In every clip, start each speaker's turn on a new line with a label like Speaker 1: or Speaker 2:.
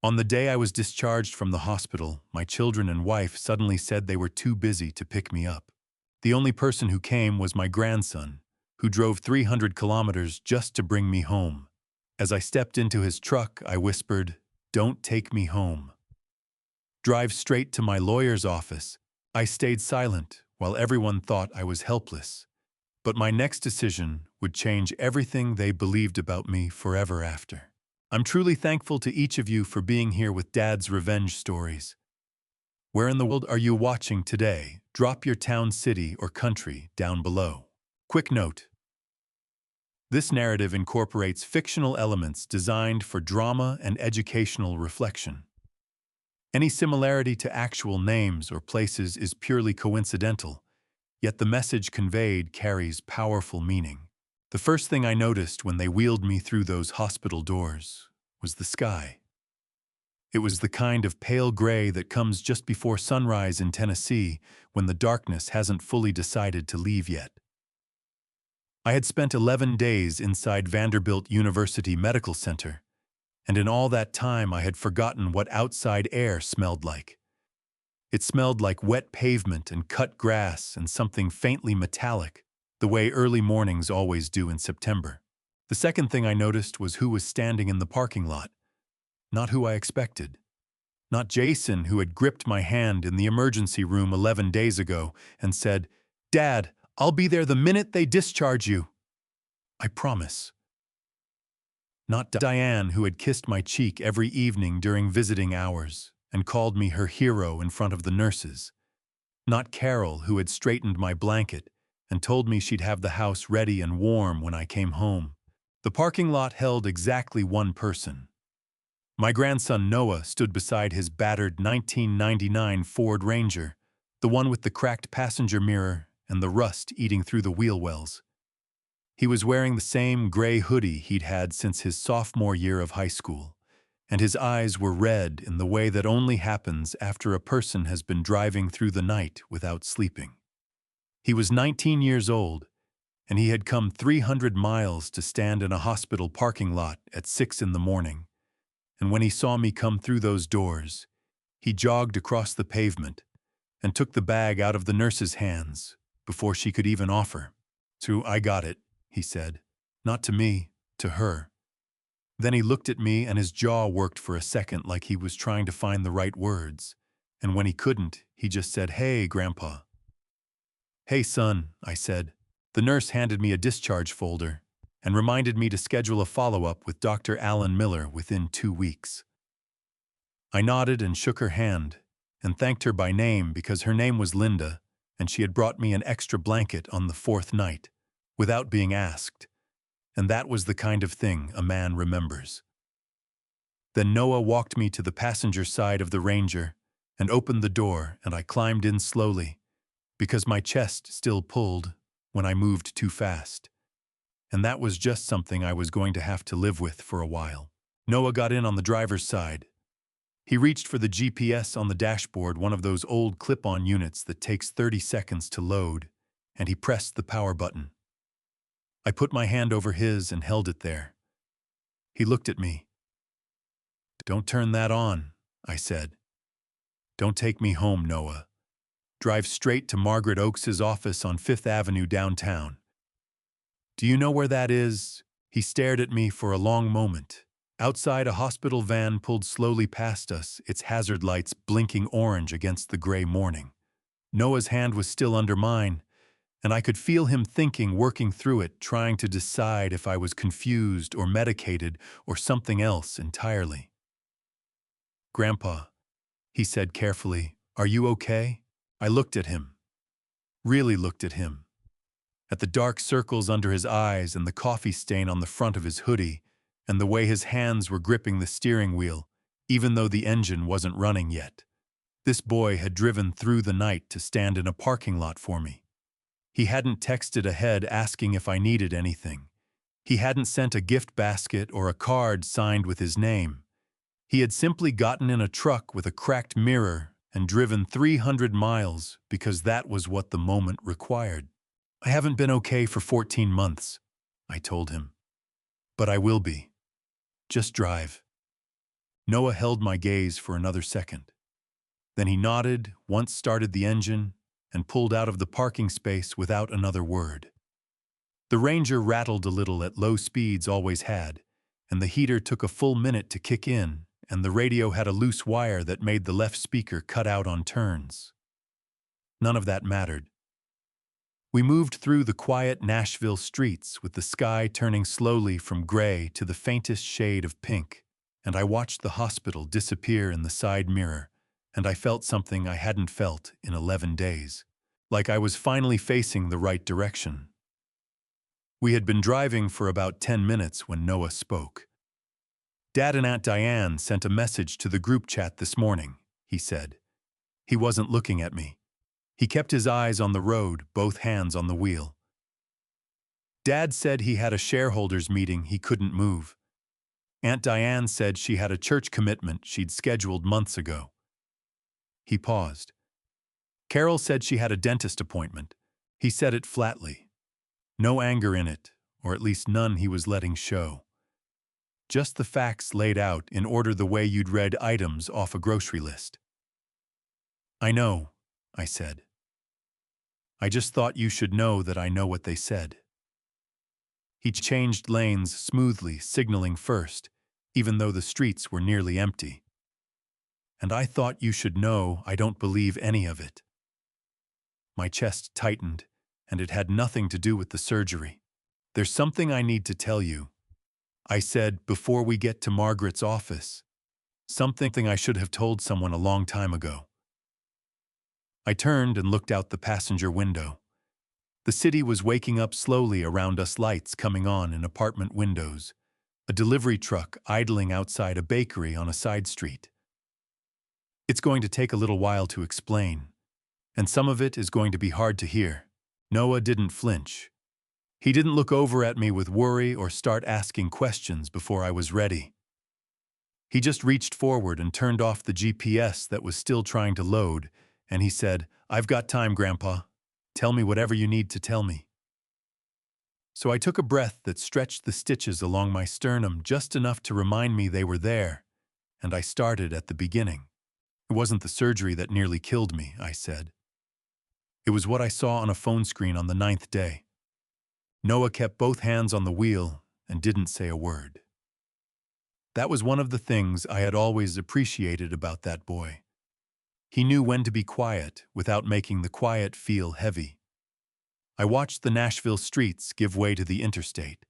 Speaker 1: On the day I was discharged from the hospital, my children and wife suddenly said they were too busy to pick me up. The only person who came was my grandson, who drove 300 kilometers just to bring me home. As I stepped into his truck, I whispered, "Don't take me home. Drive straight to my lawyer's office." I stayed silent while everyone thought I was helpless. But my next decision would change everything they believed about me forever after. I'm truly thankful to each of you for being here with Dad's Revenge Stories. Where in the world are you watching today? Drop your town, city, or country down below. Quick note: this narrative incorporates fictional elements designed for drama and educational reflection. Any similarity to actual names or places is purely coincidental, yet the message conveyed carries powerful meaning. The first thing I noticed when they wheeled me through those hospital doors was the sky. It was the kind of pale gray that comes just before sunrise in Tennessee when the darkness hasn't fully decided to leave yet. I had spent 11 days inside Vanderbilt University Medical Center, and in all that time I had forgotten what outside air smelled like. It smelled like wet pavement and cut grass and something faintly metallic, the way early mornings always do in September. The second thing I noticed was who was standing in the parking lot. Not who I expected. Not Jason, who had gripped my hand in the emergency room 11 days ago and said, "Dad, I'll be there the minute they discharge you. I promise." Not Diane, who had kissed my cheek every evening during visiting hours and called me her hero in front of the nurses. Not Carol, who had straightened my blanket and told me she'd have the house ready and warm when I came home. The parking lot held exactly one person. My grandson Noah stood beside his battered 1999 Ford Ranger, the one with the cracked passenger mirror and the rust eating through the wheel wells. He was wearing the same gray hoodie he'd had since his sophomore year of high school, and his eyes were red in the way that only happens after a person has been driving through the night without sleeping. He was 19 years old, and he had come 300 miles to stand in a hospital parking lot at 6 in the morning. And when he saw me come through those doors, he jogged across the pavement and took the bag out of the nurse's hands before she could even offer. "So I got it," he said. "Not to me, to her." Then he looked at me and his jaw worked for a second like he was trying to find the right words. And when he couldn't, he just said, "Hey, Grandpa." "Hey, son," I said. The nurse handed me a discharge folder and reminded me to schedule a follow-up with Dr. Alan Miller within 2 weeks. I nodded and shook her hand and thanked her by name because her name was Linda and she had brought me an extra blanket on the 4th night, without being asked. And that was the kind of thing a man remembers. Then Noah walked me to the passenger side of the Ranger and opened the door, and I climbed in slowly because my chest still pulled when I moved too fast. And that was just something I was going to have to live with for a while. Noah got in on the driver's side. He reached for the GPS on the dashboard, one of those old clip-on units that takes 30 seconds to load, and he pressed the power button. I put my hand over his and held it there. He looked at me. "Don't turn that on," I said. "Don't take me home, Noah. Drive straight to Margaret Oakes's office on 5th Avenue downtown." "Do you know where that is?" He stared at me for a long moment. Outside, a hospital van pulled slowly past us, its hazard lights blinking orange against the gray morning. Noah's hand was still under mine, and I could feel him thinking, working through it, trying to decide if I was confused or medicated or something else entirely. "Grandpa," he said carefully, "are you okay?" I looked at him. Really looked at him. At the dark circles under his eyes and the coffee stain on the front of his hoodie, and the way his hands were gripping the steering wheel, even though the engine wasn't running yet. This boy had driven through the night to stand in a parking lot for me. He hadn't texted ahead asking if I needed anything. He hadn't sent a gift basket or a card signed with his name. He had simply gotten in a truck with a cracked mirror and driven 300 miles because that was what the moment required. "I haven't been okay for 14 months, I told him. "But I will be. Just drive." Noah held my gaze for another second. Then he nodded, once started the engine, and pulled out of the parking space without another word. The Ranger rattled a little at low speeds always had, and the heater took a full minute to kick in, and the radio had a loose wire that made the left speaker cut out on turns. None of that mattered. We moved through the quiet Nashville streets with the sky turning slowly from gray to the faintest shade of pink, and I watched the hospital disappear in the side mirror, and I felt something I hadn't felt in 11 days, like I was finally facing the right direction. We had been driving for about 10 minutes when Noah spoke. "Dad and Aunt Diane sent a message to the group chat this morning," he said. He wasn't looking at me. He kept his eyes on the road, both hands on the wheel. "Dad said he had a shareholders meeting he couldn't move. Aunt Diane said she had a church commitment she'd scheduled months ago." He paused. "Carol said she had a dentist appointment." He said it flatly. No anger in it, or at least none he was letting show. Just the facts laid out in order the way you'd read items off a grocery list. "I know," I said. "I just thought you should know that I know what they said." He changed lanes smoothly, signaling first, even though the streets were nearly empty. "And I thought you should know I don't believe any of it." My chest tightened, and it had nothing to do with the surgery. "There's something I need to tell you," I said, "before we get to Margaret's office. Something I should have told someone a long time ago." I turned and looked out the passenger window. The city was waking up slowly around us, lights coming on in apartment windows, a delivery truck idling outside a bakery on a side street. It's going to take a little while to explain, and some of it is going to be hard to hear. Noah didn't flinch. He didn't look over at me with worry or start asking questions before I was ready. He just reached forward and turned off the GPS that was still trying to load, and he said, "I've got time, Grandpa. Tell me whatever you need to tell me." So I took a breath that stretched the stitches along my sternum just enough to remind me they were there, and I started at the beginning. "It wasn't the surgery that nearly killed me," I said. "It was what I saw on a phone screen on the 9th day." Noah kept both hands on the wheel and didn't say a word. That was one of the things I had always appreciated about that boy. He knew when to be quiet without making the quiet feel heavy. I watched the Nashville streets give way to the interstate,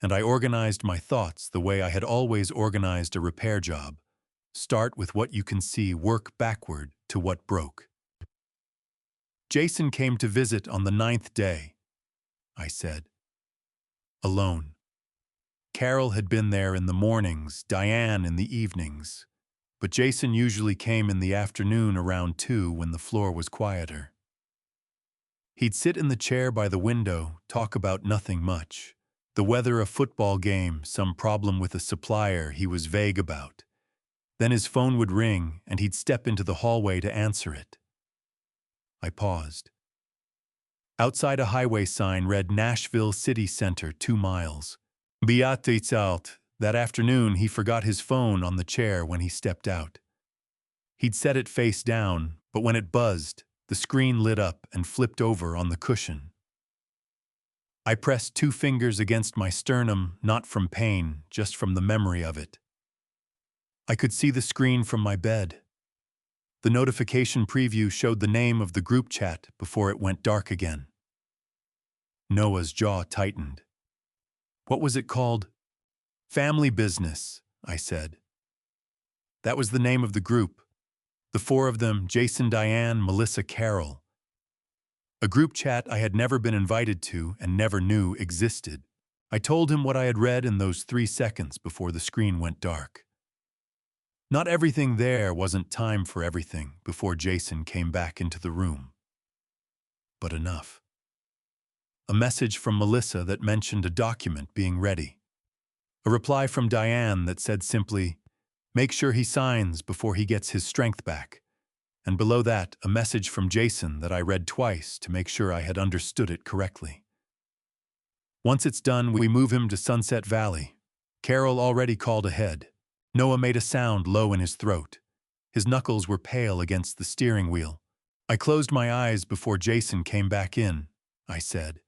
Speaker 1: and I organized my thoughts the way I had always organized a repair job. Start with what you can see, work backward to what broke. "Jason came to visit on the 9th day," I said. "Alone. Carol had been there in the mornings, Diane in the evenings, but Jason usually came in the afternoon around 2 when the floor was quieter. He'd sit in the chair by the window, talk about nothing much. The weather, a football game, some problem with a supplier he was vague about. Then his phone would ring, and he'd step into the hallway to answer it." I paused. Outside a highway sign read Nashville City Center, 2 miles. Beat's out. That afternoon, he forgot his phone on the chair when he stepped out. He'd set it face down, but when it buzzed, the screen lit up and flipped over on the cushion. I pressed 2 fingers against my sternum, not from pain, just from the memory of it. I could see the screen from my bed. The notification preview showed the name of the group chat before it went dark again. Noah's jaw tightened. "What was it called?" "Family Business," I said. That was the name of the group. The 4 of them, Jason, Diane, Melissa, Carol. A group chat I had never been invited to and never knew existed. I told him what I had read in those 3 seconds before the screen went dark. Not everything there wasn't time for everything before Jason came back into the room. But enough. A message from Melissa that mentioned a document being ready. A reply from Diane that said simply, "Make sure he signs before he gets his strength back." And below that, a message from Jason that I read twice to make sure I had understood it correctly. "Once it's done, we move him to Sunset Valley. Carol already called ahead. Noah made a sound low in his throat. His knuckles were pale against the steering wheel. I closed my eyes before Jason came back in, I said.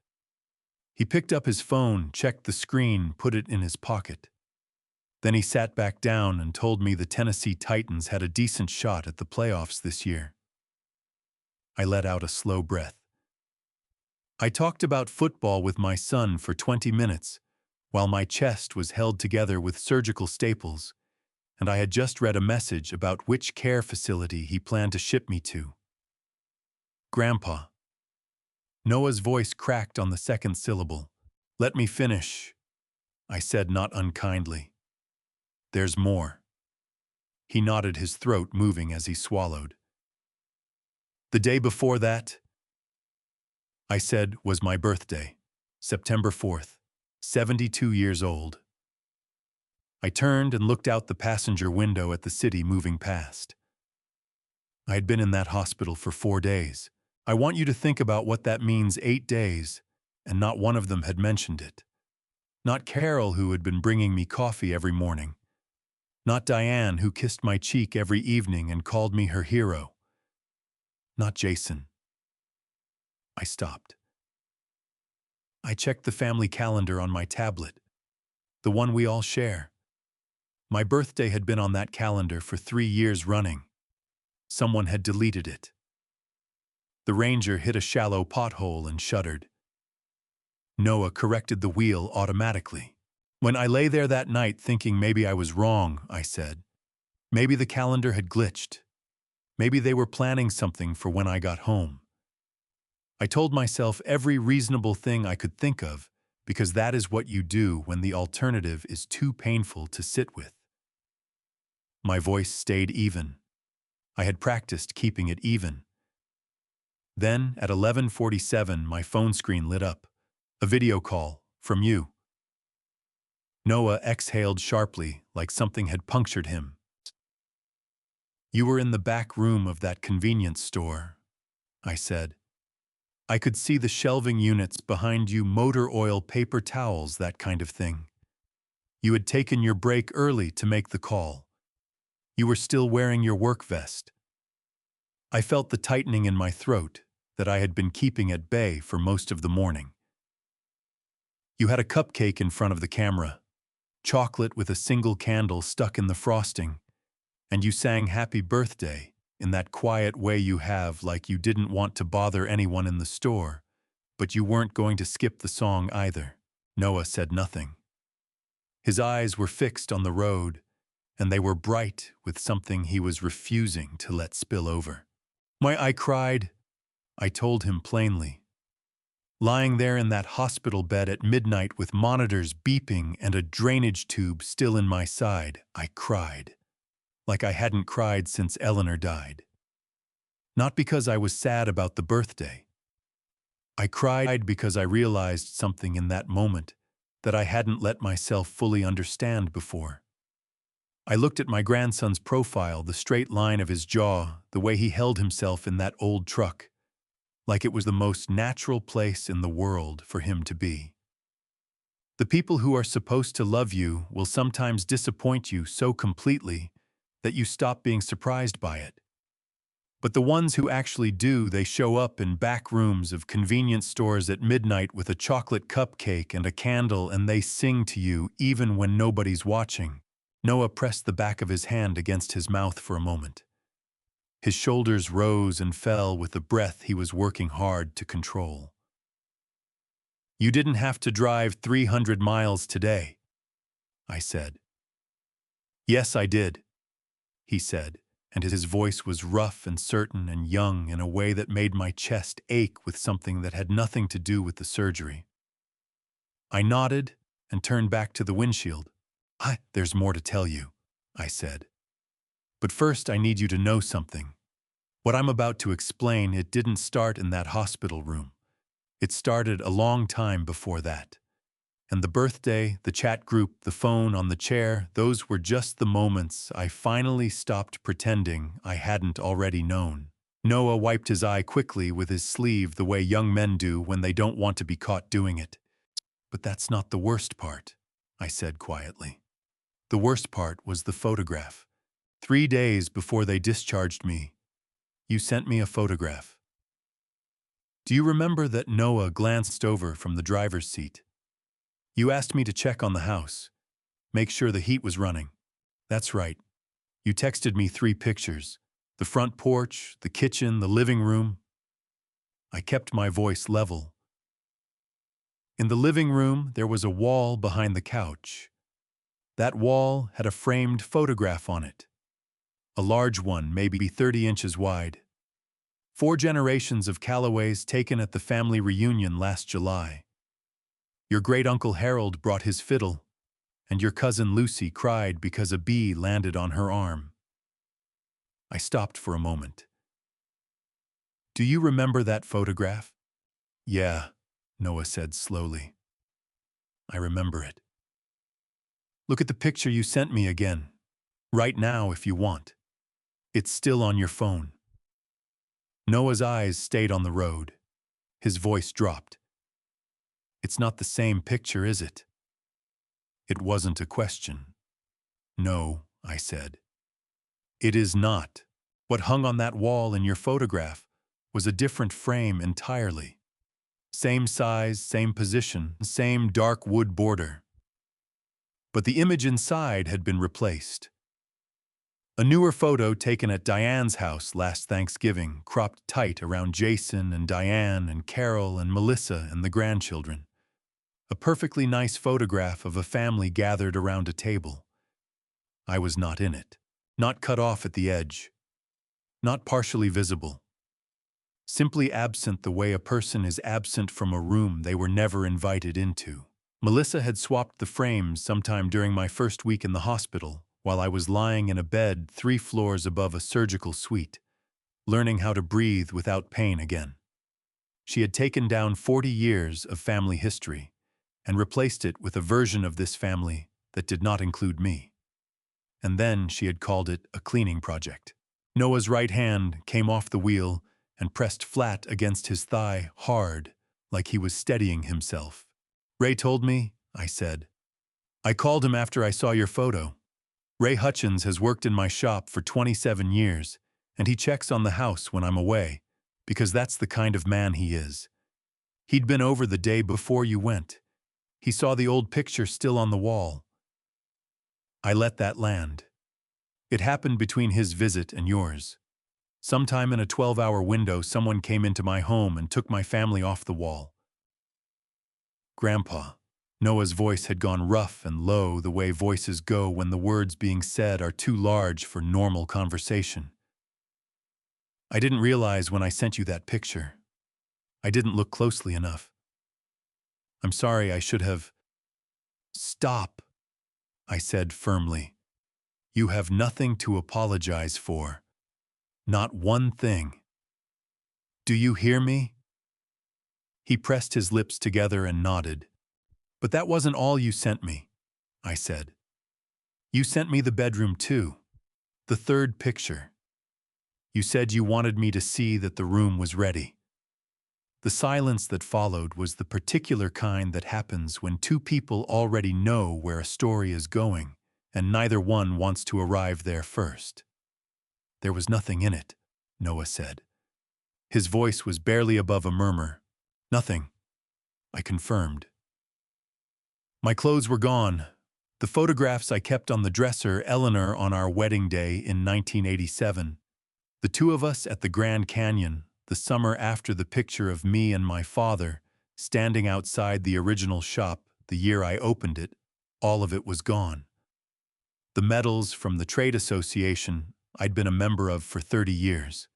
Speaker 1: He picked up his phone, checked the screen, put it in his pocket. Then he sat back down and told me the Tennessee Titans had a decent shot at the playoffs this year. I let out a slow breath. I talked about football with my son for 20 minutes, while my chest was held together with surgical staples, and I had just read a message about which care facility he planned to ship me to. Grandpa. Noah's voice cracked on the second syllable. Let me finish, I said not unkindly. There's more. He nodded, his throat moving as he swallowed. The day before that, I said, was my birthday, September 4th, 72 years old. I turned and looked out the passenger window at the city moving past. I had been in that hospital for 4 days. I want you to think about what that means, 8 days, and not one of them had mentioned it. Not Carol, who had been bringing me coffee every morning. Not Diane, who kissed my cheek every evening and called me her hero. Not Jason. I stopped. I checked the family calendar on my tablet, the one we all share. My birthday had been on that calendar for 3 years running. Someone had deleted it. The Ranger hit a shallow pothole and shuddered. Noah corrected the wheel automatically. When I lay there that night thinking maybe I was wrong, I said, maybe the calendar had glitched. Maybe they were planning something for when I got home. I told myself every reasonable thing I could think of, because that is what you do when the alternative is too painful to sit with. My voice stayed even. I had practiced keeping it even. Then, at 11:47, my phone screen lit up. A video call, from you. Noah exhaled sharply, like something had punctured him. You were in the back room of that convenience store, I said. I could see the shelving units behind you, motor oil, paper towels, that kind of thing. You had taken your break early to make the call. You were still wearing your work vest. I felt the tightening in my throat that I had been keeping at bay for most of the morning. You had a cupcake in front of the camera, chocolate with a single candle stuck in the frosting, and you sang happy birthday in that quiet way you have, like you didn't want to bother anyone in the store, but you weren't going to skip the song either. Noah said nothing. His eyes were fixed on the road, and they were bright with something he was refusing to let spill over. I cried, I told him plainly. Lying there in that hospital bed at midnight with monitors beeping and a drainage tube still in my side, I cried. Like I hadn't cried since Eleanor died. Not because I was sad about the birthday. I cried because I realized something in that moment that I hadn't let myself fully understand before. I looked at my grandson's profile, the straight line of his jaw, the way he held himself in that old truck, like it was the most natural place in the world for him to be. The people who are supposed to love you will sometimes disappoint you so completely that you stop being surprised by it. But the ones who actually do, they show up in back rooms of convenience stores at midnight with a chocolate cupcake and a candle, and they sing to you even when nobody's watching. Noah pressed the back of his hand against his mouth for a moment. His shoulders rose and fell with the breath he was working hard to control. You didn't have to drive 300 miles today, I said. Yes, I did, he said, and his voice was rough and certain and young in a way that made my chest ache with something that had nothing to do with the surgery. I nodded and turned back to the windshield. There's more to tell you, I said. But first I need you to know something. What I'm about to explain, it didn't start in that hospital room. It started a long time before that. And the birthday, the chat group, the phone on the chair, those were just the moments I finally stopped pretending I hadn't already known. Noah wiped his eye quickly with his sleeve the way young men do when they don't want to be caught doing it. But that's not the worst part, I said quietly. The worst part was the photograph. 3 days before they discharged me, you sent me a photograph. Do you remember that Noah glanced over from the driver's seat? You asked me to check on the house, make sure the heat was running. That's right. You texted me 3 pictures: the front porch, the kitchen, the living room. I kept my voice level. In the living room, there was a wall behind the couch. That wall had a framed photograph on it. A large one, maybe 30 inches wide. 4 generations of Callaways taken at the family reunion last July. Your great-uncle Harold brought his fiddle, and your cousin Lucy cried because a bee landed on her arm. I stopped for a moment. Do you remember that photograph? Yeah, Noah said slowly. I remember it. Look at the picture you sent me again. Right now, if you want. It's still on your phone. Noah's eyes stayed on the road. His voice dropped. It's not the same picture, is it? It wasn't a question. No, I said. It is not. What hung on that wall in your photograph was a different frame entirely. Same size, same position, same dark wood border. But the image inside had been replaced. A newer photo taken at Diane's house last Thanksgiving, cropped tight around Jason and Diane and Carol and Melissa and the grandchildren. A perfectly nice photograph of a family gathered around a table. I was not in it. Not cut off at the edge. Not partially visible. Simply absent the way a person is absent from a room they were never invited into. Melissa had swapped the frames sometime during my first week in the hospital, while I was lying in a bed 3 floors above a surgical suite, learning how to breathe without pain again. She had taken down 40 years of family history and replaced it with a version of this family that did not include me. And then she had called it a cleaning project. Noah's right hand came off the wheel and pressed flat against his thigh hard, like he was steadying himself. Ray told me, I said. I called him after I saw your photo. Ray Hutchins has worked in my shop for 27 years, and he checks on the house when I'm away, because that's the kind of man he is. He'd been over the day before you went. He saw the old picture still on the wall. I let that land. It happened between his visit and yours. Sometime in a 12-hour window, someone came into my home and took my family off the wall. Grandpa. Noah's voice had gone rough and low, the way voices go when the words being said are too large for normal conversation. I didn't realize when I sent you that picture. I didn't look closely enough. I'm sorry, I should have. Stop, I said firmly. You have nothing to apologize for. Not one thing. Do you hear me? He pressed his lips together and nodded. But that wasn't all you sent me, I said. You sent me the bedroom too. The 3rd picture. You said you wanted me to see that the room was ready. The silence that followed was the particular kind that happens when 2 people already know where a story is going, and neither one wants to arrive there first. There was nothing in it, Noah said. His voice was barely above a murmur. Nothing, I confirmed. My clothes were gone. The photographs I kept on the dresser, Eleanor on our wedding day in 1987. The 2 of us at the Grand Canyon, the summer after the picture of me and my father, standing outside the original shop the year I opened it, all of it was gone. The medals from the trade association I'd been a member of for 30 years.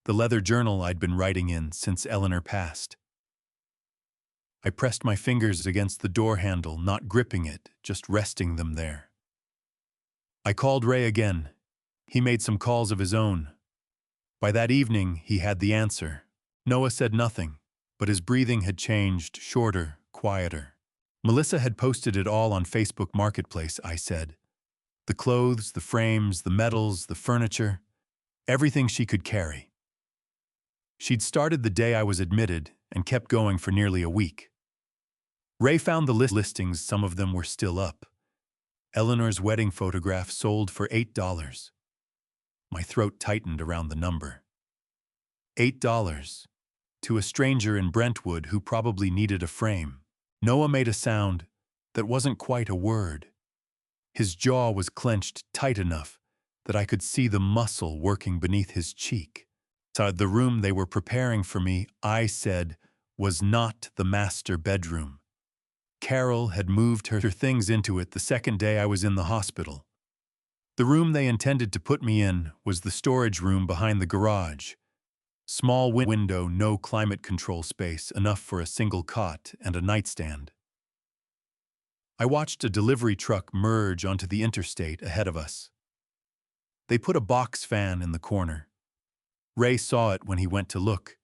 Speaker 1: The leather journal I'd been writing in since Eleanor passed. I pressed my fingers against the door handle, not gripping it, just resting them there. I called Ray again. He made some calls of his own. By that evening, he had the answer. Noah said nothing, but his breathing had changed, shorter, quieter. Melissa had posted it all on Facebook Marketplace, I said. The clothes, the frames, the medals, the furniture, everything she could carry. She'd started the day I was admitted and kept going for nearly a week. Ray found the listings, some of them were still up. Eleanor's wedding photograph sold for $8. My throat tightened around the number. $8. To a stranger in Brentwood who probably needed a frame. Noah made a sound that wasn't quite a word. His jaw was clenched tight enough that I could see the muscle working beneath his cheek. Inside the room they were preparing for me, I said, was not the master bedroom. Carol had moved her things into it the second day I was in the hospital. The room they intended to put me in was the storage room behind the garage. Small window, no climate control space, enough for a single cot and a nightstand. I watched a delivery truck merge onto the interstate ahead of us. They put a box fan in the corner. Ray saw it when he went to look.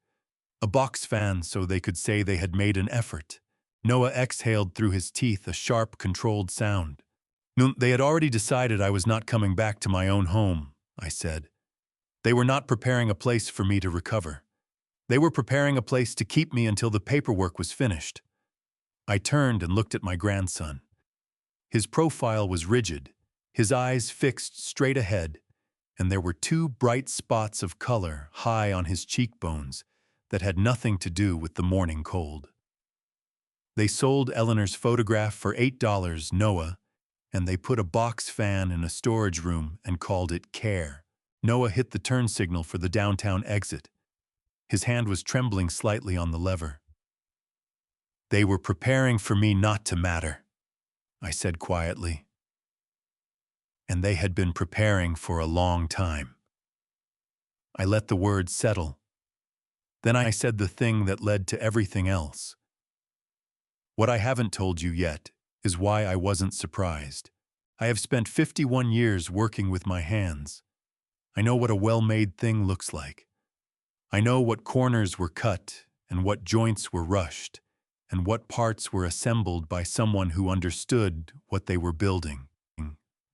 Speaker 1: A box fan so they could say they had made an effort. Noah exhaled through his teeth a sharp, controlled sound. They had already decided I was not coming back to my own home, I said. They were not preparing a place for me to recover. They were preparing a place to keep me until the paperwork was finished. I turned and looked at my grandson. His profile was rigid, his eyes fixed straight ahead, and there were two bright spots of color high on his cheekbones that had nothing to do with the morning cold. They sold Eleanor's photograph for $8, Noah, and they put a box fan in a storage room and called it Care. Noah hit the turn signal for the downtown exit. His hand was trembling slightly on the lever. They were preparing for me not to matter, I said quietly. And they had been preparing for a long time. I let the words settle. Then I said the thing that led to everything else. What I haven't told you yet is why I wasn't surprised. I have spent 51 years working with my hands. I know what a well-made thing looks like. I know what corners were cut and what joints were rushed and what parts were assembled by someone who understood what they were building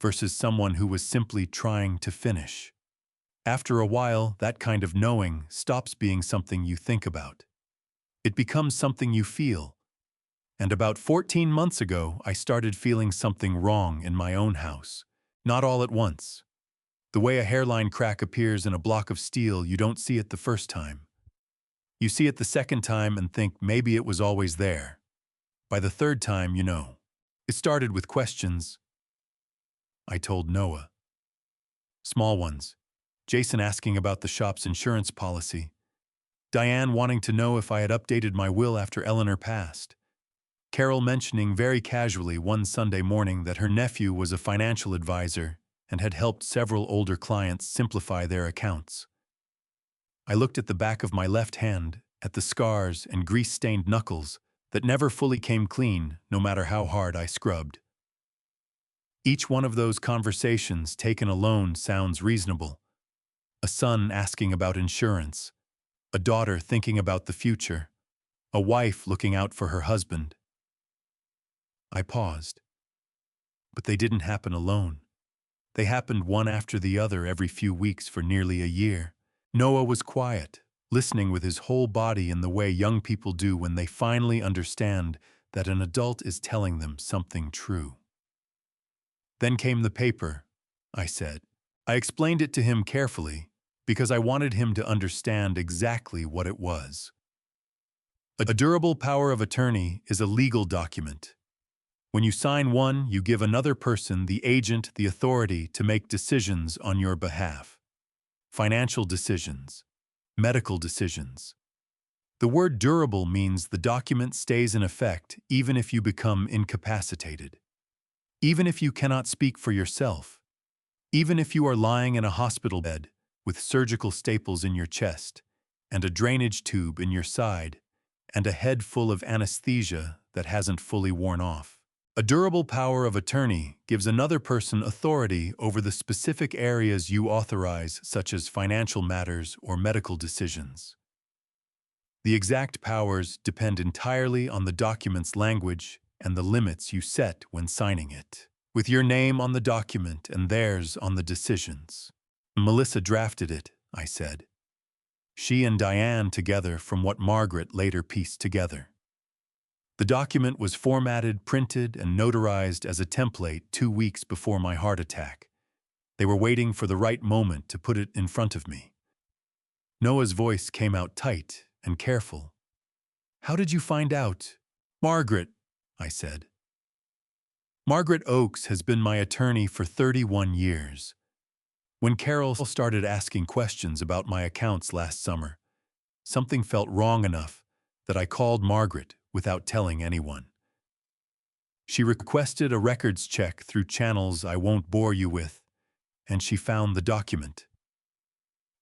Speaker 1: versus someone who was simply trying to finish. After a while, that kind of knowing stops being something you think about. It becomes something you feel. And about 14 months ago, I started feeling something wrong in my own house. Not all at once. The way a hairline crack appears in a block of steel, you don't see it the first time. You see it the second time and think maybe it was always there. By the third time, you know. It started with questions. I told Noah. Small ones. Jason asking about the shop's insurance policy. Diane wanting to know if I had updated my will after Eleanor passed. Carol mentioning very casually one Sunday morning that her nephew was a financial advisor and had helped several older clients simplify their accounts. I looked at the back of my left hand, at the scars and grease-stained knuckles that never fully came clean, no matter how hard I scrubbed. Each one of those conversations taken alone sounds reasonable. A son asking about insurance, a daughter thinking about the future, a wife looking out for her husband. I paused. But they didn't happen alone. They happened one after the other every few weeks for nearly a year. Noah was quiet, listening with his whole body in the way young people do when they finally understand that an adult is telling them something true. Then came the paper, I said. I explained it to him carefully because I wanted him to understand exactly what it was. A durable power of attorney is a legal document. When you sign one, you give another person, the agent, the authority to make decisions on your behalf. Financial decisions, medical decisions. The word durable means the document stays in effect even if you become incapacitated. Even if you cannot speak for yourself. Even if you are lying in a hospital bed with surgical staples in your chest and a drainage tube in your side and a head full of anesthesia that hasn't fully worn off. A durable power of attorney gives another person authority over the specific areas you authorize, such as financial matters or medical decisions. The exact powers depend entirely on the document's language and the limits you set when signing it, with your name on the document and theirs on the decisions. Melissa drafted it, I said. She and Diane together from what Margaret later pieced together. The document was formatted, printed, and notarized as a template 2 weeks before my heart attack. They were waiting for the right moment to put it in front of me. Noah's voice came out tight and careful. "How did you find out?" "Margaret," I said. "Margaret Oakes has been my attorney for 31 years. When Carol started asking questions about my accounts last summer, something felt wrong enough that I called Margaret without telling anyone. She requested a records check through channels I won't bore you with, and she found the document.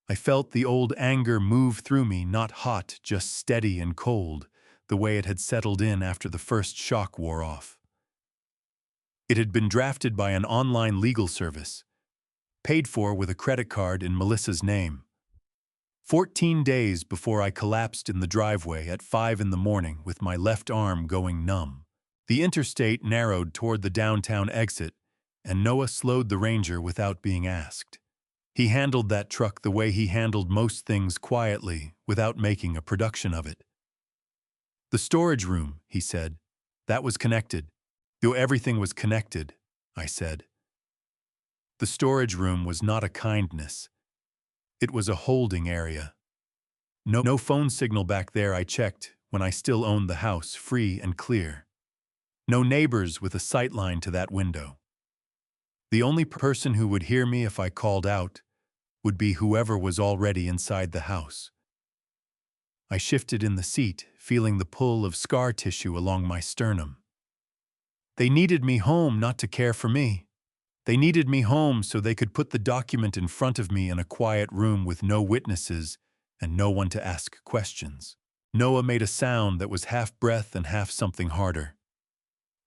Speaker 1: I felt the old anger move through me, not hot, just steady and cold, the way it had settled in after the first shock wore off. It had been drafted by an online legal service, paid for with a credit card in Melissa's name. 14 days before I collapsed in the driveway at 5 in the morning with my left arm going numb. The interstate narrowed toward the downtown exit, and Noah slowed the Ranger without being asked. He handled that truck the way he handled most things, quietly, without making a production of it. "The storage room," he said. "That was connected." "Yo, everything was connected," I said. The storage room was not a kindness. It was a holding area. No phone signal back there, I checked, when I still owned the house, free and clear. No neighbors with a sightline to that window. The only person who would hear me if I called out would be whoever was already inside the house. I shifted in the seat, feeling the pull of scar tissue along my sternum. They needed me home not to care for me. They needed me home so they could put the document in front of me in a quiet room with no witnesses and no one to ask questions. Noah made a sound that was half breath and half something harder.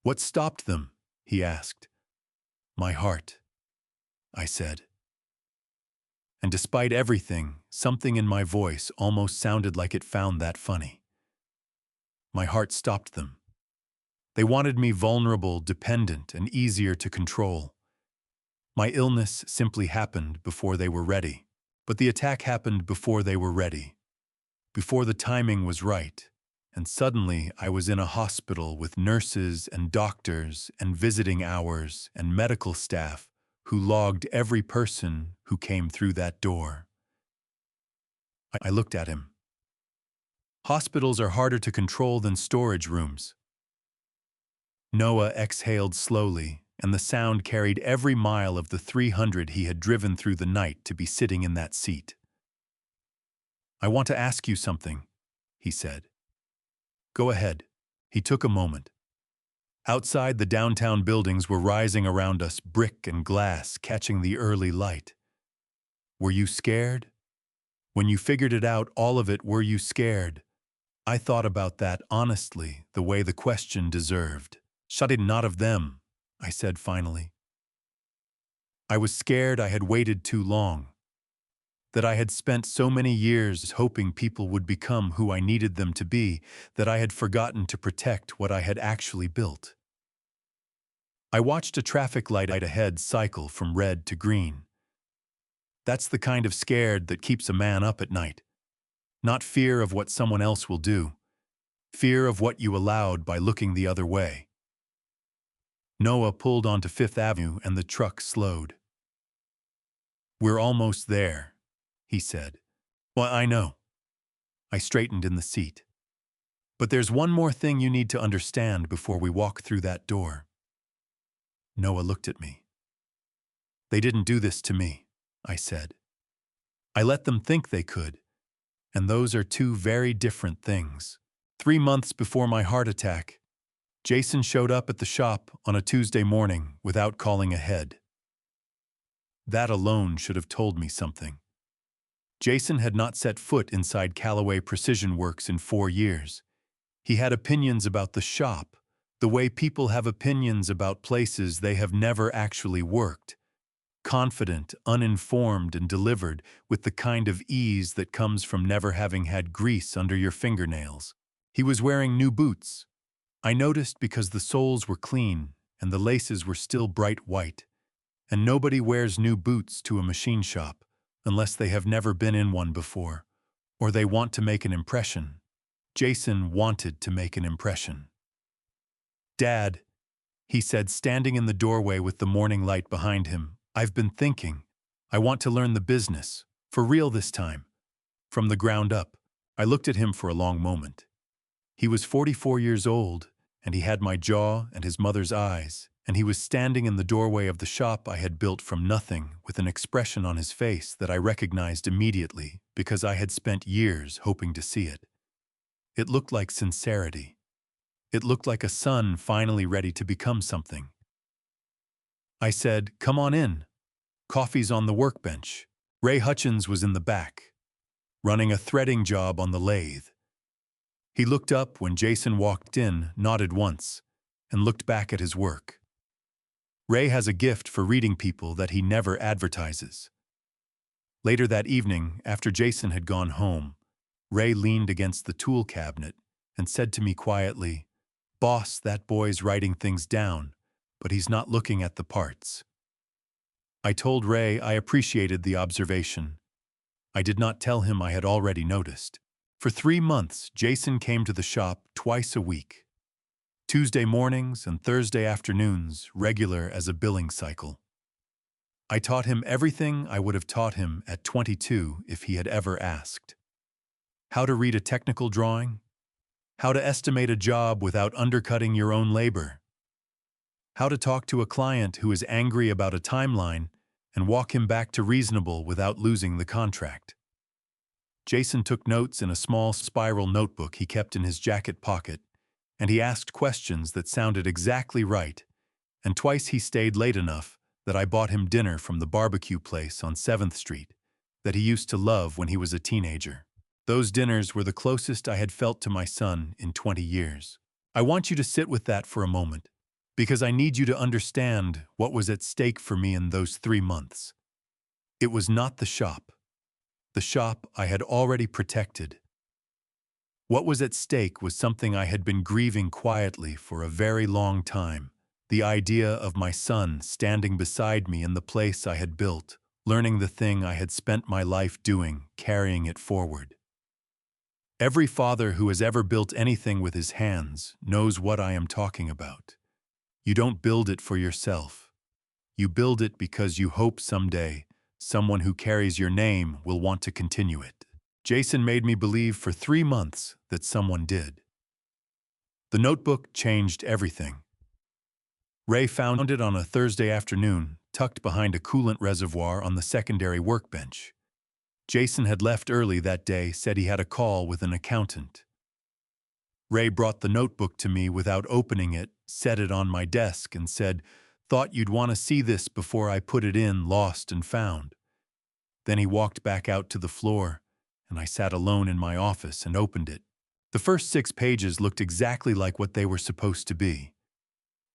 Speaker 1: "What stopped them?" he asked. "My heart," I said. And despite everything, something in my voice almost sounded like it found that funny. My heart stopped them. They wanted me vulnerable, dependent, and easier to control. My illness simply happened before they were ready. But the attack happened before they were ready. Before the timing was right. And suddenly I was in a hospital with nurses and doctors and visiting hours and medical staff who logged every person who came through that door. I looked at him. "Hospitals are harder to control than storage rooms." Noah exhaled slowly, and the sound carried every mile of the 300 he had driven through the night to be sitting in that seat. "I want to ask you something," he said. "Go ahead." He took a moment. Outside, the downtown buildings were rising around us, brick and glass catching the early light. "Were you scared? When you figured it out, all of it, were you scared?" I thought about that honestly, the way the question deserved. "Shut it, not of them," I said finally. I was scared I had waited too long. That I had spent so many years hoping people would become who I needed them to be, that I had forgotten to protect what I had actually built. I watched a traffic light ahead cycle from red to green. That's the kind of scared that keeps a man up at night. Not fear of what someone else will do. Fear of what you allowed by looking the other way. Noah pulled onto Fifth Avenue and the truck slowed. "We're almost there," he said. "Well, I know." I straightened in the seat. "But there's one more thing you need to understand before we walk through that door." Noah looked at me. "They didn't do this to me," I said. "I let them think they could, and those are two very different things." 3 months before my heart attack, Jason showed up at the shop on a Tuesday morning without calling ahead. That alone should have told me something. Jason had not set foot inside Callaway Precision Works in 4 years. He had opinions about the shop, the way people have opinions about places they have never actually worked. Confident, uninformed, and delivered with the kind of ease that comes from never having had grease under your fingernails. He was wearing new boots. I noticed because the soles were clean and the laces were still bright white. And nobody wears new boots to a machine shop unless they have never been in one before, or they want to make an impression. Jason wanted to make an impression. "Dad," he said, standing in the doorway with the morning light behind him, "I've been thinking. I want to learn the business, for real this time, from the ground up." I looked at him for a long moment. He was 44 years old, and he had my jaw and his mother's eyes, and he was standing in the doorway of the shop I had built from nothing with an expression on his face that I recognized immediately because I had spent years hoping to see it. It looked like sincerity. It looked like a son finally ready to become something. I said, "Come on in. Coffee's on the workbench." Ray Hutchins was in the back, running a threading job on the lathe. He looked up when Jason walked in, nodded once, and looked back at his work. Ray has a gift for reading people that he never advertises. Later that evening, after Jason had gone home, Ray leaned against the tool cabinet and said to me quietly, "Boss, that boy's writing things down, but he's not looking at the parts." I told Ray I appreciated the observation. I did not tell him I had already noticed. For 3 months, Jason came to the shop twice a week. Tuesday mornings and Thursday afternoons, regular as a billing cycle. I taught him everything I would have taught him at 22 if he had ever asked. How to read a technical drawing. How to estimate a job without undercutting your own labor. How to talk to a client who is angry about a timeline and walk him back to reasonable without losing the contract. Jason took notes in a small spiral notebook he kept in his jacket pocket, and he asked questions that sounded exactly right, and twice he stayed late enough that I bought him dinner from the barbecue place on 7th Street that he used to love when he was a teenager. Those dinners were the closest I had felt to my son in 20 years. I want you to sit with that for a moment, because I need you to understand what was at stake for me in those 3 months. It was not the shop. The shop I had already protected. What was at stake was something I had been grieving quietly for a very long time. The idea of my son standing beside me in the place I had built, learning the thing I had spent my life doing, carrying it forward. Every father who has ever built anything with his hands knows what I am talking about. You don't build it for yourself. You build it because you hope someday someone who carries your name will want to continue it. Jason made me believe for 3 months that someone did. The notebook changed everything. Ray found it on a Thursday afternoon, tucked behind a coolant reservoir on the secondary workbench. Jason had left early that day, said he had a call with an accountant. Ray brought the notebook to me without opening it, set it on my desk, and said, "Thought you'd want to see this before I put it in, lost and found." Then he walked back out to the floor, and I sat alone in my office and opened it. The first 6 pages looked exactly like what they were supposed to be.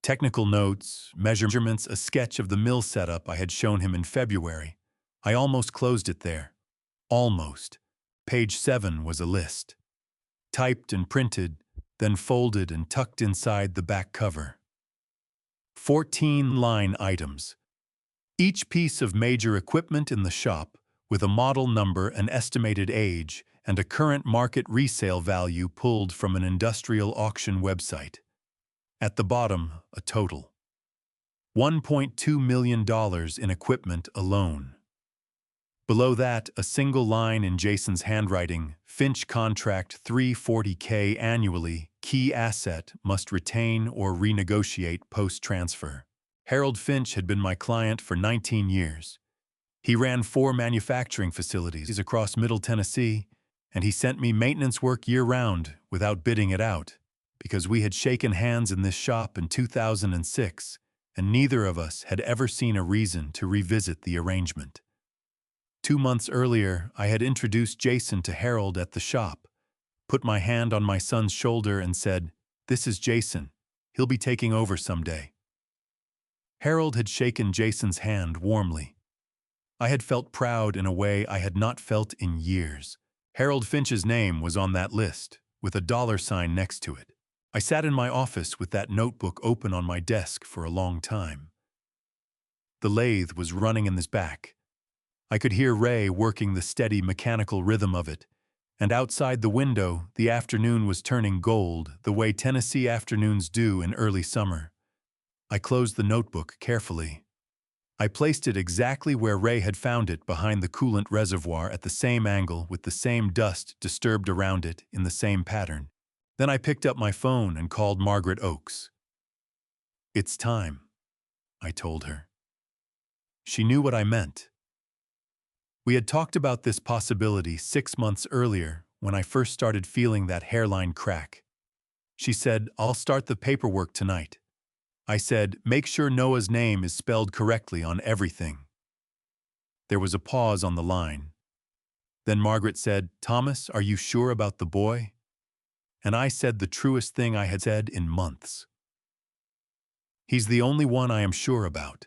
Speaker 1: Technical notes, measurements, a sketch of the mill setup I had shown him in February. I almost closed it there. Almost. Page 7 was a list. Typed and printed, then folded and tucked inside the back cover. 14 line items. Each piece of major equipment in the shop, with a model number, an estimated age, and a current market resale value pulled from an industrial auction website. At the bottom, a total. $1.2 million in equipment alone. Below that, a single line in Jason's handwriting, Finch contract $340K annually, key asset, must retain or renegotiate post-transfer. Harold Finch had been my client for 19 years. He ran 4 manufacturing facilities across Middle Tennessee, and he sent me maintenance work year-round without bidding it out, because we had shaken hands in this shop in 2006, and neither of us had ever seen a reason to revisit the arrangement. 2 months earlier, I had introduced Jason to Harold at the shop, put my hand on my son's shoulder and said, "This is Jason. He'll be taking over someday." Harold had shaken Jason's hand warmly. I had felt proud in a way I had not felt in years. Harold Finch's name was on that list, with a $sign next to it. I sat in my office with that notebook open on my desk for a long time. The lathe was running in his back. I could hear Ray working the steady mechanical rhythm of it, And outside the window, the afternoon was turning gold, the way Tennessee afternoons do in early summer. I closed the notebook carefully. I placed it exactly where Ray had found it, behind the coolant reservoir, at the same angle, with the same dust disturbed around it in the same pattern. Then I picked up my phone and called Margaret Oakes. "It's time," I told her. She knew what I meant. We had talked about this possibility 6 months earlier, when I first started feeling that hairline crack. She said, "I'll start the paperwork tonight." I said, "Make sure Noah's name is spelled correctly on everything." There was a pause on the line. Then Margaret said, "Thomas, are you sure about the boy?" And I said the truest thing I had said in months. "He's the only one I am sure about.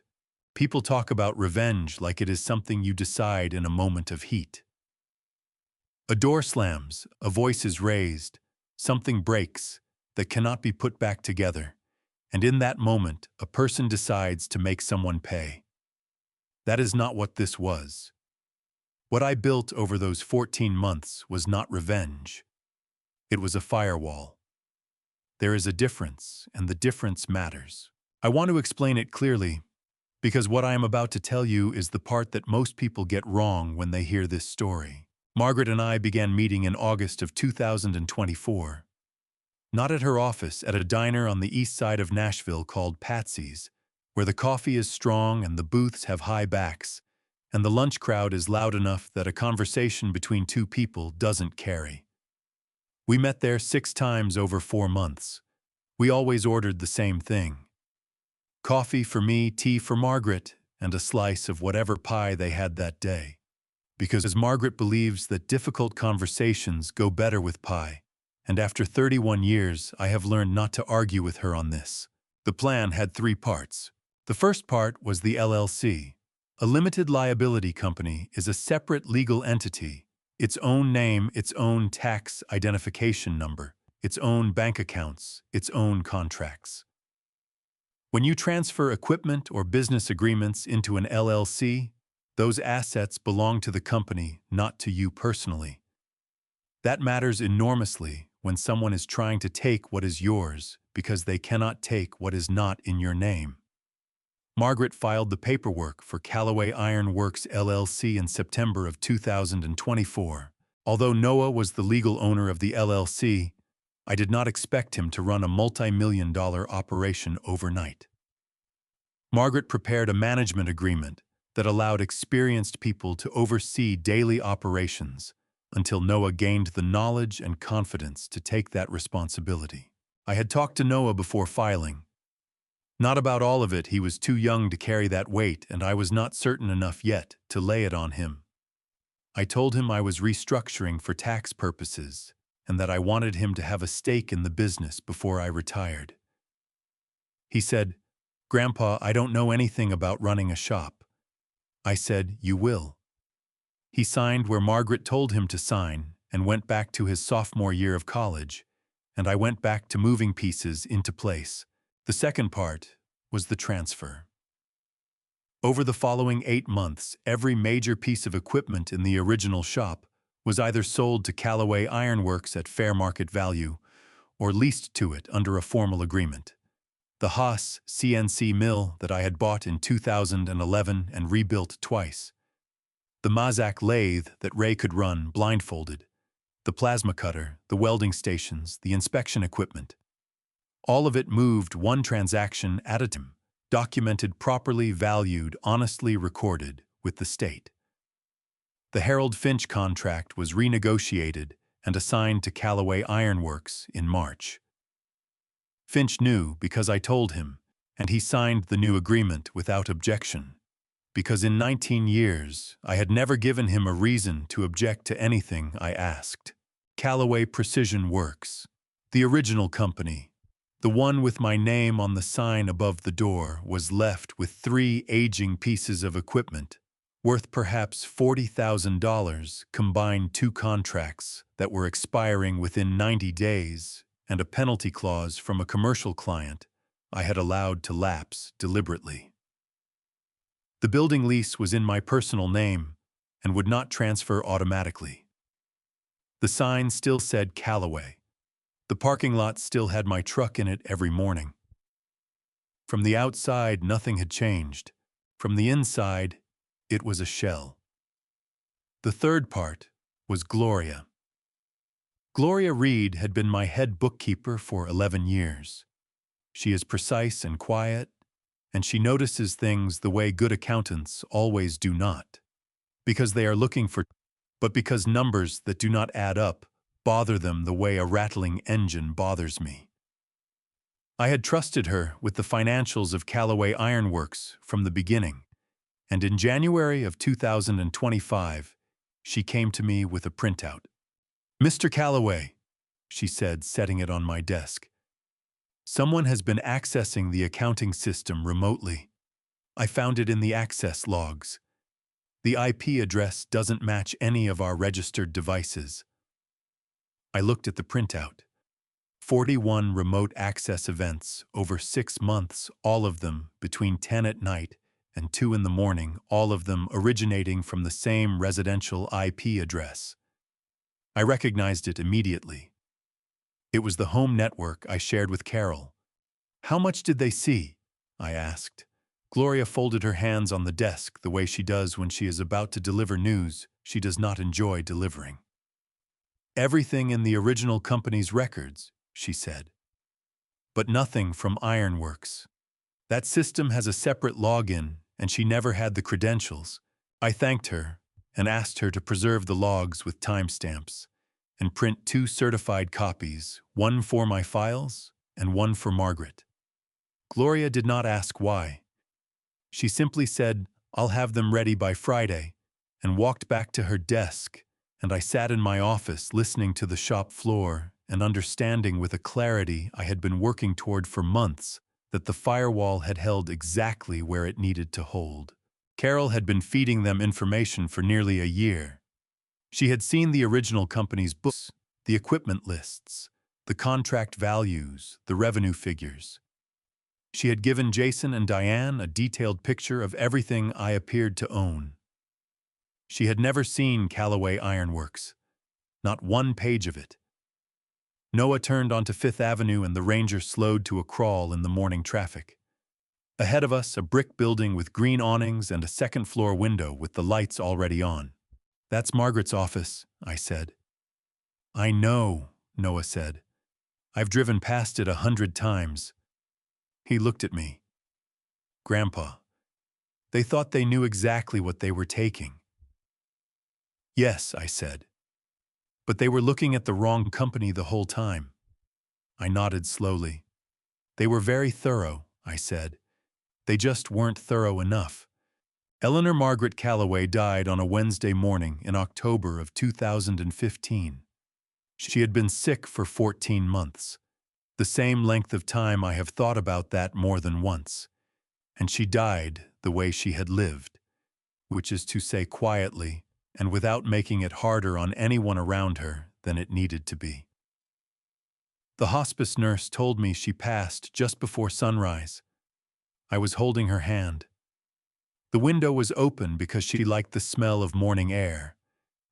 Speaker 1: People talk about revenge like it is something you decide in a moment of heat. A door slams, a voice is raised, something breaks that cannot be put back together, and in that moment, a person decides to make someone pay. That is not what this was. What I built over those 14 months was not revenge. It was a firewall. There is a difference, and the difference matters. I want to explain it clearly, because what I am about to tell you is the part that most people get wrong when they hear this story. Margaret and I began meeting in August of 2024. Not at her office, at a diner on the east side of Nashville called Patsy's, where the coffee is strong and the booths have high backs, and the lunch crowd is loud enough that a conversation between two people doesn't carry. We met there 6 times over 4 months. We always ordered the same thing: coffee for me, tea for Margaret, and a slice of whatever pie they had that day. Because Margaret believes that difficult conversations go better with pie, and after 31 years, I have learned not to argue with her on this. The plan had 3 parts. The first part was the LLC. A limited liability company is a separate legal entity, its own name, its own tax identification number, its own bank accounts, its own contracts. When you transfer equipment or business agreements into an LLC, those assets belong to the company, not to you personally. That matters enormously when someone is trying to take what is yours because they cannot take what is not in your name. Margaret filed the paperwork for Callaway Iron Works LLC in September of 2024. Although Noah was the legal owner of the LLC, I did not expect him to run a multi-million-dollar operation overnight. Margaret prepared a management agreement that allowed experienced people to oversee daily operations until Noah gained the knowledge and confidence to take that responsibility. I had talked to Noah before filing. Not about all of it, he was too young to carry that weight, and I was not certain enough yet to lay it on him. I told him I was restructuring for tax purposes and that I wanted him to have a stake in the business before I retired. He said, "Grandpa, I don't know anything about running a shop." I said, "You will." He signed where Margaret told him to sign and went back to his sophomore year of college, and I went back to moving pieces into place. The second part was the transfer. Over the following 8 months, every major piece of equipment in the original shop was either sold to Callaway Iron Works at fair market value or leased to it under a formal agreement. The Haas CNC mill that I had bought in 2011 and rebuilt twice. The Mazak lathe that Ray could run blindfolded. The plasma cutter, the welding stations, the inspection equipment. All of it moved one transaction at a time, documented properly, valued, honestly recorded with the state. The Harold Finch contract was renegotiated and assigned to Callaway Iron Works in March. Finch knew because I told him, and he signed the new agreement without objection. Because in 19 years, I had never given him a reason to object to anything I asked. Callaway Precision Works, the original company, the one with my name on the sign above the door, was left with 3 aging pieces of equipment, worth perhaps $40,000, combined 2 contracts that were expiring within 90 days, and a penalty clause from a commercial client I had allowed to lapse deliberately. The building lease was in my personal name and would not transfer automatically. The sign still said Callaway. The parking lot still had my truck in it every morning. From the outside, nothing had changed. From the inside, it was a shell. The third part was Gloria. Gloria Reed had been my head bookkeeper for 11 years. She is precise and quiet, and she notices things the way good accountants always do not. Because they are looking for, but because numbers that do not add up bother them the way a rattling engine bothers me. I had trusted her with the financials of Callaway Ironworks from the beginning, and in January of 2025, she came to me with a printout. "Mr. Callaway," she said, setting it on my desk, "someone has been accessing the accounting system remotely. I found it in the access logs. The IP address doesn't match any of our registered devices." I looked at the printout. 41 remote access events over 6 months, all of them between 10 at night and 2 in the morning, all of them originating from the same residential IP address. I recognized it immediately. It was the home network I shared with Carol. "How much did they see?" I asked. Gloria folded her hands on the desk the way she does when she is about to deliver news she does not enjoy delivering. "Everything in the original company's records," she said. "But nothing from Ironworks. That system has a separate login, and she never had the credentials." I thanked her and asked her to preserve the logs with timestamps and print 2 certified copies, one for my files and one for Margaret. Gloria did not ask why. She simply said, "I'll have them ready by Friday," and walked back to her desk, and I sat in my office listening to the shop floor and understanding with a clarity I had been working toward for months that the firewall had held exactly where it needed to hold. Carol had been feeding them information for nearly a year. She had seen the original company's books, the equipment lists, the contract values, the revenue figures. She had given Jason and Diane a detailed picture of everything I appeared to own. She had never seen Callaway Ironworks, not one page of it. Noah turned onto Fifth Avenue and the Ranger slowed to a crawl in the morning traffic. Ahead of us, a brick building with green awnings and a second-floor window with the lights already on. "That's Margaret's office," I said. "I know," Noah said. "I've driven past it 100 times." He looked at me. "Grandpa, they thought they knew exactly what they were taking." "Yes," I said. "But they were looking at the wrong company the whole time." I nodded slowly. "They were very thorough," I said. "They just weren't thorough enough." Eleanor Margaret Callaway died on a Wednesday morning in October of 2015. She had been sick for 14 months, the same length of time I have thought about that more than once. And she died the way she had lived, which is to say quietly and without making it harder on anyone around her than it needed to be. The hospice nurse told me she passed just before sunrise. I was holding her hand. The window was open because she liked the smell of morning air,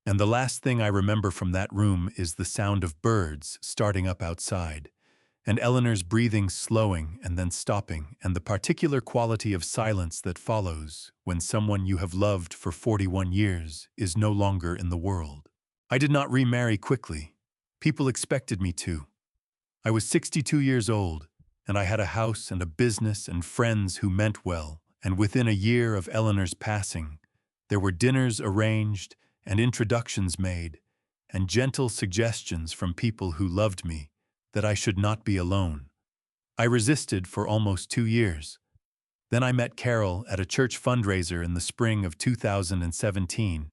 Speaker 1: and the last thing I remember from that room is the sound of birds starting up outside, and Eleanor's breathing slowing and then stopping, and the particular quality of silence that follows when someone you have loved for 41 years is no longer in the world. I did not remarry quickly. People expected me to. I was 62 years old, and I had a house and a business and friends who meant well, and within a year of Eleanor's passing, there were dinners arranged and introductions made, and gentle suggestions from people who loved me that I should not be alone. I resisted for almost 2 years. Then I met Carol at a church fundraiser in the spring of 2017,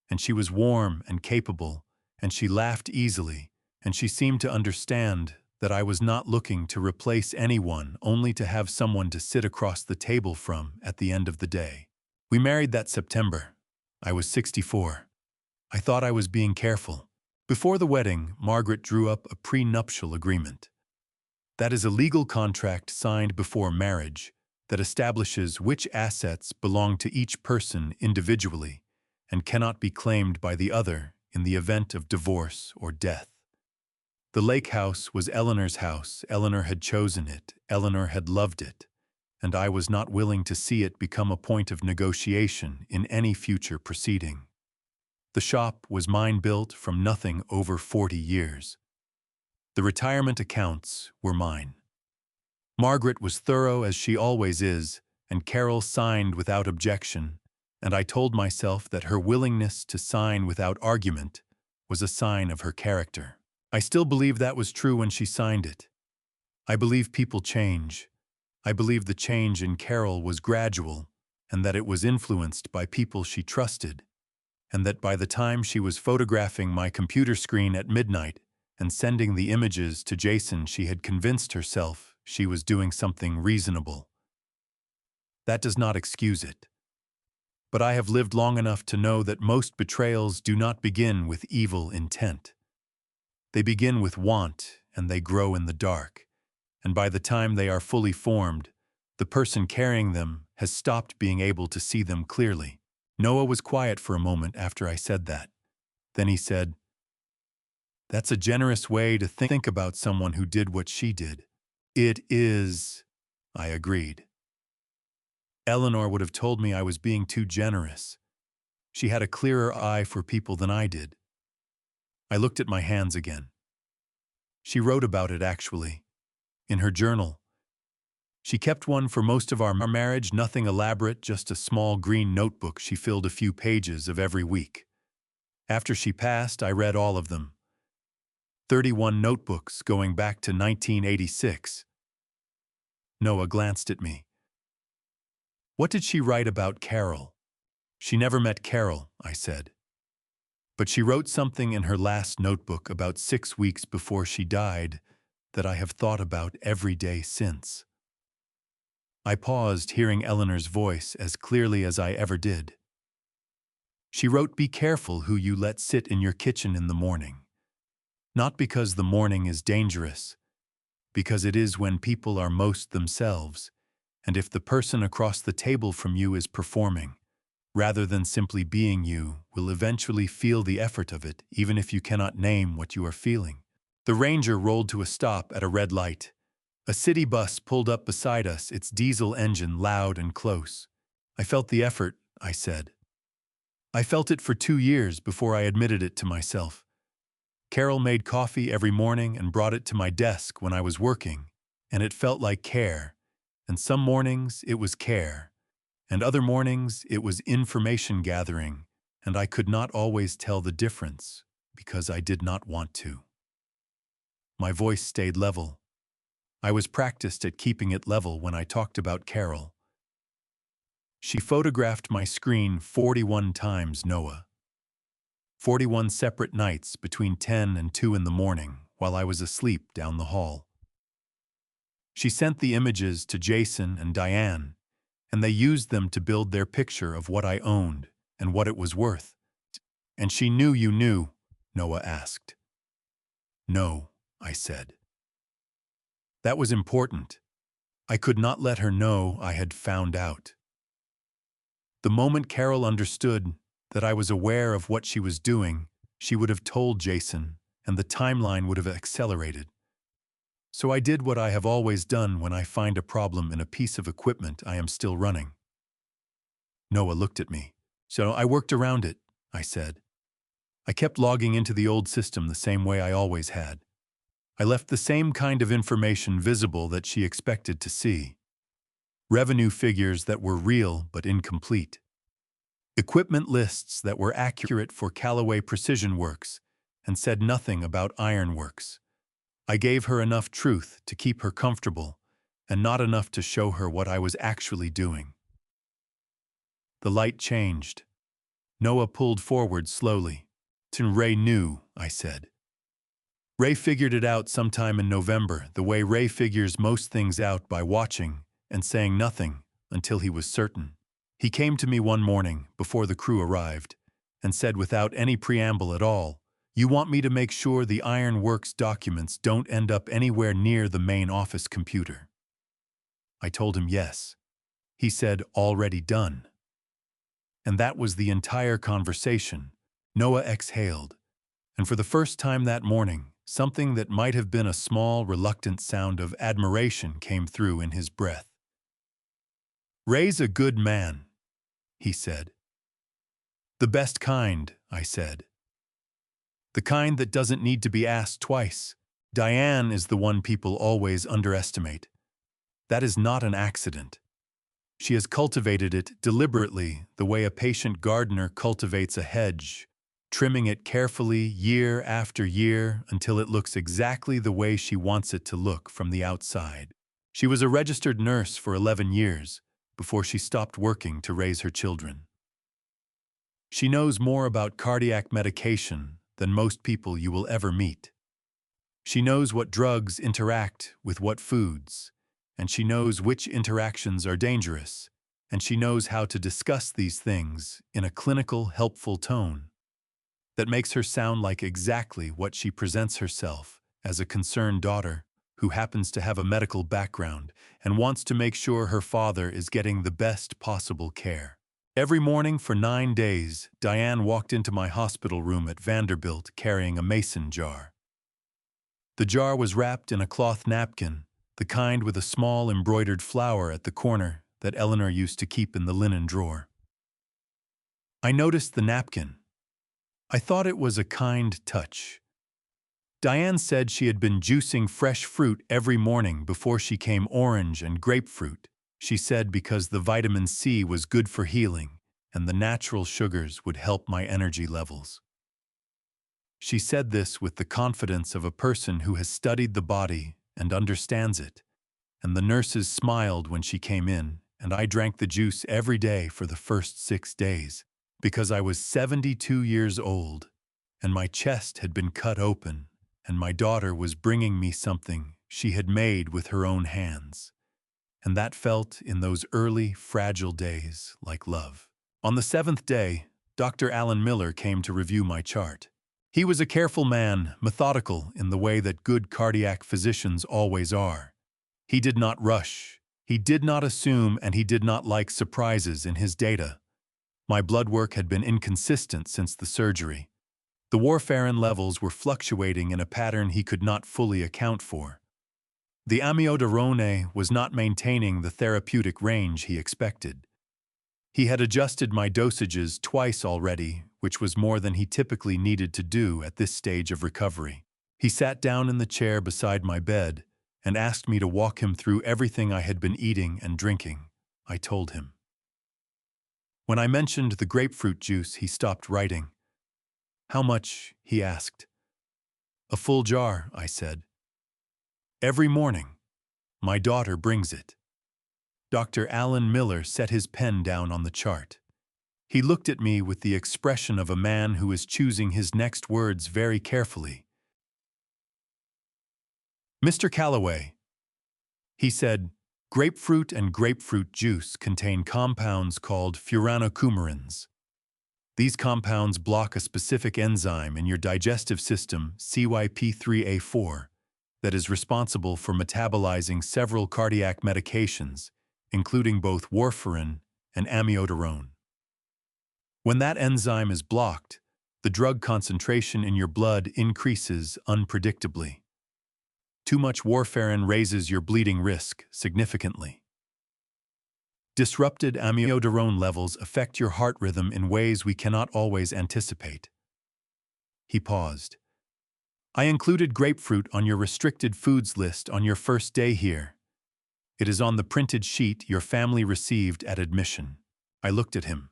Speaker 1: and she was warm and capable, and she laughed easily, and she seemed to understand that I was not looking to replace anyone, only to have someone to sit across the table from at the end of the day. We married that September. I was 64. I thought I was being careful. Before the wedding, Margaret drew up a prenuptial agreement. That is a legal contract signed before marriage that establishes which assets belong to each person individually and cannot be claimed by the other in the event of divorce or death. The lake house was Eleanor's house. Eleanor had chosen it. Eleanor had loved it. And I was not willing to see it become a point of negotiation in any future proceeding. The shop was mine, built from nothing over 40 years. The retirement accounts were mine. Margaret was thorough as she always is, and Carol signed without objection, and I told myself that her willingness to sign without argument was a sign of her character. I still believe that was true when she signed it. I believe people change. I believe the change in Carol was gradual, and that it was influenced by people she trusted, and that by the time she was photographing my computer screen at midnight and sending the images to Jason, she had convinced herself she was doing something reasonable. That does not excuse it. But I have lived long enough to know that most betrayals do not begin with evil intent. They begin with want, and they grow in the dark. And by the time they are fully formed, the person carrying them has stopped being able to see them clearly. Noah was quiet for a moment after I said that. Then he said, "That's a generous way to think about someone who did what she did." "It is," I agreed. Eleanor would have told me I was being too generous. She had a clearer eye for people than I did. I looked at my hands again. She wrote about it, actually, in her journal. She kept one for most of our marriage, nothing elaborate, just a small green notebook she filled a few pages of every week. After she passed, I read all of them. 31 notebooks going back to 1986. Noah glanced at me. "What did she write about Carol?" "She never met Carol," I said. "But she wrote something in her last notebook about 6 weeks before she died that I have thought about every day since." I paused, hearing Eleanor's voice as clearly as I ever did. She wrote, "Be careful who you let sit in your kitchen in the morning. Not because the morning is dangerous, because it is when people are most themselves, and if the person across the table from you is performing, rather than simply being you, will eventually feel the effort of it, even if you cannot name what you are feeling." The Ranger rolled to a stop at a red light. A city bus pulled up beside us, its diesel engine loud and close. "I felt the effort," I said. "I felt it for 2 years before I admitted it to myself. Carol made coffee every morning and brought it to my desk when I was working, and it felt like care. And some mornings it was care, and other mornings it was information gathering, and I could not always tell the difference because I did not want to." My voice stayed level. I was practiced at keeping it level when I talked about Carol. "She photographed my screen 41 times, Noah. 41 separate nights between 10 and 2 in the morning while I was asleep down the hall. She sent the images to Jason and Diane, and they used them to build their picture of what I owned and what it was worth." "And she knew you knew?" Noah asked. "No," I said. That was important. I could not let her know I had found out. The moment Carol understood that I was aware of what she was doing, she would have told Jason, and the timeline would have accelerated. So I did what I have always done when I find a problem in a piece of equipment I am still running. Noah looked at me. "So I worked around it," I said. "I kept logging into the old system the same way I always had. I left the same kind of information visible that she expected to see. Revenue figures that were real but incomplete. Equipment lists that were accurate for Callaway Precision Works and said nothing about Ironworks. I gave her enough truth to keep her comfortable and not enough to show her what I was actually doing." The light changed. Noah pulled forward slowly. "Ray knew," I said. "Ray figured it out sometime in November, the way Ray figures most things out, by watching and saying nothing until he was certain. He came to me one morning before the crew arrived and said without any preamble at all, 'You want me to make sure the Ironworks documents don't end up anywhere near the main office computer?' I told him yes. He said, 'Already done.' And that was the entire conversation. Noah exhaled, and for the first time that morning, something that might have been a small, reluctant sound of admiration came through in his breath. "Raise a good man," he said. "The best kind," I said. "The kind that doesn't need to be asked twice. Diane is the one people always underestimate. That is not an accident. She has cultivated it deliberately, the way a patient gardener cultivates a hedge, trimming it carefully year after year until it looks exactly the way she wants it to look from the outside. She was a registered nurse for 11 years before she stopped working to raise her children. She knows more about cardiac medication than most people you will ever meet. She knows what drugs interact with what foods, and she knows which interactions are dangerous, and she knows how to discuss these things in a clinical, helpful tone that makes her sound like exactly what she presents herself as, a concerned daughter who happens to have a medical background and wants to make sure her father is getting the best possible care. Every morning for 9 days, Diane walked into my hospital room at Vanderbilt carrying a mason jar. The jar was wrapped in a cloth napkin, the kind with a small embroidered flower at the corner that Eleanor used to keep in the linen drawer. I noticed the napkin. I thought it was a kind touch. Diane said she had been juicing fresh fruit every morning before she came orange and grapefruit. She said because the vitamin C was good for healing and the natural sugars would help my energy levels. She said this with the confidence of a person who has studied the body and understands it, and the nurses smiled when she came in, and I drank the juice every day for the first 6 days, because I was 72 years old, and my chest had been cut open, and my daughter was bringing me something she had made with her own hands. And that felt, in those early, fragile days, like love. On the 7th day, Dr. Alan Miller came to review my chart. He was a careful man, methodical in the way that good cardiac physicians always are. He did not rush, he did not assume, and he did not like surprises in his data. My blood work had been inconsistent since the surgery. The warfarin levels were fluctuating in a pattern he could not fully account for. The amiodarone was not maintaining the therapeutic range he expected. He had adjusted my dosages twice already, which was more than he typically needed to do at this stage of recovery. He sat down in the chair beside my bed and asked me to walk him through everything I had been eating and drinking. I told him. When I mentioned the grapefruit juice, he stopped writing. "How much?" he asked. "A full jar," I said. "Every morning. My daughter brings it." Dr. Alan Miller set his pen down on the chart. He looked at me with the expression of a man who is choosing his next words very carefully. "Mr. Calloway," he said, "grapefruit and grapefruit juice contain compounds called furanocoumarins. These compounds block a specific enzyme in your digestive system, CYP3A4, that is responsible for metabolizing several cardiac medications, including both warfarin and amiodarone. When that enzyme is blocked, the drug concentration in your blood increases unpredictably. Too much warfarin raises your bleeding risk significantly. Disrupted amiodarone levels affect your heart rhythm in ways we cannot always anticipate." He paused. "I included grapefruit on your restricted foods list on your first day here. It is on the printed sheet your family received at admission." I looked at him.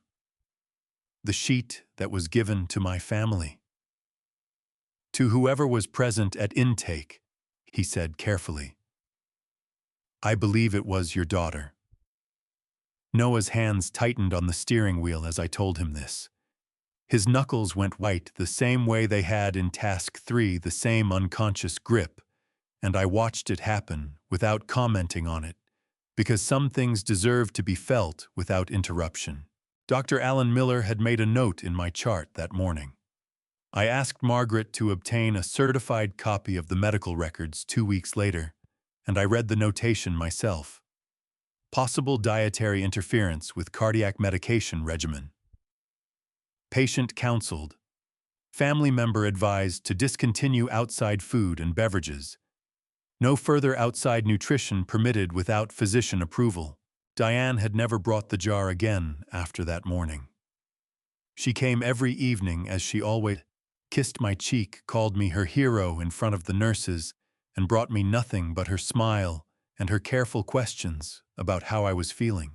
Speaker 1: "The sheet that was given to my family." "To whoever was present at intake," he said carefully. "I believe it was your daughter." Noah's hands tightened on the steering wheel as I told him this. His knuckles went white the same way they had in Task 3, the same unconscious grip, and I watched it happen without commenting on it, because some things deserve to be felt without interruption. Dr. Alan Miller had made a note in my chart that morning. I asked Margaret to obtain a certified copy of the medical records 2 weeks later, and I read the notation myself. Possible dietary interference with cardiac medication regimen. Patient counseled. Family member advised to discontinue outside food and beverages. No further outside nutrition permitted without physician approval. Diane had never brought the jar again after that morning. She came every evening as she always kissed my cheek, called me her hero in front of the nurses, and brought me nothing but her smile and her careful questions about how I was feeling.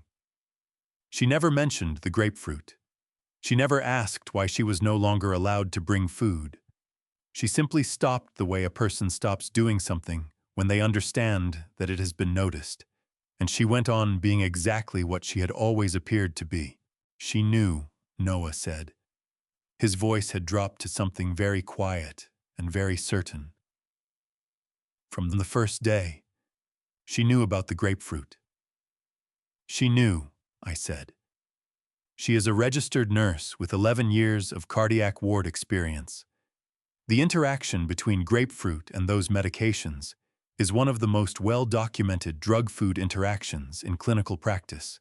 Speaker 1: She never mentioned the grapefruit. She never asked why she was no longer allowed to bring food. She simply stopped the way a person stops doing something when they understand that it has been noticed, and she went on being exactly what she had always appeared to be. She knew, Noah said. His voice had dropped to something very quiet and very certain. From the first day, she knew about the grapefruit. She knew, I said. She is a registered nurse with 11 years of cardiac ward experience. The interaction between grapefruit and those medications is one of the most well-documented drug-food interactions in clinical practice.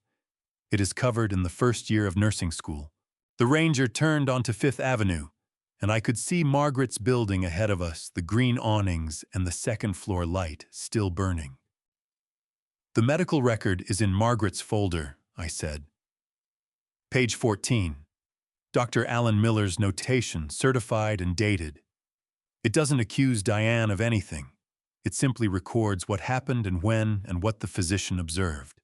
Speaker 1: It is covered in the first year of nursing school. The ranger turned onto Fifth Avenue, and I could see Margaret's building ahead of us, the green awnings and the second-floor light still burning. The medical record is in Margaret's folder, I said. Page 14. Dr. Alan Miller's notation, certified and dated. It doesn't accuse Diane of anything. It simply records what happened and when and what the physician observed.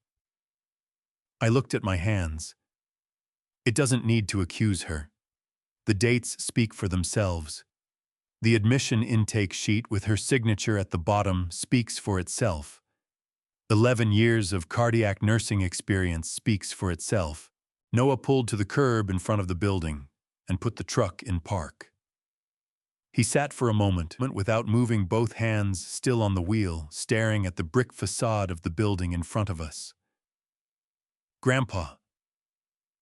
Speaker 1: I looked at my hands. It doesn't need to accuse her. The dates speak for themselves. The admission intake sheet with her signature at the bottom speaks for itself. 11 years of cardiac nursing experience speaks for itself. Noah pulled to the curb in front of the building and put the truck in park. He sat for a moment without moving, both hands still on the wheel, staring at the brick facade of the building in front of us. "Grandpa,"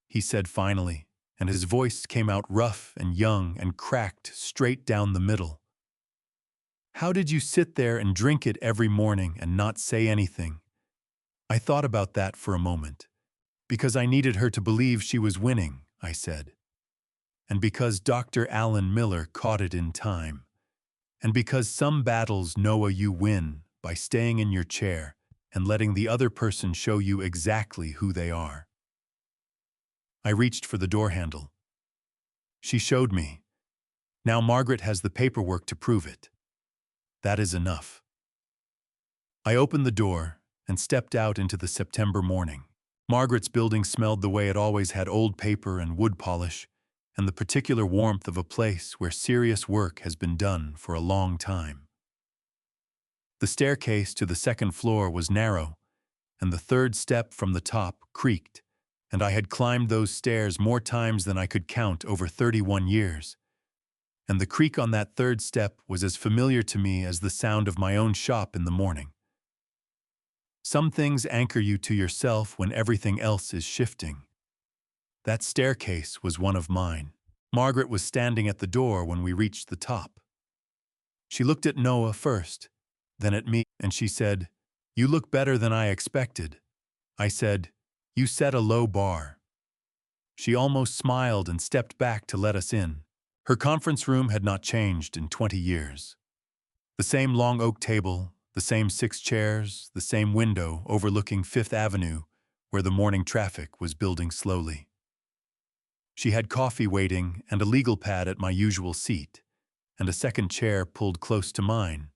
Speaker 1: he said finally, and his voice came out rough and young and cracked straight down the middle. "How did you sit there and drink it every morning and not say anything?" I thought about that for a moment. "Because I needed her to believe she was winning," I said. "And because Dr. Alan Miller caught it in time. And because some battles, Noah, you win by staying in your chair and letting the other person show you exactly who they are." I reached for the door handle. She showed me. "Now Margaret has the paperwork to prove it. That is enough." I opened the door and stepped out into the September morning. Margaret's building smelled the way it always had: old paper and wood polish, and the particular warmth of a place where serious work has been done for a long time. The staircase to the second floor was narrow, and the third step from the top creaked, and I had climbed those stairs more times than I could count over 31 years. And the creak on that third step was as familiar to me as the sound of my own shop in the morning. Some things anchor you to yourself when everything else is shifting. That staircase was one of mine. Margaret was standing at the door when we reached the top. She looked at Noah first, then at me, and she said, "You look better than I expected." I said, "You set a low bar." She almost smiled and stepped back to let us in. Her conference room had not changed in 20 years. The same long oak table, the same 6 chairs, the same window overlooking Fifth Avenue, where the morning traffic was building slowly. She had coffee waiting and a legal pad at my usual seat, and a second chair pulled close to mine,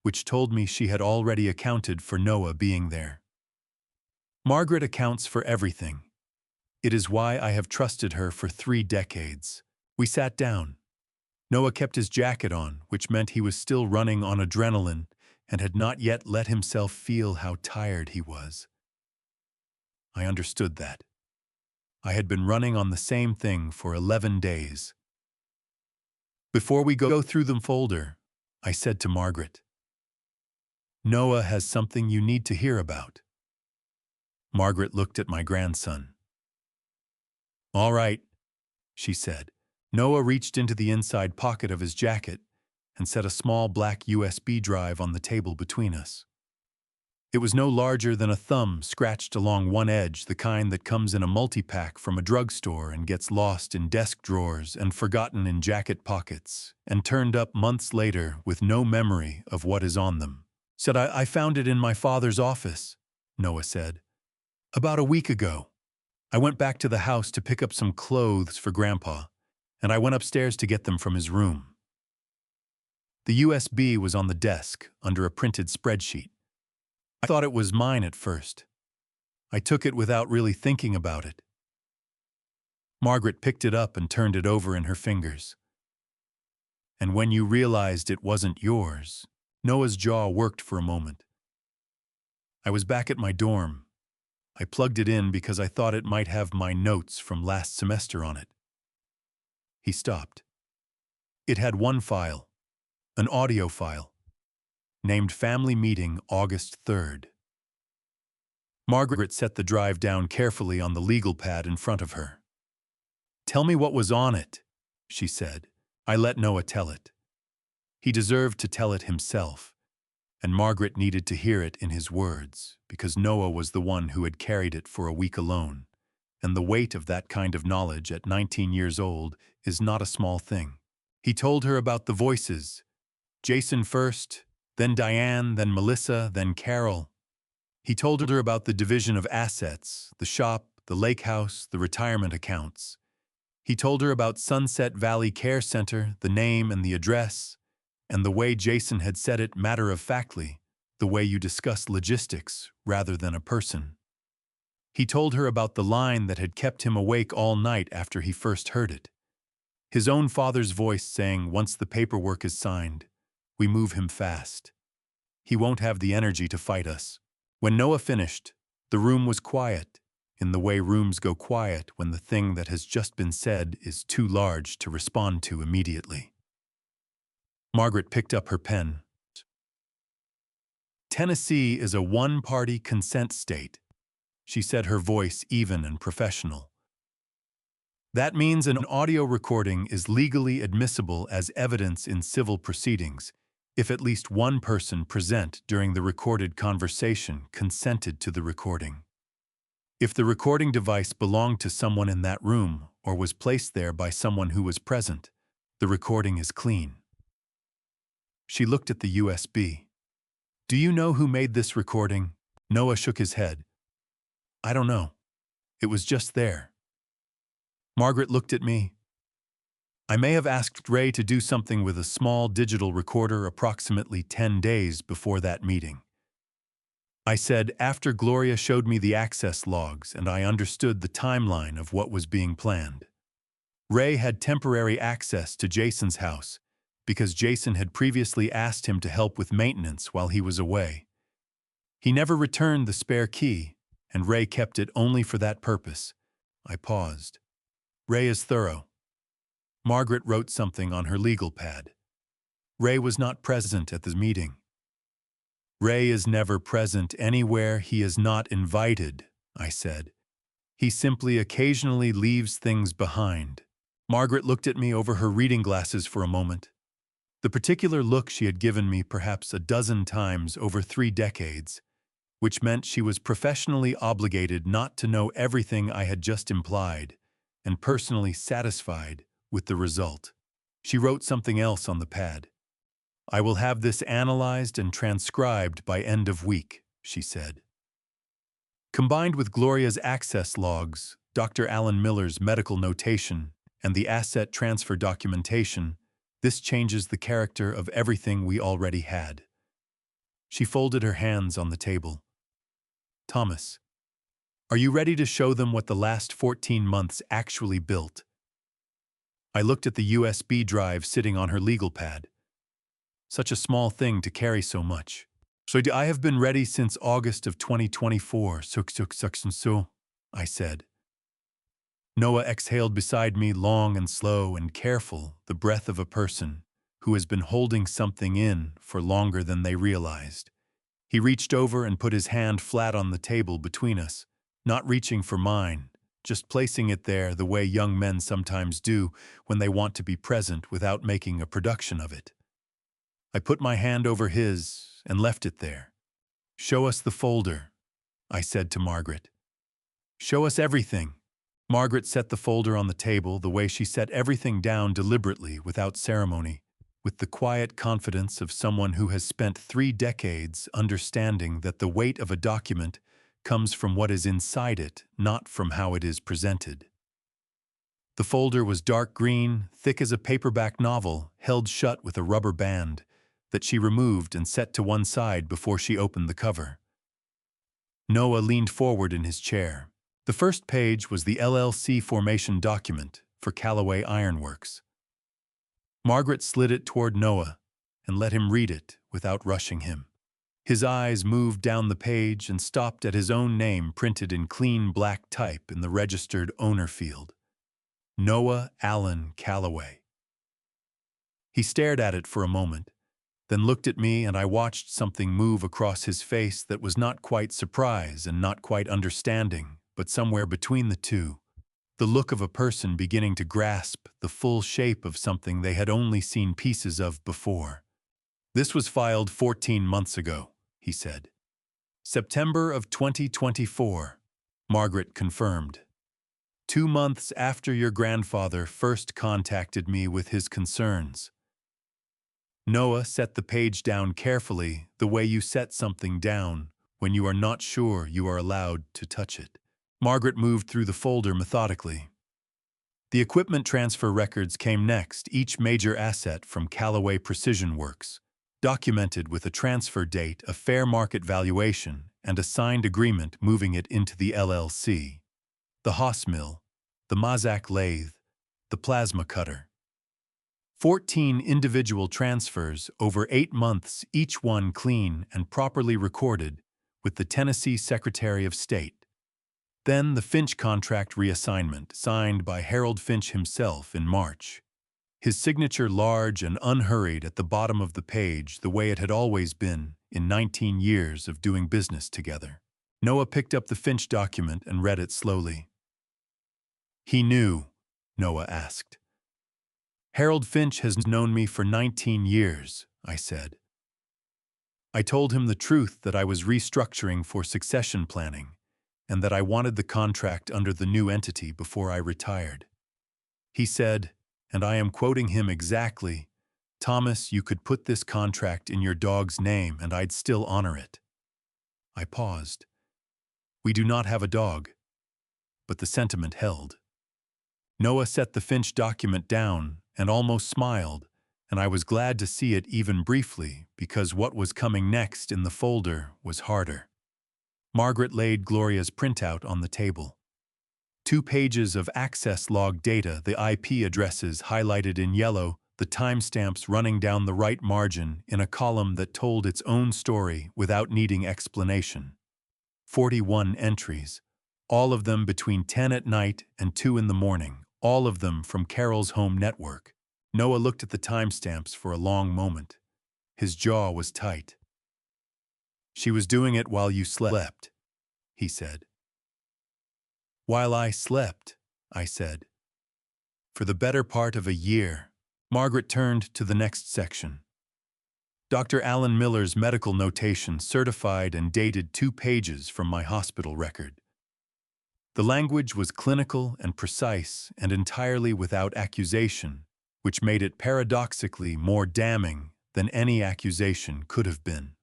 Speaker 1: which told me she had already accounted for Noah being there. Margaret accounts for everything. It is why I have trusted her for 3 decades. We sat down. Noah kept his jacket on, which meant he was still running on adrenaline and had not yet let himself feel how tired he was. I understood that. I had been running on the same thing for 11 days. "Before we go through the folder," I said to Margaret, "Noah has something you need to hear about." Margaret looked at my grandson. "All right," she said. Noah reached into the inside pocket of his jacket and set a small black USB drive on the table between us. It was no larger than a thumb scratched along one edge, the kind that comes in a multi-pack from a drugstore and gets lost in desk drawers and forgotten in jacket pockets, and turned up months later with no memory of what is on them. Said, I found it in my father's office, Noah said. About a week ago. I went back to the house to pick up some clothes for Grandpa, and I went upstairs to get them from his room. The USB was on the desk under a printed spreadsheet. I thought it was mine at first. I took it without really thinking about it. Margaret picked it up and turned it over in her fingers. And when you realized it wasn't yours, Noah's jaw worked for a moment. I was back at my dorm. I plugged it in because I thought it might have my notes from last semester on it. He stopped. It had one file, an audio file, named Family Meeting August 3rd. Margaret set the drive down carefully on the legal pad in front of her. Tell me what was on it, she said. I let Noah tell it. He deserved to tell it himself, and Margaret needed to hear it in his words, because Noah was the one who had carried it for a week alone, and the weight of that kind of knowledge at 19 years old is not a small thing. He told her about the voices, Jason first, then Diane, then Melissa, then Carol. He told her about the division of assets, the shop, the lake house, the retirement accounts. He told her about Sunset Valley Care Center, the name and the address, and the way Jason had said it matter-of-factly, the way you discuss logistics rather than a person. He told her about the line that had kept him awake all night after he first heard it. His own father's voice saying, once the paperwork is signed, we move him fast. He won't have the energy to fight us. When Noah finished, the room was quiet, in the way rooms go quiet when the thing that has just been said is too large to respond to immediately. Margaret picked up her pen. Tennessee is a one-party consent state, she said, her voice even and professional. That means an audio recording is legally admissible as evidence in civil proceedings if at least one person present during the recorded conversation consented to the recording. If the recording device belonged to someone in that room or was placed there by someone who was present, the recording is clean. She looked at the USB. Do you know who made this recording? Noah shook his head. I don't know. It was just there. Margaret looked at me. I may have asked Ray to do something with a small digital recorder approximately 10 days before that meeting. I said after Gloria showed me the access logs and I understood the timeline of what was being planned. Ray had temporary access to Jason's house because Jason had previously asked him to help with maintenance while he was away. He never returned the spare key, and Ray kept it only for that purpose. I paused. Ray is thorough. Margaret wrote something on her legal pad. Ray was not present at the meeting. Ray is never present anywhere he is not invited, I said. He simply occasionally leaves things behind. Margaret looked at me over her reading glasses for a moment. The particular look she had given me perhaps a dozen times over 3 decades, which meant she was professionally obligated not to know everything I had just implied, and personally satisfied with the result. She wrote something else on the pad. I will have this analyzed and transcribed by end of week, she said. Combined with Gloria's access logs, Dr. Alan Miller's medical notation, and the asset transfer documentation, this changes the character of everything we already had. She folded her hands on the table. Thomas, are you ready to show them what the last 14 months actually built? I looked at the USB drive sitting on her legal pad. Such a small thing to carry so much. So I have been ready since August of 2024, so, I said. Noah exhaled beside me, long and slow and careful, the breath of a person who has been holding something in for longer than they realized. He reached over and put his hand flat on the table between us, not reaching for mine, just placing it there the way young men sometimes do when they want to be present without making a production of it. I put my hand over his and left it there. "Show us the folder," I said to Margaret. "Show us everything." Margaret set the folder on the table the way she set everything down deliberately, without ceremony, with the quiet confidence of someone who has spent 3 decades understanding that the weight of a document comes from what is inside it, not from how it is presented. The folder was dark green, thick as a paperback novel, held shut with a rubber band that she removed and set to one side before she opened the cover. Noah leaned forward in his chair. The first page was the LLC formation document for Callaway Ironworks. Margaret slid it toward Noah and let him read it without rushing him. His eyes moved down the page and stopped at his own name printed in clean black type in the registered owner field. Noah Allen Callaway. He stared at it for a moment, then looked at me, and I watched something move across his face that was not quite surprise and not quite understanding, but somewhere between the two. The look of a person beginning to grasp the full shape of something they had only seen pieces of before. "This was filed 14 months ago," he said. "September of 2024, Margaret confirmed. 2 months after your grandfather first contacted me with his concerns." Noah set the page down carefully, the way you set something down when you are not sure you are allowed to touch it. Margaret moved through the folder methodically. The equipment transfer records came next, each major asset from Callaway Precision Works, documented with a transfer date, a fair market valuation, and a signed agreement moving it into the LLC. The Haas mill, the Mazak lathe, the plasma cutter. 14 individual transfers over 8 months, each one clean and properly recorded with the Tennessee Secretary of State. Then the Finch contract reassignment, signed by Harold Finch himself in March. His signature large and unhurried at the bottom of the page, the way it had always been in 19 years of doing business together. Noah picked up the Finch document and read it slowly. "He knew?" Noah asked. "Harold Finch has known me for 19 years, I said. I told him the truth, that I was restructuring for succession planning, and that I wanted the contract under the new entity before I retired. He said, and I am quoting him exactly, 'Thomas, you could put this contract in your dog's name and I'd still honor it.'" I paused. We do not have a dog, but the sentiment held. Noah set the Finch document down and almost smiled, and I was glad to see it even briefly, because what was coming next in the folder was harder. Margaret laid Gloria's printout on the table. 2 pages of access log data, the IP addresses highlighted in yellow, the timestamps running down the right margin in a column that told its own story without needing explanation. 41 entries, all of them between 10 at night and 2 in the morning, all of them from Carol's home network. Noah looked at the timestamps for a long moment. His jaw was tight. "She was doing it while you slept," he said. "While I slept," I said. "For the better part of a year." Margaret turned to the next section. Dr. Alan Miller's medical notation, certified and dated 2 pages from my hospital record. The language was clinical and precise and entirely without accusation, which made it paradoxically more damning than any accusation could have been.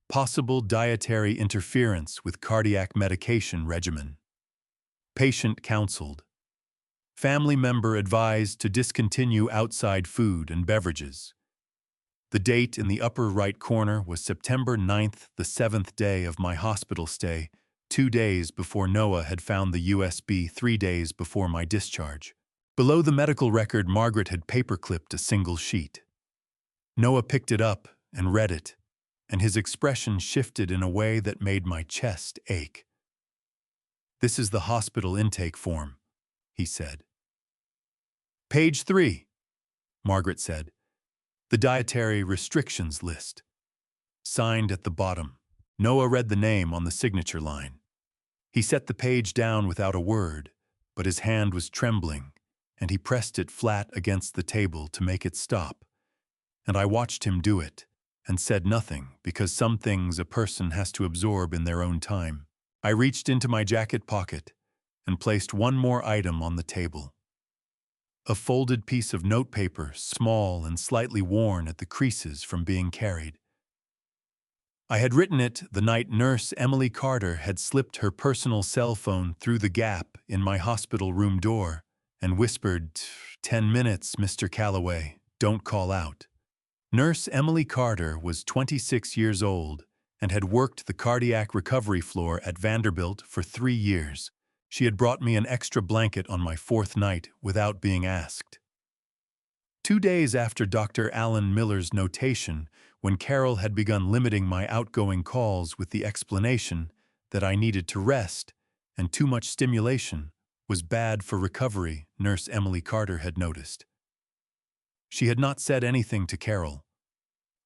Speaker 1: Possible dietary interference with cardiac medication regimen. Patient counseled. Family member advised to discontinue outside food and beverages. The date in the upper right corner was September 9th, the 7th day of my hospital stay, 2 days before Noah had found the USB, 3 days before my discharge. Below the medical record, Margaret had paperclipped a single sheet. Noah picked it up and read it, and his expression shifted in a way that made my chest ache. "This is the hospital intake form," he said. "Page 3, Margaret said. "The dietary restrictions list." Signed at the bottom. Noah read the name on the signature line. He set the page down without a word, but his hand was trembling, and he pressed it flat against the table to make it stop, and I watched him do it, and said nothing because some things a person has to absorb in their own time. I reached into my jacket pocket and placed one more item on the table. A folded piece of notepaper, small and slightly worn at the creases from being carried. I had written it the night nurse Emily Carter had slipped her personal cell phone through the gap in my hospital room door and whispered, "10 minutes, Mr. Calloway, don't call out." Nurse Emily Carter was 26 years old and had worked the cardiac recovery floor at Vanderbilt for 3 years. She had brought me an extra blanket on my 4th night without being asked. 2 days after Dr. Alan Miller's notation, when Carol had begun limiting my outgoing calls with the explanation that I needed to rest and too much stimulation was bad for recovery, Nurse Emily Carter had noticed. She had not said anything to Carol.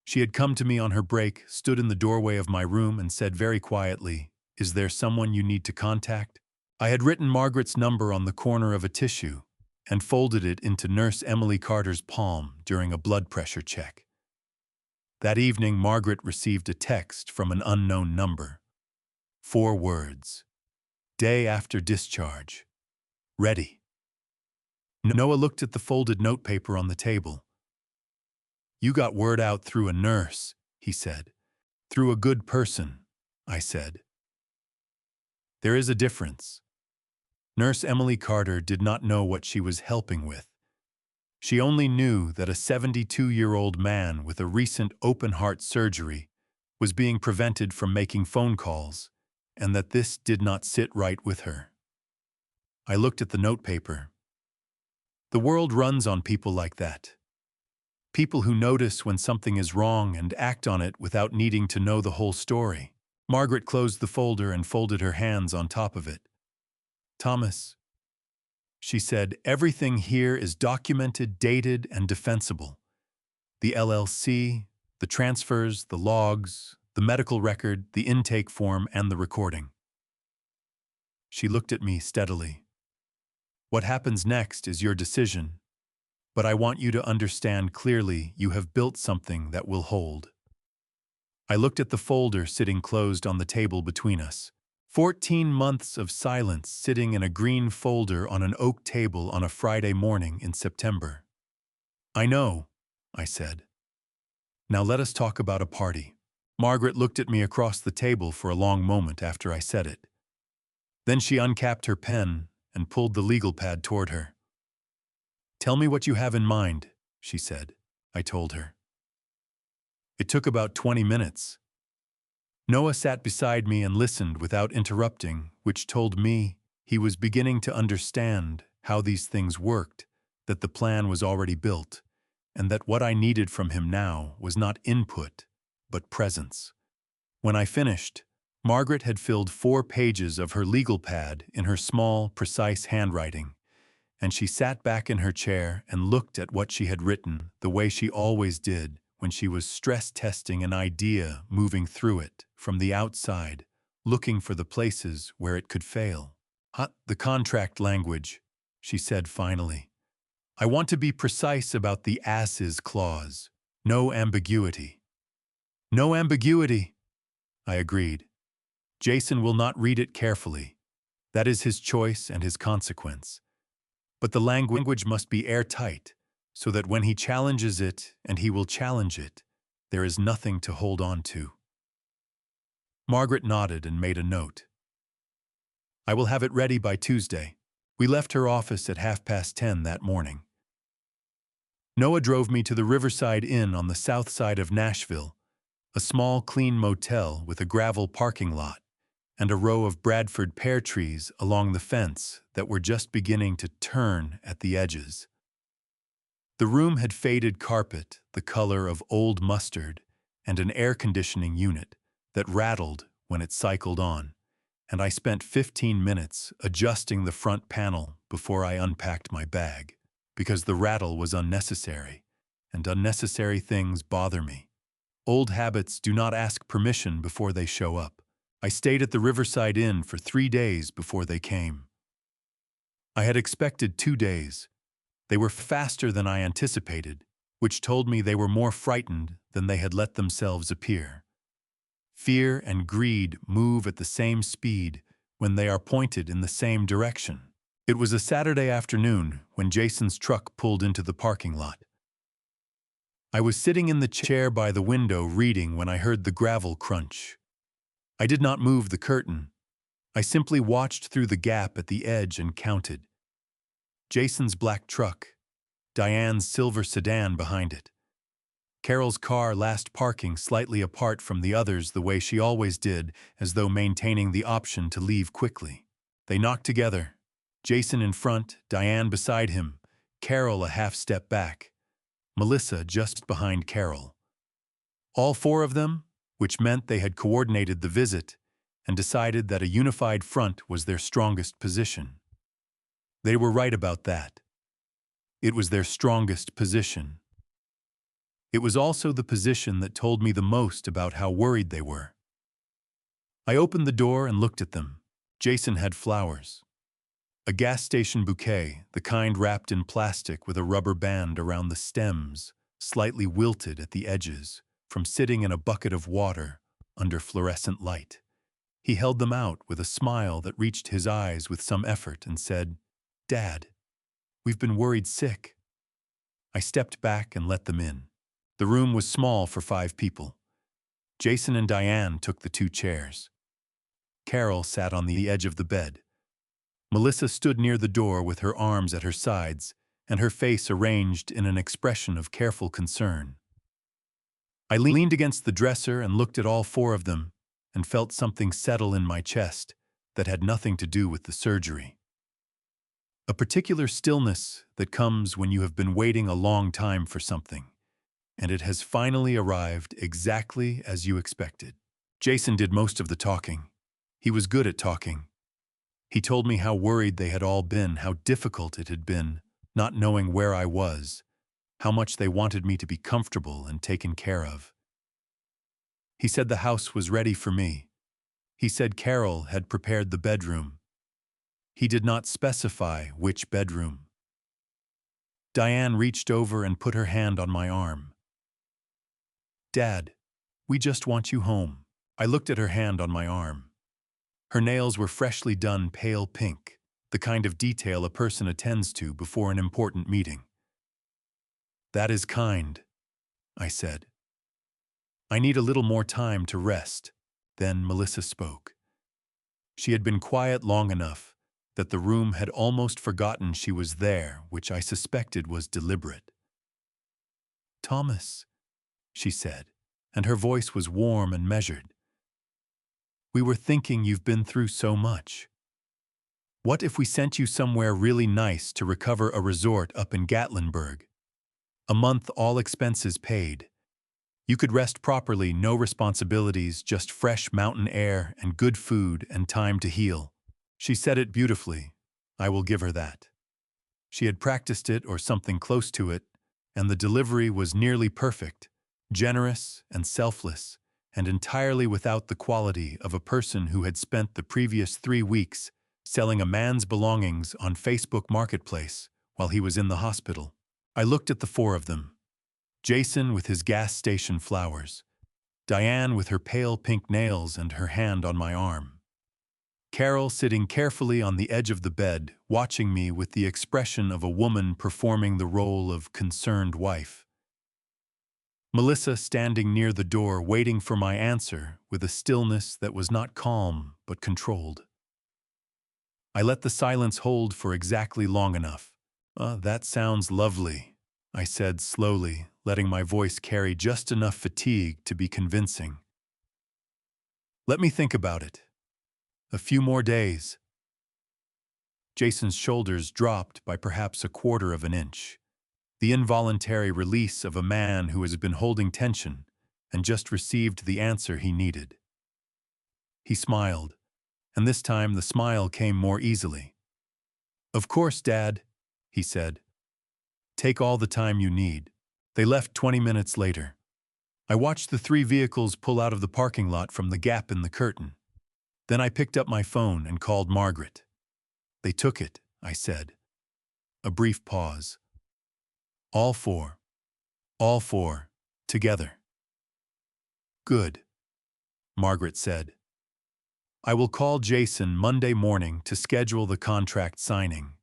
Speaker 1: She had come to me on her break, stood in the doorway of my room, and said very quietly, "Is there someone you need to contact?" I had written Margaret's number on the corner of a tissue and folded it into Nurse Emily Carter's palm during a blood pressure check. That evening, Margaret received a text from an unknown number. 4 words. Day after discharge. Ready. Noah looked at the folded notepaper on the table. "You got word out through a nurse," he said. "Through a good person," I said. There is a difference. Nurse Emily Carter did not know what she was helping with. She only knew that a 72-year-old man with a recent open-heart surgery was being prevented from making phone calls, and that this did not sit right with her. I looked at the notepaper. The world runs on people like that. People who notice when something is wrong and act on it without needing to know the whole story. Margaret closed the folder and folded her hands on top of it. "Thomas," she said, "everything here is documented, dated, and defensible. The LLC, the transfers, the logs, the medical record, the intake form, and the recording." She looked at me steadily. "What happens next is your decision, but I want you to understand clearly you have built something that will hold." I looked at the folder sitting closed on the table between us. 14 months of silence sitting in a green folder on an oak table on a Friday morning in September. "I know," I said. "Now let us talk about a party." Margaret looked at me across the table for a long moment after I said it. Then she uncapped her pen and pulled the legal pad toward her. "Tell me what you have in mind," she said. I told her. It took about 20 minutes. Noah sat beside me and listened without interrupting, which told me he was beginning to understand how these things worked, that the plan was already built, and that what I needed from him now was not input, but presence. When I finished, Margaret had filled 4 pages of her legal pad in her small, precise handwriting, and she sat back in her chair and looked at what she had written the way she always did when she was stress-testing an idea, moving through it from the outside, looking for the places where it could fail. "The contract language," she said finally. "I want to be precise about the as-is clause. No ambiguity." "No ambiguity," I agreed. "Jason will not read it carefully. That is his choice and his consequence. But the language must be airtight, so that when he challenges it, and he will challenge it, there is nothing to hold on to." Margaret nodded and made a note. "I will have it ready by Tuesday." We left her office at 10:30 that morning. Noah drove me to the Riverside Inn on the south side of Nashville, a small, clean motel with a gravel parking lot and a row of Bradford pear trees along the fence that were just beginning to turn at the edges. The room had faded carpet, the color of old mustard, and an air conditioning unit that rattled when it cycled on, and I spent 15 minutes adjusting the front panel before I unpacked my bag, because the rattle was unnecessary, and unnecessary things bother me. Old habits do not ask permission before they show up. I stayed at the Riverside Inn for 3 days before they came. I had expected 2 days. They were faster than I anticipated, which told me they were more frightened than they had let themselves appear. Fear and greed move at the same speed when they are pointed in the same direction. It was a Saturday afternoon when Jason's truck pulled into the parking lot. I was sitting in the chair by the window reading when I heard the gravel crunch. I did not move the curtain. I simply watched through the gap at the edge and counted. Jason's black truck, Diane's silver sedan behind it, Carol's car last parking slightly apart from the others the way she always did, as though maintaining the option to leave quickly. They knocked together, Jason in front, Diane beside him, Carol a half step back, Melissa just behind Carol. All four of them, which meant they had coordinated the visit and decided that a unified front was their strongest position. They were right about that. It was their strongest position. It was also the position that told me the most about how worried they were. I opened the door and looked at them. Jason had flowers. A gas station bouquet, the kind wrapped in plastic with a rubber band around the stems, slightly wilted at the edges, from sitting in a bucket of water under fluorescent light. He held them out with a smile that reached his eyes with some effort and said, "Dad, we've been worried sick." I stepped back and let them in. The room was small for 5 people. Jason and Diane took the 2 chairs. Carol sat on the edge of the bed. Melissa stood near the door with her arms at her sides and her face arranged in an expression of careful concern. I leaned against the dresser and looked at all 4 of them and felt something settle in my chest that had nothing to do with the surgery. A particular stillness that comes when you have been waiting a long time for something, and it has finally arrived exactly as you expected. Jason did most of the talking. He was good at talking. He told me how worried they had all been, how difficult it had been, not knowing where I was, how much they wanted me to be comfortable and taken care of. He said the house was ready for me. He said Carol had prepared the bedroom. He did not specify which bedroom. Diane reached over and put her hand on my arm. "Dad, we just want you home." I looked at her hand on my arm. Her nails were freshly done pale pink, the kind of detail a person attends to before an important meeting. "That is kind," I said. "I need a little more time to rest." Then Melissa spoke. She had been quiet long enough that the room had almost forgotten she was there, which I suspected was deliberate. "Thomas," she said, and her voice was warm and measured. "We were thinking you've been through so much. What if we sent you somewhere really nice to recover, a resort up in Gatlinburg? A month, all expenses paid. You could rest properly, no responsibilities, just fresh mountain air and good food and time to heal." She said it beautifully. I will give her that. She had practiced it or something close to it, and the delivery was nearly perfect, generous and selfless, and entirely without the quality of a person who had spent the previous 3 weeks selling a man's belongings on Facebook Marketplace while he was in the hospital. I looked at the 4 of them. Jason with his gas station flowers, Diane with her pale pink nails and her hand on my arm, Carol sitting carefully on the edge of the bed, watching me with the expression of a woman performing the role of concerned wife. Melissa standing near the door waiting for my answer with a stillness that was not calm but controlled. I let the silence hold for exactly long enough. That sounds lovely," I said slowly, letting my voice carry just enough fatigue to be convincing. "Let me think about it. A few more days." Jason's shoulders dropped by perhaps 1/4 of an inch. The involuntary release of a man who has been holding tension and just received the answer he needed. He smiled, and this time the smile came more easily. "Of course, Dad," he said. "Take all the time you need." They left 20 minutes later. I watched the 3 vehicles pull out of the parking lot from the gap in the curtain. Then I picked up my phone and called Margaret. "They took it," I said. A brief pause. All four, together." Good, Margaret said. I will call Jason Monday morning to schedule the contract signing.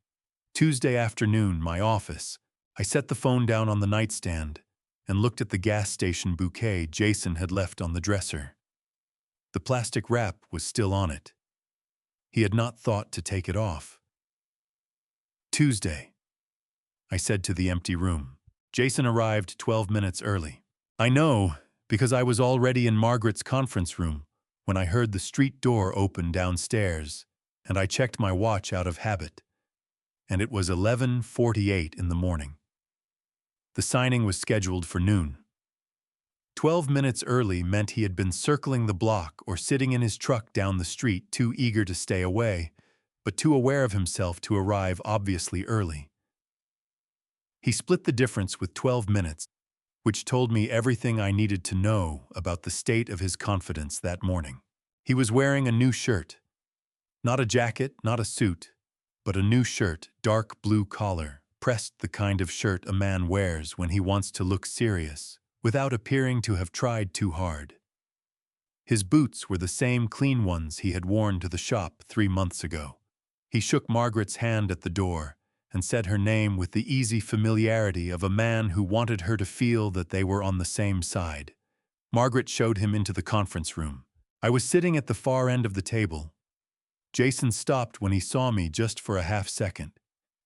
Speaker 1: Tuesday afternoon, my office. I set the phone down on the nightstand and looked at the gas station bouquet Jason had left on the dresser. The plastic wrap was still on it. He had not thought to take it off. Tuesday, I said to the empty room. Jason arrived 12 minutes early. I know, because I was already in Margaret's conference room when I heard the street door open downstairs, and I checked my watch out of habit. And it was 11:48 in the morning. The signing was scheduled for noon. 12 minutes early meant he had been circling the block or sitting in his truck down the street, too eager to stay away, but too aware of himself to arrive obviously early. He split the difference with 12 minutes, which told me everything I needed to know about the state of his confidence that morning. He was wearing a new shirt. Not a jacket, not a suit, but a new shirt, dark blue collar, pressed, the kind of shirt a man wears when he wants to look serious, without appearing to have tried too hard. His boots were the same clean ones he had worn to the shop 3 months ago. He shook Margaret's hand at the door and said her name with the easy familiarity of a man who wanted her to feel that they were on the same side. Margaret showed him into the conference room. I was sitting at the far end of the table. Jason stopped when he saw me just for a half second,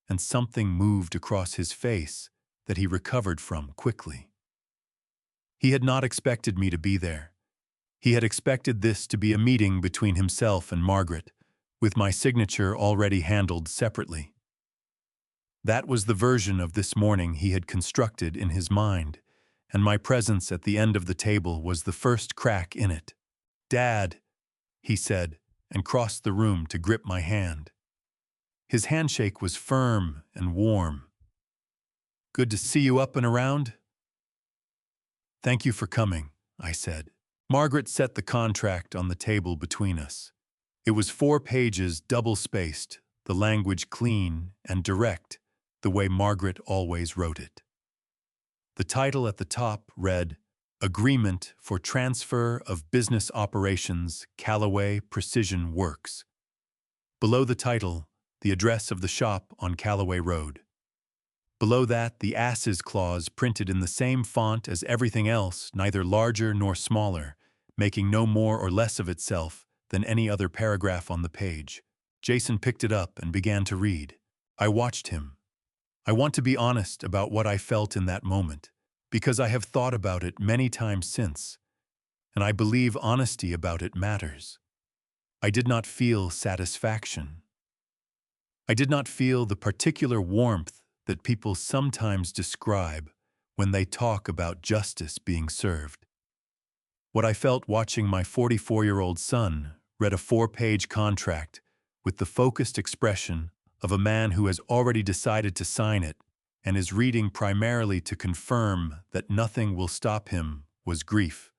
Speaker 1: and something moved across his face that he recovered from quickly. He had not expected me to be there. He had expected this to be a meeting between himself and Margaret, with my signature already handled separately. That was the version of this morning he had constructed in his mind, and my presence at the end of the table was the first crack in it. "Dad," he said, and crossed the room to grip my hand. His handshake was firm and warm. "Good to see you up and around?" "Thank you for coming," I said. Margaret set the contract on the table between us. It was 4 pages double-spaced, the language clean and direct, the way Margaret always wrote it. The title at the top read, "Agreement for Transfer of Business Operations, Callaway Precision Works." Below the title, the address of the shop on Callaway Road. Below that, the Asses clause printed in the same font as everything else, neither larger nor smaller, making no more or less of itself than any other paragraph on the page. Jason picked it up and began to read. I watched him. I want to be honest about what I felt in that moment, because I have thought about it many times since, and I believe honesty about it matters. I did not feel satisfaction. I did not feel the particular warmth that people sometimes describe when they talk about justice being served. What I felt watching my 44-year-old son read a 4-page contract with the focused expression of a man who has already decided to sign it and is reading primarily to confirm that nothing will stop him was grief,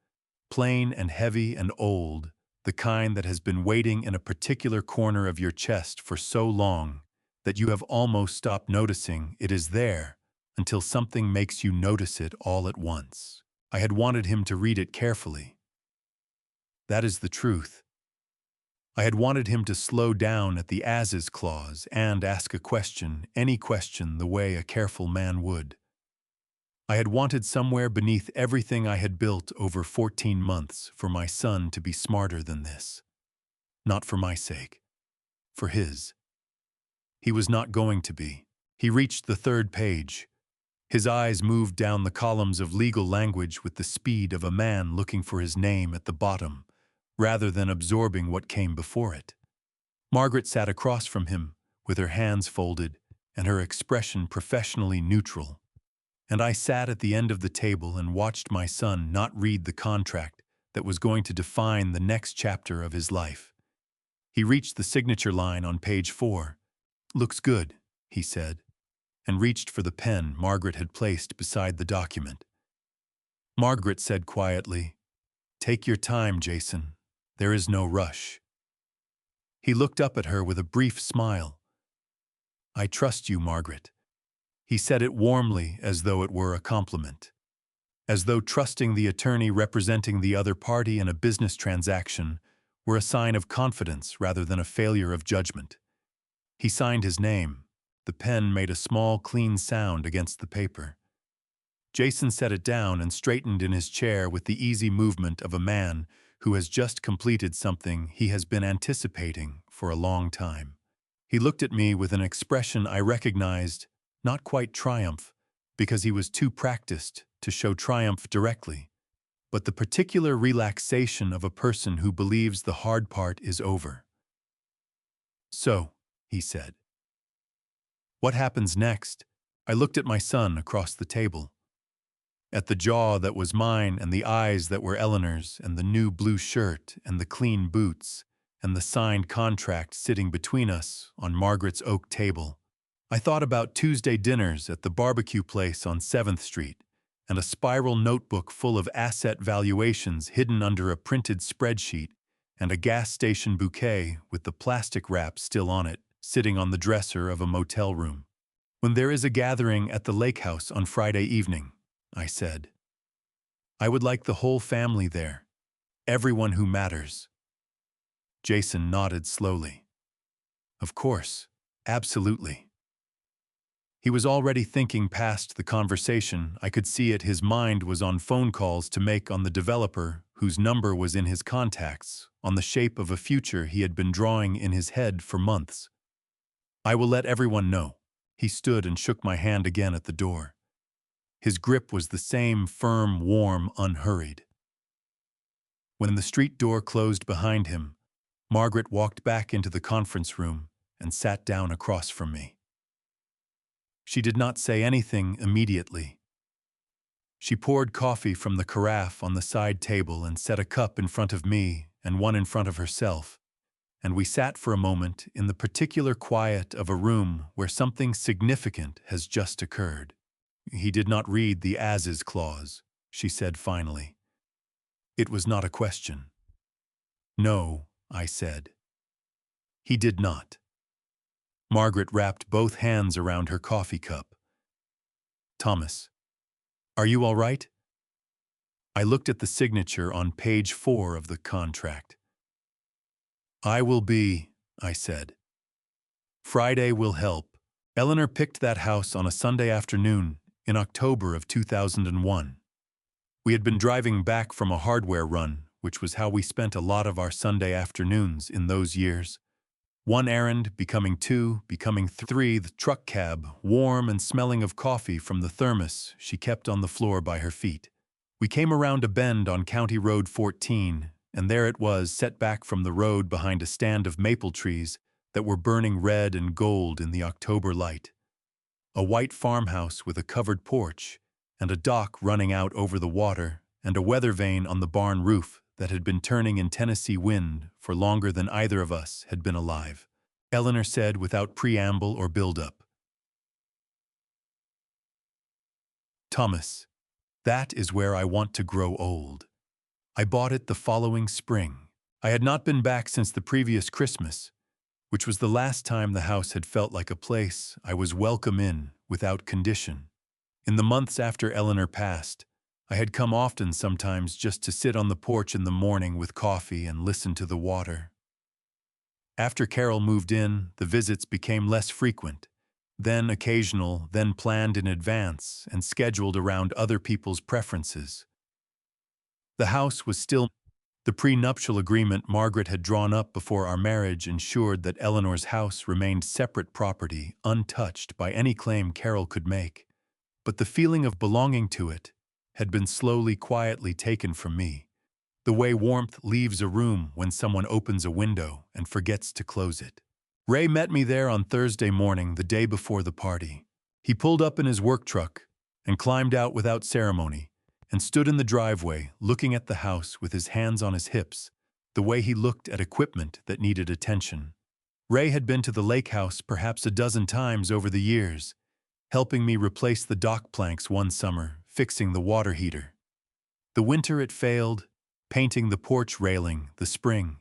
Speaker 1: plain and heavy and old, the kind that has been waiting in a particular corner of your chest for so long that you have almost stopped noticing it is there until something makes you notice it all at once. I had wanted him to read it carefully. That is the truth. I had wanted him to slow down at the Asses clause and ask a question, any question, the way a careful man would. I had wanted somewhere beneath everything I had built over 14 months for my son to be smarter than this. Not for my sake. For his. He was not going to be. He reached the 3rd page. His eyes moved down the columns of legal language with the speed of a man looking for his name at the bottom, rather than absorbing what came before it. Margaret sat across from him, with her hands folded and her expression professionally neutral. And I sat at the end of the table and watched my son not read the contract that was going to define the next chapter of his life. He reached the signature line on page 4. "Looks good," he said, and reached for the pen Margaret had placed beside the document. Margaret said quietly, "Take your time, Jason. There is no rush." He looked up at her with a brief smile. "I trust you, Margaret." He said it warmly, as though it were a compliment. as though trusting the attorney representing the other party in a business transaction were a sign of confidence rather than a failure of judgment. He signed his name. The pen made a small, clean sound against the paper. Jason set it down and straightened in his chair with the easy movement of a man who has just completed something he has been anticipating for a long time. He looked at me with an expression I recognized, not quite triumph, because he was too practiced to show triumph directly, but the particular relaxation of a person who believes the hard part is over. "So," he said, "what happens next?" I looked at my son across the table. At the jaw that was mine and the eyes that were Eleanor's and the new blue shirt and the clean boots and the signed contract sitting between us on Margaret's oak table. I thought about Tuesday dinners at the barbecue place on 7th Street and a spiral notebook full of asset valuations hidden under a printed spreadsheet and a gas station bouquet with the plastic wrap still on it sitting on the dresser of a motel room. "When there is a gathering at the lake house on Friday evening," I said, "I would like the whole family there, everyone who matters." Jason nodded slowly. "Of course, absolutely." He was already thinking past the conversation. I could see it. His mind was on phone calls to make on the developer whose number was in his contacts, on the shape of a future he had been drawing in his head for months. "I will let everyone know." He stood and shook my hand again at the door. His grip was the same firm, warm, unhurried. When the street door closed behind him, Margaret walked back into the conference room and sat down across from me. She did not say anything immediately. She poured coffee from the carafe on the side table and set a cup in front of me and one in front of herself, and we sat for a moment in the particular quiet of a room where something significant has just occurred. "He did not read the as-is clause," she said finally. It was not a question. "No," I said. "He did not." Margaret wrapped both hands around her coffee cup. "Thomas, are you all right?" I looked at the signature on page 4 of the contract. "I will be," I said. "Friday will help." Eleanor picked that house on a Sunday afternoon in October of 2001. We had been driving back from a hardware run, which was how we spent a lot of our Sunday afternoons in those years. One errand becoming 2, becoming 3, the truck cab, warm and smelling of coffee from the thermos she kept on the floor by her feet. We came around a bend on County Road 14, and there it was, set back from the road behind a stand of maple trees that were burning red and gold in the October light. A white farmhouse with a covered porch, and a dock running out over the water, and a weather vane on the barn roof that had been turning in Tennessee wind for longer than either of us had been alive. Eleanor said without preamble or build-up, "Thomas, that is where I want to grow old." I bought it the following spring. I had not been back since the previous Christmas, which was the last time the house had felt like a place I was welcome in without condition. In the months after Eleanor passed, I had come often sometimes just to sit on the porch in the morning with coffee and listen to the water. After Carol moved in, the visits became less frequent, then occasional, then planned in advance and scheduled around other people's preferences. The house was still. The prenuptial agreement Margaret had drawn up before our marriage ensured that Eleanor's house remained separate property, untouched by any claim Carol could make. But the feeling of belonging to it had been slowly, quietly taken from me, the way warmth leaves a room when someone opens a window and forgets to close it. Ray met me there on Thursday morning, the day before the party. He pulled up in his work truck and climbed out without ceremony and stood in the driveway looking at the house with his hands on his hips, the way he looked at equipment that needed attention. Ray had been to the lake house perhaps a dozen times over the years, helping me replace the dock planks one summer, fixing the water heater. The winter it failed, painting the porch railing, the spring.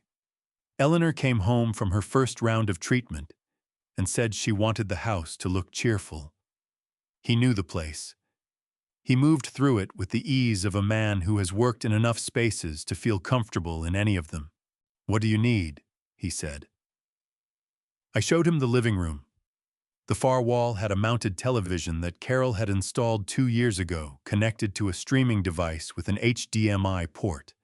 Speaker 1: Eleanor came home from her first round of treatment and said she wanted the house to look cheerful. He knew the place. He moved through it with the ease of a man who has worked in enough spaces to feel comfortable in any of them. "What do you need?" he said. I showed him the living room. The far wall had a mounted television that Carol had installed 2 years ago, connected to a streaming device with an HDMI port.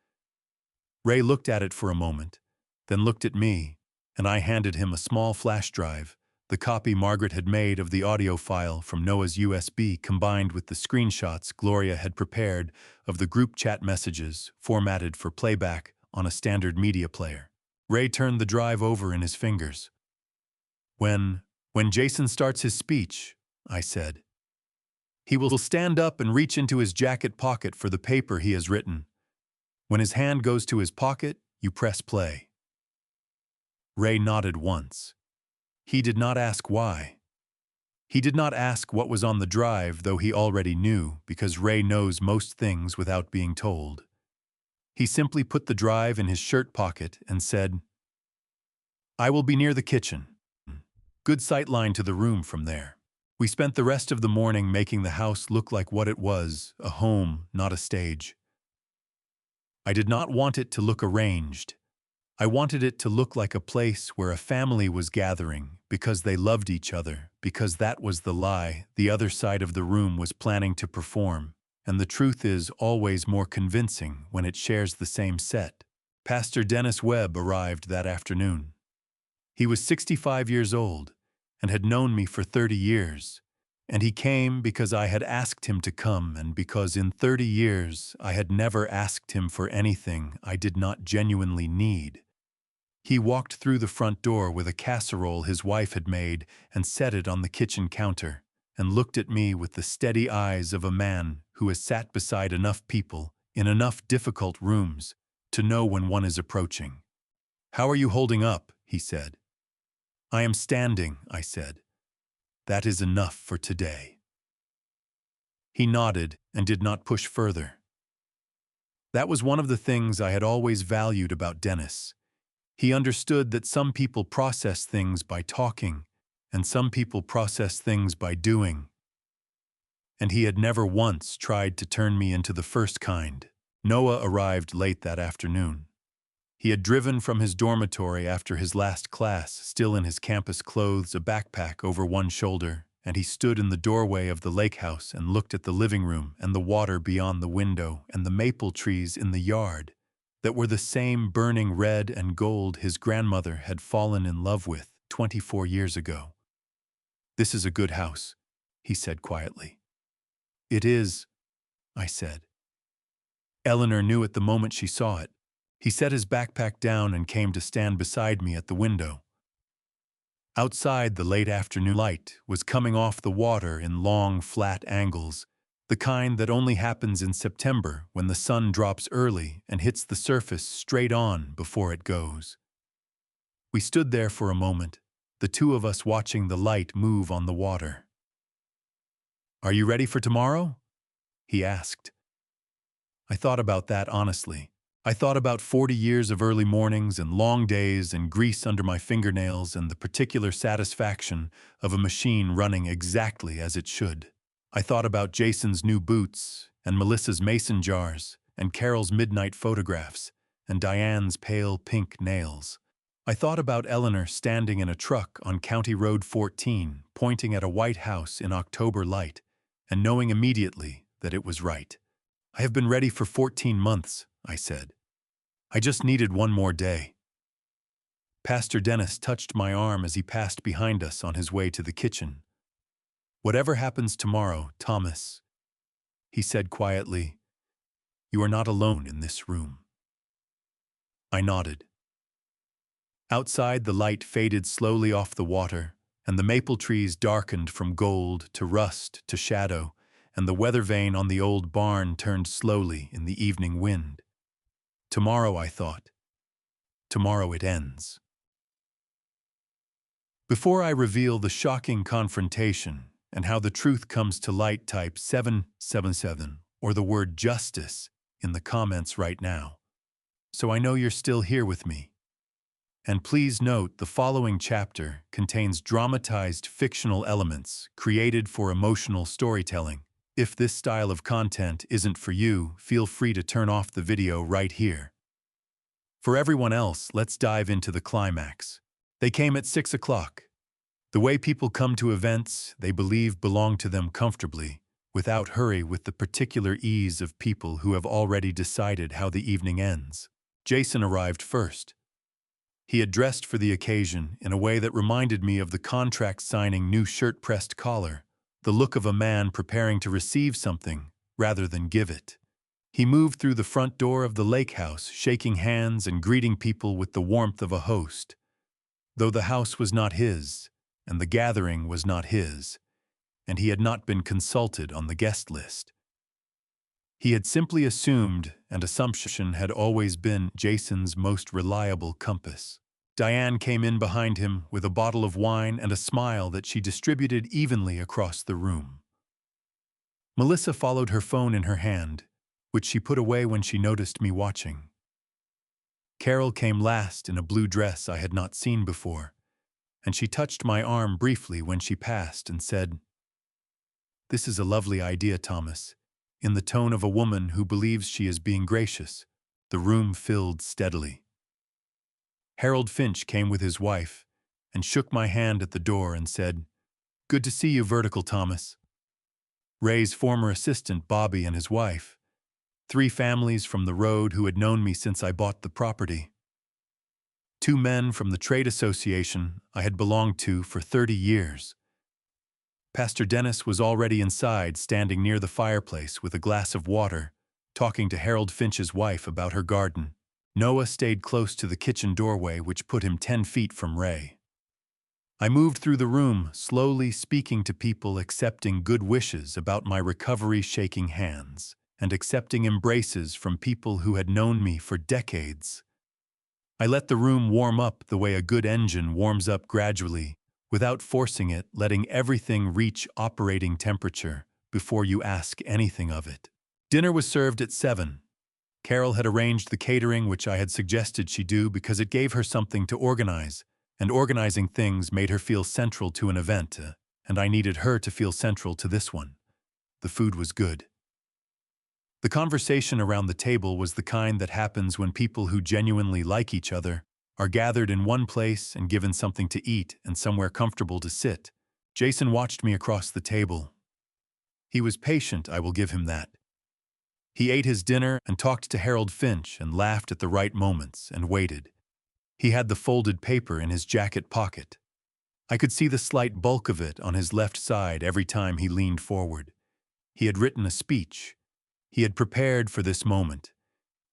Speaker 1: Ray looked at it for a moment, then looked at me, and I handed him a small flash drive, the copy Margaret had made of the audio file from Noah's USB combined with the screenshots Gloria had prepared of the group chat messages formatted for playback on a standard media player. Ray turned the drive over in his fingers. When Jason starts his speech," I said, "he will stand up and reach into his jacket pocket for the paper he has written. When his hand goes to his pocket, you press play." Ray nodded once. He did not ask why. He did not ask what was on the drive, though he already knew, because Ray knows most things without being told. He simply put the drive in his shirt pocket and said, "I will be near the kitchen. Good sight line to the room from there." We spent the rest of the morning making the house look like what it was, a home, not a stage. I did not want it to look arranged. I wanted it to look like a place where a family was gathering because they loved each other, because that was the lie the other side of the room was planning to perform, and the truth is always more convincing when it shares the same set. Pastor Dennis Webb arrived that afternoon. He was 65 years old and had known me for 30 years, and he came because I had asked him to come and because in 30 years I had never asked him for anything I did not genuinely need. He walked through the front door with a casserole his wife had made and set it on the kitchen counter, and looked at me with the steady eyes of a man who has sat beside enough people in enough difficult rooms to know when one is approaching. "How are you holding up?" he said. "I am standing," I said. "That is enough for today." He nodded and did not push further. That was one of the things I had always valued about Dennis. He understood that some people process things by talking, and some people process things by doing. And he had never once tried to turn me into the first kind. Noah arrived late that afternoon. He had driven from his dormitory after his last class, still in his campus clothes, a backpack over one shoulder, and he stood in the doorway of the lake house and looked at the living room and the water beyond the window and the maple trees in the yard that were the same burning red and gold his grandmother had fallen in love with 24 years ago. "This is a good house," he said quietly. "It is," I said. Eleanor knew it the moment she saw it. He set his backpack down and came to stand beside me at the window. Outside, the late afternoon light was coming off the water in long, flat angles, the kind that only happens in September when the sun drops early and hits the surface straight on before it goes. We stood there for a moment, the two of us watching the light move on the water. "Are you ready for tomorrow?" he asked. I thought about that honestly. I thought about 40 years of early mornings and long days and grease under my fingernails and the particular satisfaction of a machine running exactly as it should. I thought about Jason's new boots and Melissa's mason jars and Carol's midnight photographs and Diane's pale pink nails. I thought about Eleanor standing in a truck on County Road 14, pointing at a white house in October light, and knowing immediately that it was right. "I have been ready for 14 months, I said. "I just needed one more day." Pastor Dennis touched my arm as he passed behind us on his way to the kitchen. "Whatever happens tomorrow, Thomas," he said quietly, "you are not alone in this room." I nodded. Outside, the light faded slowly off the water, and the maple trees darkened from gold to rust to shadow, and the weather vane on the old barn turned slowly in the evening wind. Tomorrow, I thought. Tomorrow it ends. Before I reveal the shocking confrontation and how the truth comes to light, type 777 or the word justice in the comments right now, so I know you're still here with me. And please note the following chapter contains dramatized fictional elements created for emotional storytelling. If this style of content isn't for you, feel free to turn off the video right here. For everyone else, let's dive into the climax. They came at 6 o'clock. The way people come to events they believe belong to them comfortably, without hurry, with the particular ease of people who have already decided how the evening ends. Jason arrived first. He had dressed for the occasion in a way that reminded me of the contract signing new shirt-pressed collar, the look of a man preparing to receive something rather than give it. He moved through the front door of the lake house, shaking hands and greeting people with the warmth of a host. Though the house was not his, and the gathering was not his, and he had not been consulted on the guest list. He had simply assumed, and assumption had always been Jason's most reliable compass. Diane came in behind him with a bottle of wine and a smile that she distributed evenly across the room. Melissa followed, her phone in her hand, which she put away when she noticed me watching. Carol came last in a blue dress I had not seen before, and she touched my arm briefly when she passed and said, "This is a lovely idea, Thomas," in the tone of a woman who believes she is being gracious. The room filled steadily. Harold Finch came with his wife and shook my hand at the door and said, "Good to see you, Vertical Thomas." Ray's former assistant, Bobby, and his wife. 3 families from the road who had known me since I bought the property. 2 men from the trade association I had belonged to for 30 years. Pastor Dennis was already inside, standing near the fireplace with a glass of water, talking to Harold Finch's wife about her garden. Noah stayed close to the kitchen doorway, which put him 10 feet from Ray. I moved through the room, slowly speaking to people, accepting good wishes about my recovery, shaking hands, and accepting embraces from people who had known me for decades. I let the room warm up the way a good engine warms up gradually, without forcing it, letting everything reach operating temperature before you ask anything of it. Dinner was served at 7. Carol had arranged the catering, which I had suggested she do because it gave her something to organize, and organizing things made her feel central to an event, and I needed her to feel central to this one. The food was good. The conversation around the table was the kind that happens when people who genuinely like each other are gathered in one place and given something to eat and somewhere comfortable to sit. Jason watched me across the table. He was patient, I will give him that. He ate his dinner and talked to Harold Finch and laughed at the right moments and waited. He had the folded paper in his jacket pocket. I could see the slight bulk of it on his left side every time he leaned forward. He had written a speech. He had prepared for this moment.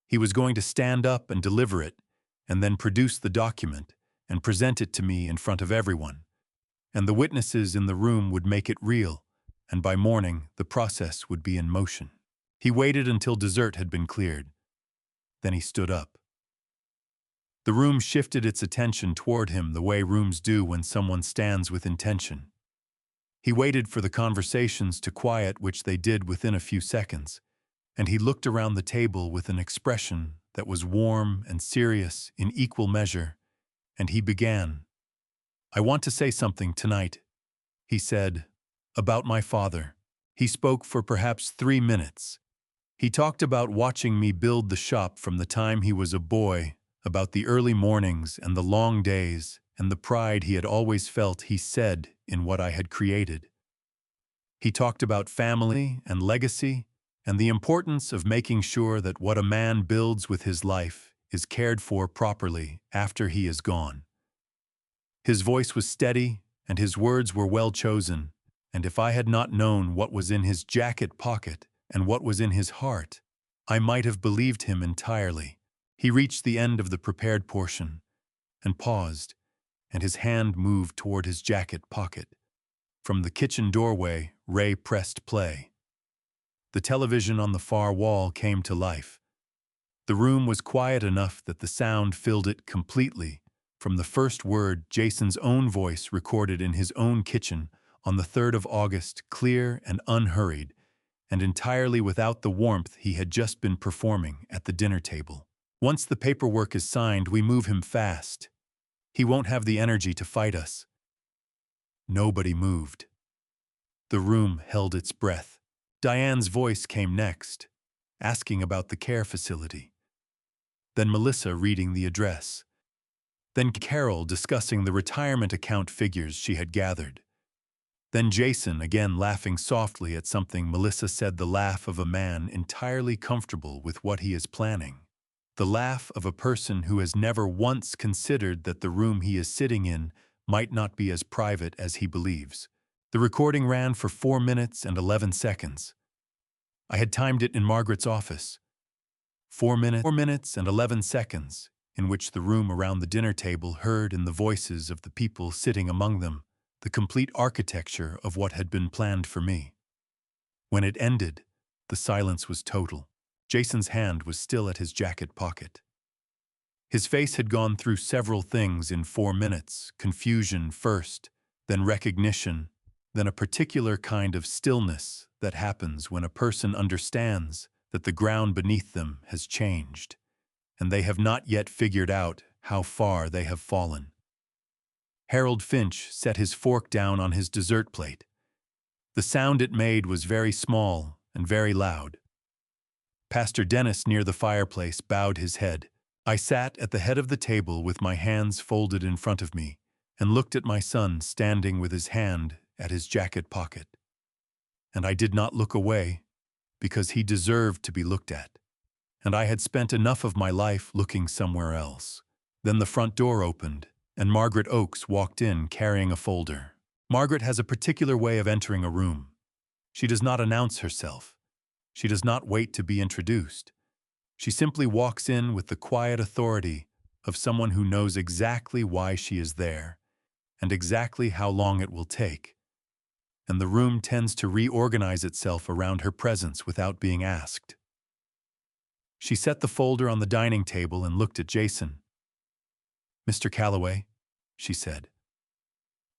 Speaker 1: He was going to stand up and deliver it, and then produce the document and present it to me in front of everyone. And the witnesses in the room would make it real, and by morning the process would be in motion. He waited until dessert had been cleared. Then he stood up. The room shifted its attention toward him the way rooms do when someone stands with intention. He waited for the conversations to quiet, which they did within a few seconds, and he looked around the table with an expression that was warm and serious in equal measure, and he began. "I want to say something tonight," he said, "about my father." He spoke for perhaps 3 minutes. He talked about watching me build the shop from the time he was a boy, about the early mornings and the long days, and the pride he had always felt, he said, in what I had created. He talked about family and legacy, and the importance of making sure that what a man builds with his life is cared for properly after he is gone. His voice was steady, and his words were well chosen, and if I had not known what was in his jacket pocket and what was in his heart, I might have believed him entirely. He reached the end of the prepared portion and paused, and his hand moved toward his jacket pocket. From the kitchen doorway, Ray pressed play. The television on the far wall came to life. The room was quiet enough that the sound filled it completely, from the first word, Jason's own voice recorded in his own kitchen on the 3rd of August, clear and unhurried, and entirely without the warmth he had just been performing at the dinner table. "Once the paperwork is signed, we move him fast. He won't have the energy to fight us." Nobody moved. The room held its breath. Diane's voice came next, asking about the care facility. Then Melissa reading the address. Then Carol discussing the retirement account figures she had gathered. Then Jason again laughing softly at something Melissa said, the laugh of a man entirely comfortable with what he is planning. The laugh of a person who has never once considered that the room he is sitting in might not be as private as he believes. The recording ran for 4 minutes and 11 seconds. I had timed it in Margaret's office. 4 minutes and 11 seconds, in which the room around the dinner table heard in the voices of the people sitting among them the complete architecture of what had been planned for me. When it ended, the silence was total. Jason's hand was still at his jacket pocket. His face had gone through several things in 4 minutes: confusion first, then recognition, then a particular kind of stillness that happens when a person understands that the ground beneath them has changed, and they have not yet figured out how far they have fallen. Harold Finch set his fork down on his dessert plate. The sound it made was very small and very loud. Pastor Dennis near the fireplace bowed his head. I sat at the head of the table with my hands folded in front of me and looked at my son standing with his hand at his jacket pocket. And I did not look away because he deserved to be looked at. And I had spent enough of my life looking somewhere else. Then the front door opened, and Margaret Oakes walked in carrying a folder. Margaret has a particular way of entering a room. She does not announce herself. She does not wait to be introduced. She simply walks in with the quiet authority of someone who knows exactly why she is there and exactly how long it will take. And the room tends to reorganize itself around her presence without being asked. She set the folder on the dining table and looked at Jason. "Mr. Calloway," she said,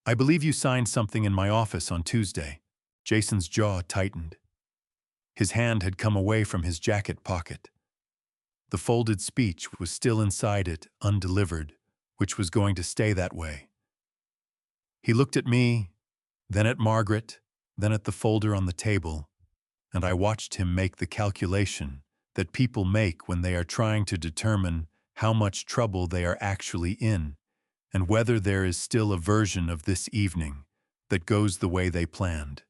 Speaker 1: "I believe you signed something in my office on Tuesday." Jason's jaw tightened. His hand had come away from his jacket pocket. The folded speech was still inside it, undelivered, which was going to stay that way. He looked at me, then at Margaret, then at the folder on the table, and I watched him make the calculation that people make when they are trying to determine how much trouble they are actually in and whether there is still a version of this evening that goes the way they planned.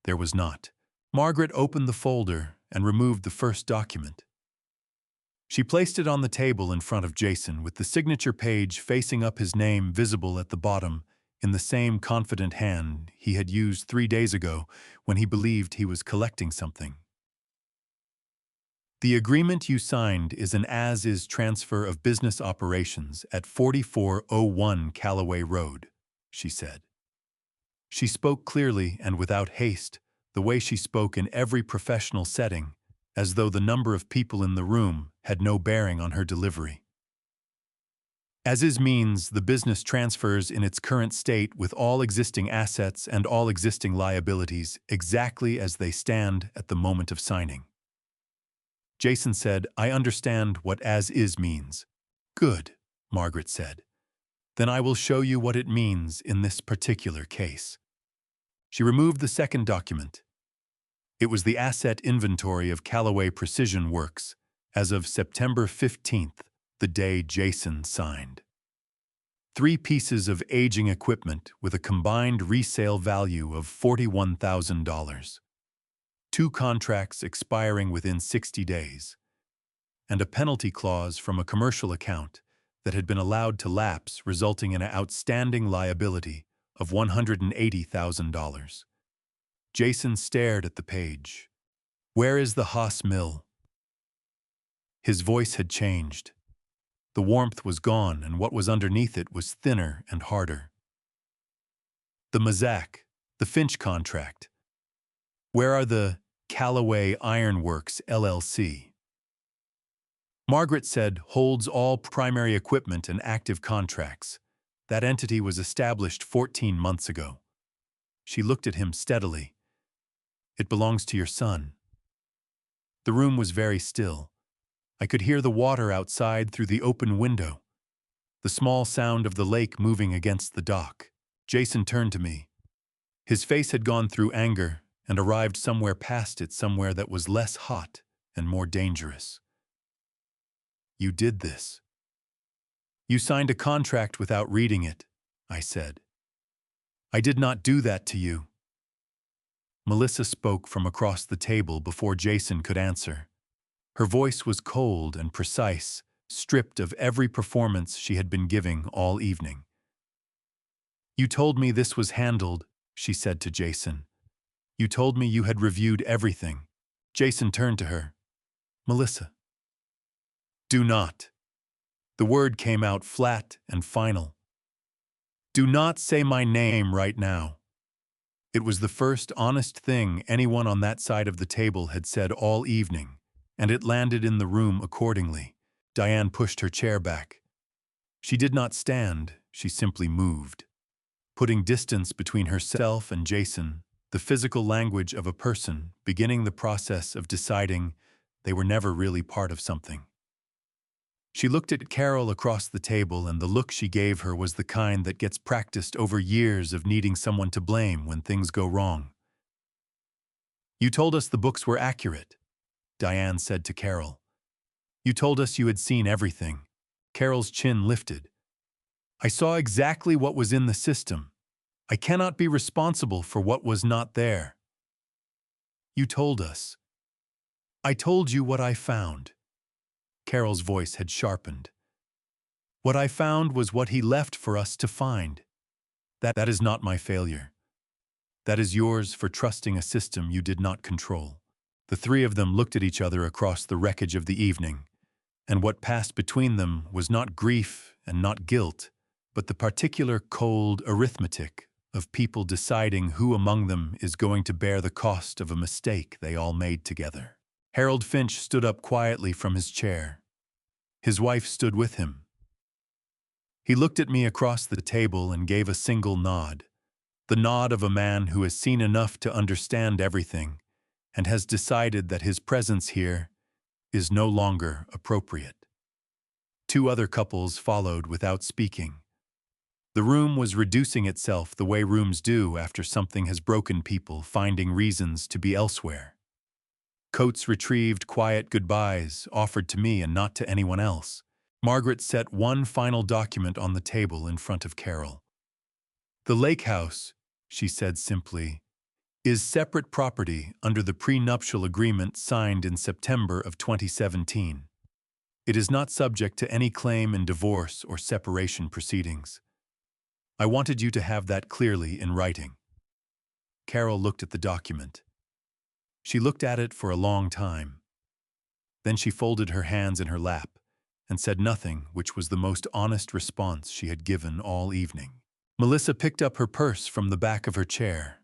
Speaker 1: There was not. Margaret opened the folder and removed the first document. She placed it on the table in front of Jason with the signature page facing up, his name visible at the bottom in the same confident hand he had used 3 days ago when he believed he was collecting something. "The agreement you signed is an as-is transfer of business operations at 4401 Callaway Road," she said. She spoke clearly and without haste, the way she spoke in every professional setting, as though the number of people in the room had no bearing on her delivery. As-is means the business transfers in its current state with all existing assets and all existing liabilities exactly as they stand at the moment of signing. Jason said, "I understand what as-is means." "Good," Margaret said. "Then I will show you what it means in this particular case." She removed the second document. It was the asset inventory of Callaway Precision Works as of September 15th, the day Jason signed. 3 pieces of aging equipment with a combined resale value of $41,000. 2 contracts expiring within 60 days, and a penalty clause from a commercial account that had been allowed to lapse, resulting in an outstanding liability of $180,000. Jason stared at the page. "Where is the Haas Mill?" His voice had changed. The warmth was gone, and what was underneath it was thinner and harder. "The Mazak, the Finch contract. Where are the Callaway Iron Works, LLC?" Margaret said, "Holds all primary equipment and active contracts. That entity was established 14 months ago." She looked at him steadily. "It belongs to your son." The room was very still. I could hear the water outside through the open window, the small sound of the lake moving against the dock. Jason turned to me. His face had gone through anger and arrived somewhere past it, somewhere that was less hot and more dangerous. You did this. You signed a contract without reading it, I said. I did not do that to you. Melissa spoke from across the table before Jason could answer. Her voice was cold and precise, stripped of every performance she had been giving all evening. You told me this was handled, she said to Jason. You told me you had reviewed everything. Jason turned to her. Melissa. Do not. The word came out flat and final. Do not say my name right now. It was the first honest thing anyone on that side of the table had said all evening, and it landed in the room accordingly. Diane pushed her chair back. She did not stand, she simply moved, putting distance between herself and Jason, the physical language of a person beginning the process of deciding they were never really part of something. She looked at Carol across the table, and the look she gave her was the kind that gets practiced over years of needing someone to blame when things go wrong. You told us the books were accurate, Diane said to Carol. You told us you had seen everything. Carol's chin lifted. I saw exactly what was in the system. I cannot be responsible for what was not there. You told us. I told you what I found. Carol's voice had sharpened. What I found was what he left for us to find. That is not my failure. That is yours for trusting a system you did not control. The three of them looked at each other across the wreckage of the evening, and what passed between them was not grief and not guilt, but the particular cold arithmetic of people deciding who among them is going to bear the cost of a mistake they all made together. Harold Finch stood up quietly from his chair. His wife stood with him. He looked at me across the table and gave a single nod, the nod of a man who has seen enough to understand everything and has decided that his presence here is no longer appropriate. Two other couples followed without speaking. The room was reducing itself the way rooms do after something has broken people, finding reasons to be elsewhere. Coates retrieved quiet goodbyes, offered to me and not to anyone else. Margaret set one final document on the table in front of Carol. The lake house, she said simply, is separate property under the prenuptial agreement signed in September of 2017. It is not subject to any claim in divorce or separation proceedings. I wanted you to have that clearly in writing. Carol looked at the document. She looked at it for a long time. Then she folded her hands in her lap and said nothing, which was the most honest response she had given all evening. Melissa picked up her purse from the back of her chair.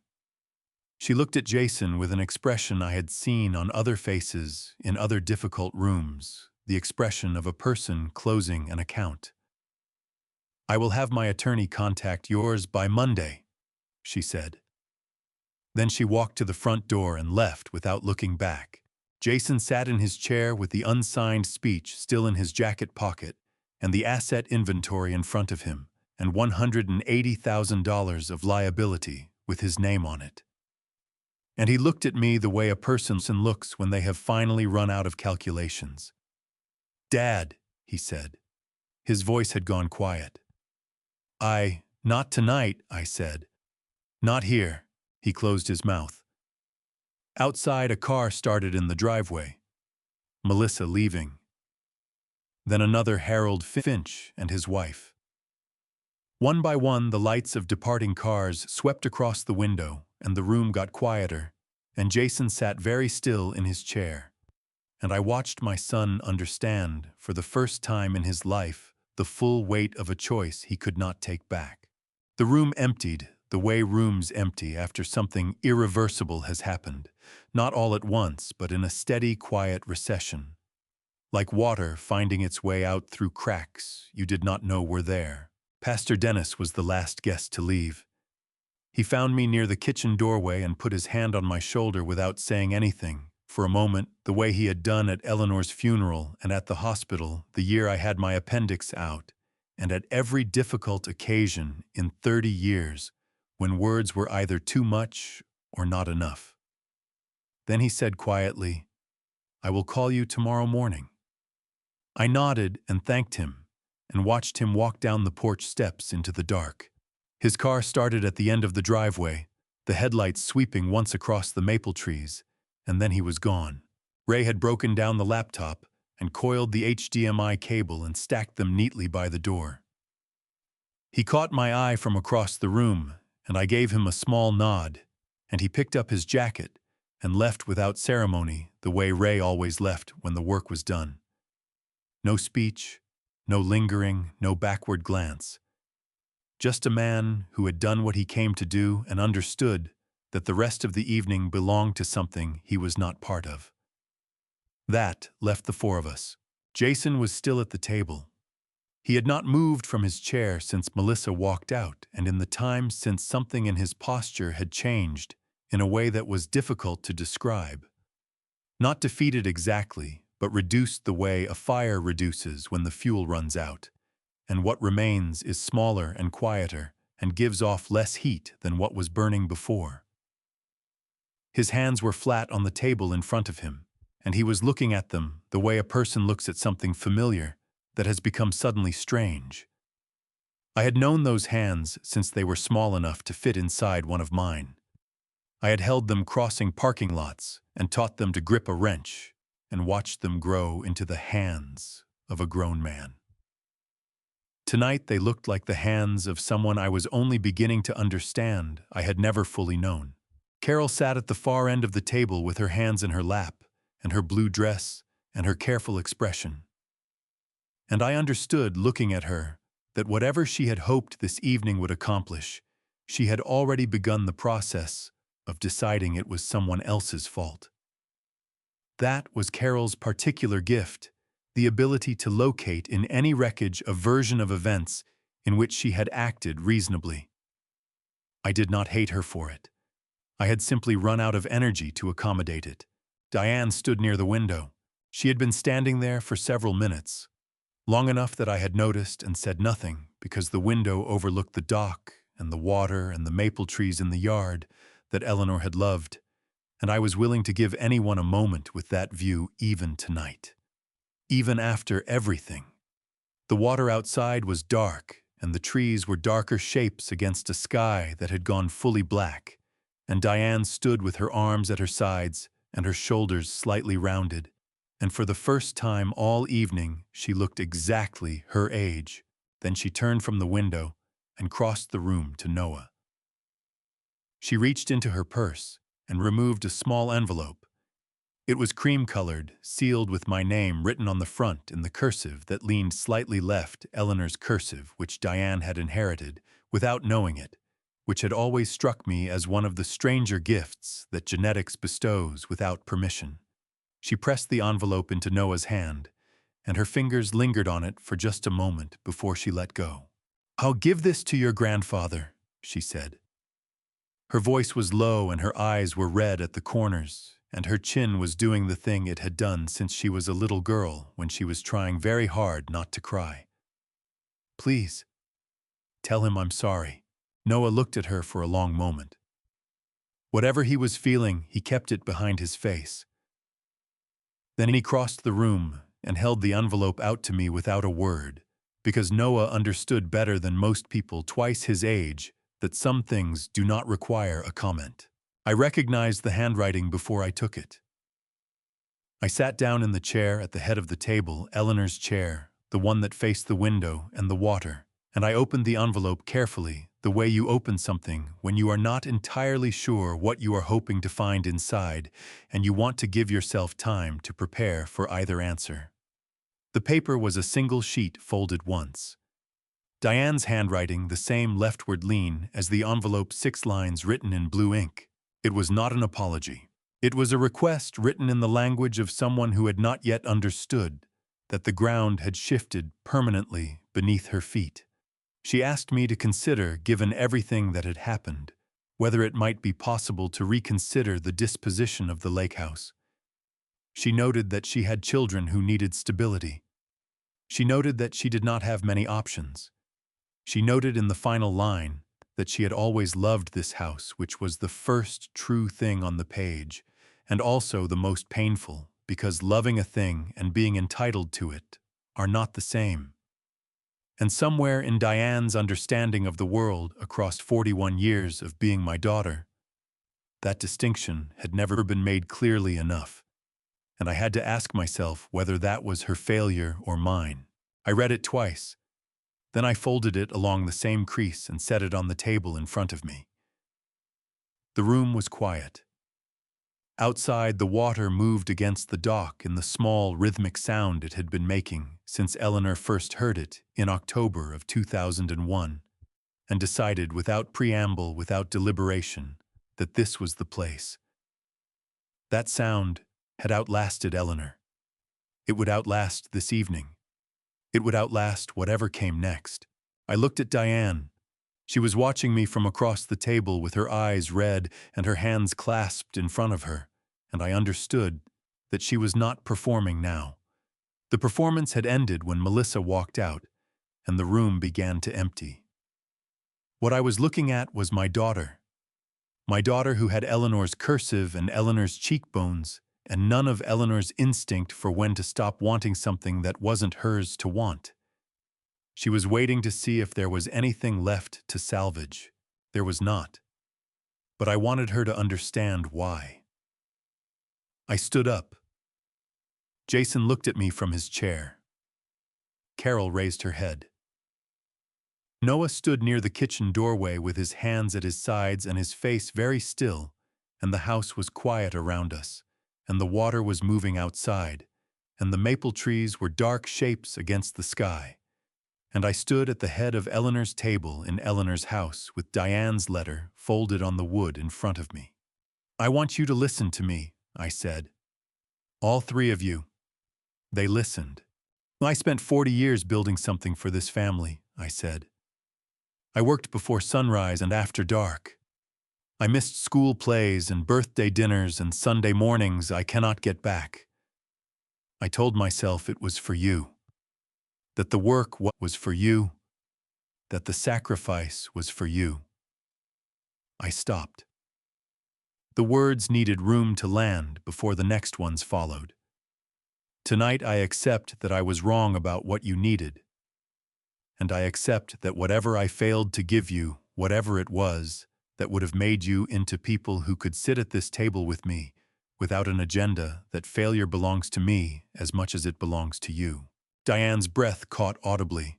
Speaker 1: She looked at Jason with an expression I had seen on other faces in other difficult rooms, the expression of a person closing an account. I will have my attorney contact yours by Monday, she said. Then she walked to the front door and left without looking back. Jason sat in his chair with the unsigned speech still in his jacket pocket and the asset inventory in front of him and $180,000 of liability with his name on it. And he looked at me the way a person looks when they have finally run out of calculations. Dad, he said. His voice had gone quiet. Not tonight, I said. Not here. He closed his mouth. Outside, a car started in the driveway. Melissa leaving. Then another Harold Finch and his wife. One by one, the lights of departing cars swept across the window, and the room got quieter, and Jason sat very still in his chair. And I watched my son understand, for the first time in his life, the full weight of a choice he could not take back. The room emptied, the way rooms empty after something irreversible has happened, not all at once, but in a steady, quiet recession. Like water finding its way out through cracks you did not know were there. Pastor Dennis was the last guest to leave. He found me near the kitchen doorway and put his hand on my shoulder without saying anything, for a moment, the way he had done at Eleanor's funeral and at the hospital the year I had my appendix out, and at every difficult occasion in 30 years, when words were either too much or not enough. Then he said quietly, "I will call you tomorrow morning." I nodded and thanked him, and watched him walk down the porch steps into the dark. His car started at the end of the driveway, the headlights sweeping once across the maple trees, and then he was gone. Ray had broken down the laptop and coiled the HDMI cable and stacked them neatly by the door. He caught my eye from across the room, and I gave him a small nod, and he picked up his jacket and left without ceremony, the way Ray always left when the work was done. No speech, no lingering, no backward glance. Just a man who had done what he came to do and understood that the rest of the evening belonged to something he was not part of. That left the four of us. Jason was still at the table. He had not moved from his chair since Melissa walked out, and in the time since something in his posture had changed in a way that was difficult to describe. Not defeated exactly, but reduced the way a fire reduces when the fuel runs out, and what remains is smaller and quieter and gives off less heat than what was burning before. His hands were flat on the table in front of him, and he was looking at them the way a person looks at something familiar that has become suddenly strange. I had known those hands since they were small enough to fit inside one of mine. I had held them crossing parking lots and taught them to grip a wrench and watched them grow into the hands of a grown man. Tonight they looked like the hands of someone I was only beginning to understand I had never fully known. Carol sat at the far end of the table with her hands in her lap and her blue dress and her careful expression. And I understood, looking at her, that whatever she had hoped this evening would accomplish, she had already begun the process of deciding it was someone else's fault. That was Carol's particular gift, the ability to locate in any wreckage a version of events in which she had acted reasonably. I did not hate her for it. I had simply run out of energy to accommodate it. Diane stood near the window. She had been standing there for several minutes, long enough that I had noticed and said nothing because the window overlooked the dock and the water and the maple trees in the yard that Eleanor had loved, and I was willing to give anyone a moment with that view even tonight. Even after everything. The water outside was dark, and the trees were darker shapes against a sky that had gone fully black, and Diane stood with her arms at her sides and her shoulders slightly rounded, and for the first time all evening she looked exactly her age. Then she turned from the window and crossed the room to Noah. She reached into her purse and removed a small envelope. It was cream-colored, sealed with my name written on the front in the cursive that leaned slightly left, Eleanor's cursive, which Diane had inherited, without knowing it, which had always struck me as one of the stranger gifts that genetics bestows without permission. She pressed the envelope into Noah's hand, and her fingers lingered on it for just a moment before she let go. "I'll give this to your grandfather," she said. Her voice was low and her eyes were red at the corners, and her chin was doing the thing it had done since she was a little girl when she was trying very hard not to cry. "Please, tell him I'm sorry." Noah looked at her for a long moment. Whatever he was feeling, he kept it behind his face. Then he crossed the room and held the envelope out to me without a word, because Noah understood better than most people twice his age that some things do not require a comment. I recognized the handwriting before I took it. I sat down in the chair at the head of the table, Eleanor's chair, the one that faced the window and the water, and I opened the envelope carefully, the way you open something when you are not entirely sure what you are hoping to find inside and you want to give yourself time to prepare for either answer. The paper was a single sheet folded once. Diane's handwriting the same leftward lean as the envelope's 6 lines written in blue ink. It was not an apology. It was a request written in the language of someone who had not yet understood that the ground had shifted permanently beneath her feet. She asked me to consider, given everything that had happened, whether it might be possible to reconsider the disposition of the lake house. She noted that she had children who needed stability. She noted that she did not have many options. She noted in the final line that she had always loved this house, which was the first true thing on the page, and also the most painful, because loving a thing and being entitled to it are not the same. And somewhere in Diane's understanding of the world across 41 years of being my daughter, that distinction had never been made clearly enough, and I had to ask myself whether that was her failure or mine. I read it twice. Then I folded it along the same crease and set it on the table in front of me. The room was quiet. Outside, the water moved against the dock in the small, rhythmic sound it had been making since Eleanor first heard it in October of 2001, and decided without preamble, without deliberation, that this was the place. That sound had outlasted Eleanor. It would outlast this evening. It would outlast whatever came next. I looked at Diane. She was watching me from across the table with her eyes red and her hands clasped in front of her, and I understood that she was not performing now. The performance had ended when Melissa walked out, and the room began to empty. What I was looking at was my daughter who had Eleanor's cursive and Eleanor's cheekbones, and none of Eleanor's instinct for when to stop wanting something that wasn't hers to want. She was waiting to see if there was anything left to salvage. There was not. But I wanted her to understand why. I stood up. Jason looked at me from his chair. Carol raised her head. Noah stood near the kitchen doorway with his hands at his sides and his face very still, and the house was quiet around us, and the water was moving outside, and the maple trees were dark shapes against the sky. And I stood at the head of Eleanor's table in Eleanor's house with Diane's letter folded on the wood in front of me. "I want you to listen to me," I said. "All three of you." They listened. "I spent 40 years building something for this family," I said. "I worked before sunrise and after dark. I missed school plays and birthday dinners and Sunday mornings I cannot get back. I told myself it was for you. That the work was for you, that the sacrifice was for you." I stopped. The words needed room to land before the next ones followed. "Tonight I accept that I was wrong about what you needed. And I accept that whatever I failed to give you, whatever it was, that would have made you into people who could sit at this table with me, without an agenda, that failure belongs to me as much as it belongs to you." Diane's breath caught audibly.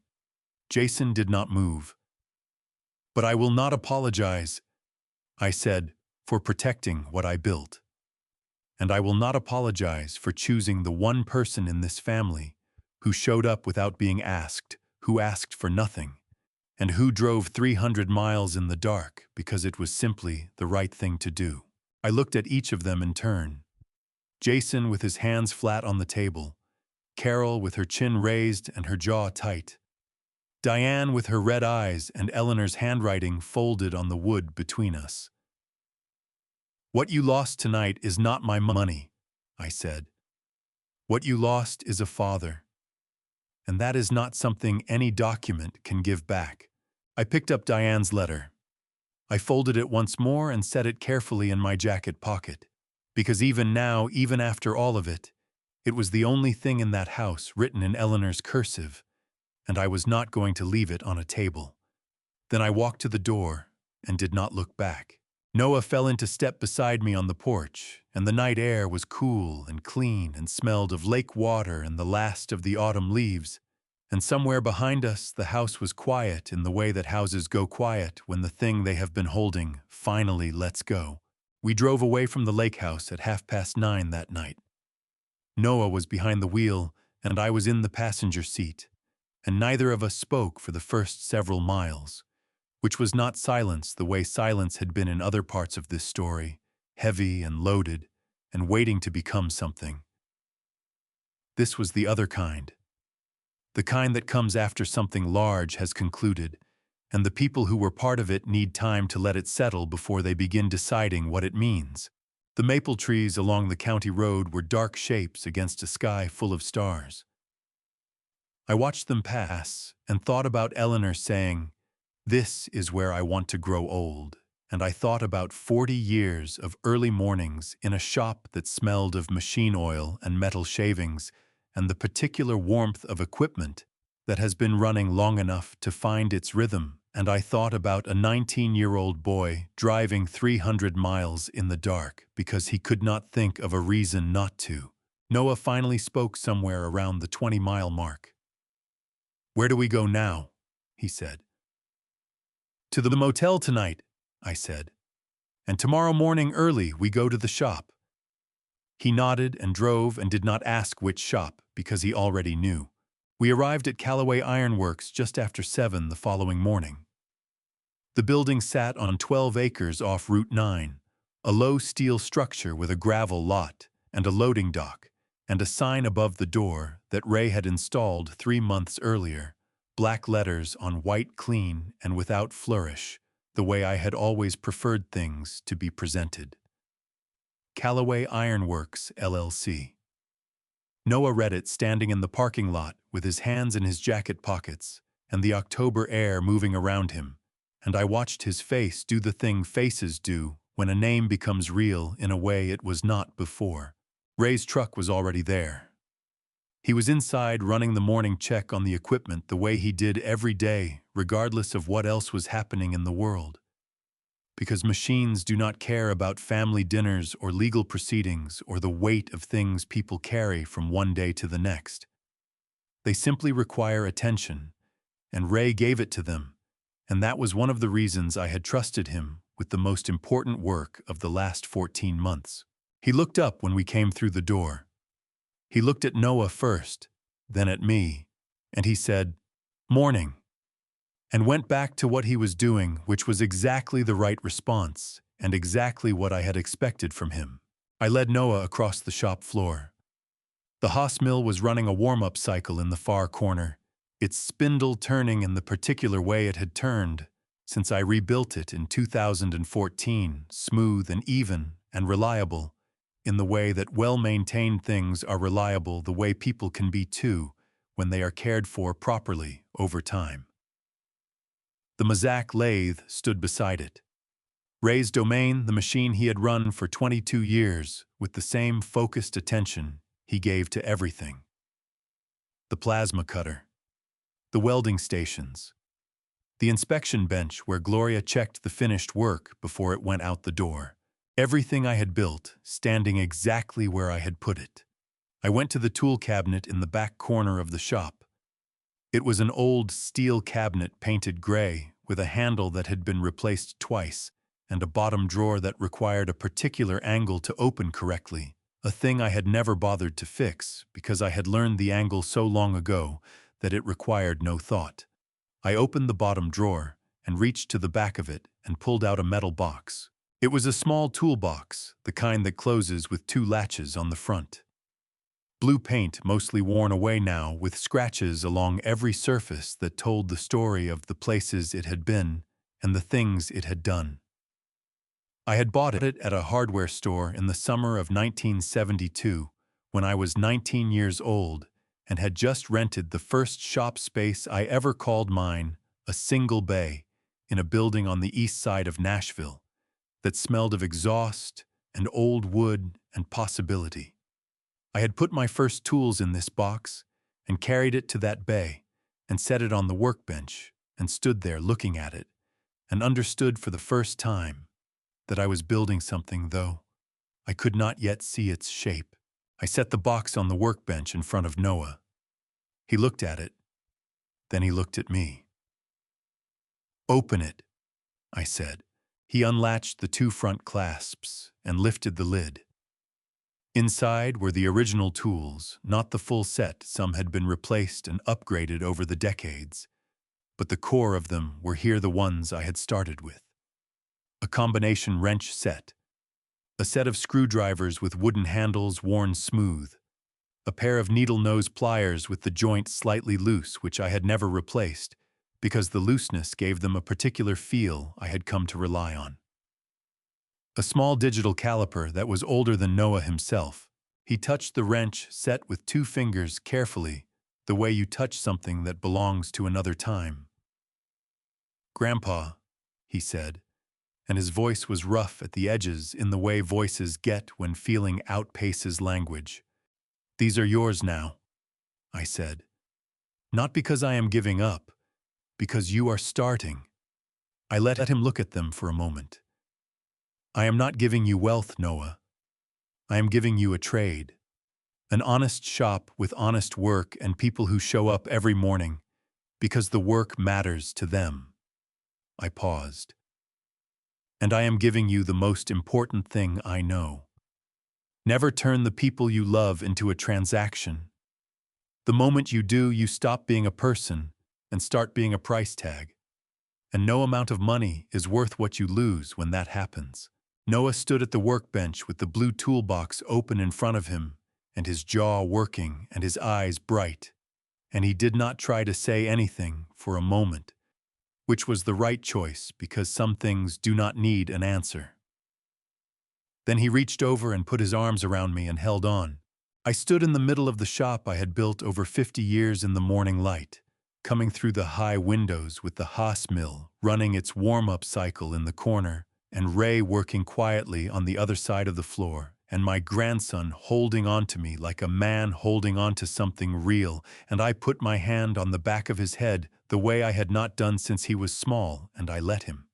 Speaker 1: Jason did not move. "But I will not apologize," I said, "for protecting what I built. And I will not apologize for choosing the one person in this family who showed up without being asked, who asked for nothing, and who drove 300 miles in the dark because it was simply the right thing to do." I looked at each of them in turn. Jason with his hands flat on the table, Carol with her chin raised and her jaw tight, Diane with her red eyes and Eleanor's handwriting folded on the wood between us. "What you lost tonight is not my money," I said. "What you lost is a father. And that is not something any document can give back." I picked up Diane's letter. I folded it once more and set it carefully in my jacket pocket, because even now, even after all of it, it was the only thing in that house written in Eleanor's cursive, and I was not going to leave it on a table. Then I walked to the door and did not look back. Noah fell into step beside me on the porch, and the night air was cool and clean and smelled of lake water and the last of the autumn leaves. And somewhere behind us, the house was quiet in the way that houses go quiet when the thing they have been holding finally lets go. We drove away from the lake house at 9:30 that night. Noah was behind the wheel, and I was in the passenger seat, and neither of us spoke for the first several miles, which was not silence the way silence had been in other parts of this story, heavy and loaded, and waiting to become something. This was the other kind. The kind that comes after something large has concluded, and the people who were part of it need time to let it settle before they begin deciding what it means. The maple trees along the county road were dark shapes against a sky full of stars. I watched them pass and thought about Eleanor saying, "This is where I want to grow old," and I thought about 40 years of early mornings in a shop that smelled of machine oil and metal shavings, and the particular warmth of equipment that has been running long enough to find its rhythm. And I thought about a 19-year-old boy driving 300 miles in the dark because he could not think of a reason not to. Noah finally spoke somewhere around the 20-mile mark. "Where do we go now?" he said. "To the motel tonight," I said. "And tomorrow morning early we go to the shop." He nodded and drove and did not ask which shop because he already knew. We arrived at Callaway Ironworks just after 7 the following morning. The building sat on 12 acres off Route 9, a low steel structure with a gravel lot and a loading dock, and a sign above the door that Ray had installed 3 months earlier, black letters on white, clean and without flourish, the way I had always preferred things to be presented. Callaway Ironworks, LLC. Noah read it standing in the parking lot with his hands in his jacket pockets and the October air moving around him, and I watched his face do the thing faces do when a name becomes real in a way it was not before. Ray's truck was already there. He was inside running the morning check on the equipment the way he did every day, regardless of what else was happening in the world. Because machines do not care about family dinners or legal proceedings or the weight of things people carry from one day to the next. They simply require attention, and Ray gave it to them, and that was one of the reasons I had trusted him with the most important work of the last 14 months. He looked up when we came through the door. He looked at Noah first, then at me, and he said, "Morning," and went back to what he was doing, which was exactly the right response and exactly what I had expected from him. I led Noah across the shop floor. The Haas mill was running a warm-up cycle in the far corner, its spindle turning in the particular way it had turned since I rebuilt it in 2014, smooth and even and reliable, in the way that well-maintained things are reliable, the way people can be too when they are cared for properly over time. The Mazak lathe stood beside it. Ray's Domain, the machine he had run for 22 years, with the same focused attention he gave to everything. The plasma cutter. The welding stations. The inspection bench where Gloria checked the finished work before it went out the door. Everything I had built, standing exactly where I had put it. I went to the tool cabinet in the back corner of the shop. It was an old steel cabinet painted gray, with a handle that had been replaced twice, and a bottom drawer that required a particular angle to open correctly, a thing I had never bothered to fix because I had learned the angle so long ago that it required no thought. I opened the bottom drawer and reached to the back of it and pulled out a metal box. It was a small toolbox, the kind that closes with 2 latches on the front. Blue paint, mostly worn away now, with scratches along every surface that told the story of the places it had been and the things it had done. I had bought it at a hardware store in the summer of 1972, when I was 19 years old and had just rented the first shop space I ever called mine, a single bay, in a building on the east side of Nashville that smelled of exhaust and old wood and possibility. I had put my first tools in this box and carried it to that bay and set it on the workbench and stood there looking at it and understood for the first time that I was building something, though I could not yet see its shape. I set the box on the workbench in front of Noah. He looked at it, then he looked at me. "Open it," I said. He unlatched the 2 front clasps and lifted the lid. Inside were the original tools, not the full set. Some had been replaced and upgraded over the decades, but the core of them were here, the ones I had started with. A combination wrench set, a set of screwdrivers with wooden handles worn smooth, a pair of needle nose pliers with the joint slightly loose, which I had never replaced, because the looseness gave them a particular feel I had come to rely on. A small digital caliper that was older than Noah himself. He touched the wrench set with 2 fingers carefully, the way you touch something that belongs to another time. "Grandpa," he said, and his voice was rough at the edges in the way voices get when feeling outpaces language. "These are yours now," I said. "Not because I am giving up, because you are starting." I let him look at them for a moment. "I am not giving you wealth, Noah. I am giving you a trade. An honest shop with honest work and people who show up every morning because the work matters to them." I paused. "And I am giving you the most important thing I know. Never turn the people you love into a transaction. The moment you do, you stop being a person and start being a price tag. And no amount of money is worth what you lose when that happens." Noah stood at the workbench with the blue toolbox open in front of him, and his jaw working and his eyes bright. And he did not try to say anything for a moment, which was the right choice because some things do not need an answer. Then he reached over and put his arms around me and held on. I stood in the middle of the shop I had built over 50 years in the morning light, coming through the high windows with the Haas mill running its warm-up cycle in the corner, and Ray working quietly on the other side of the floor, and my grandson holding on to me like a man holding on to something real, and I put my hand on the back of his head the way I had not done since he was small, and I let him.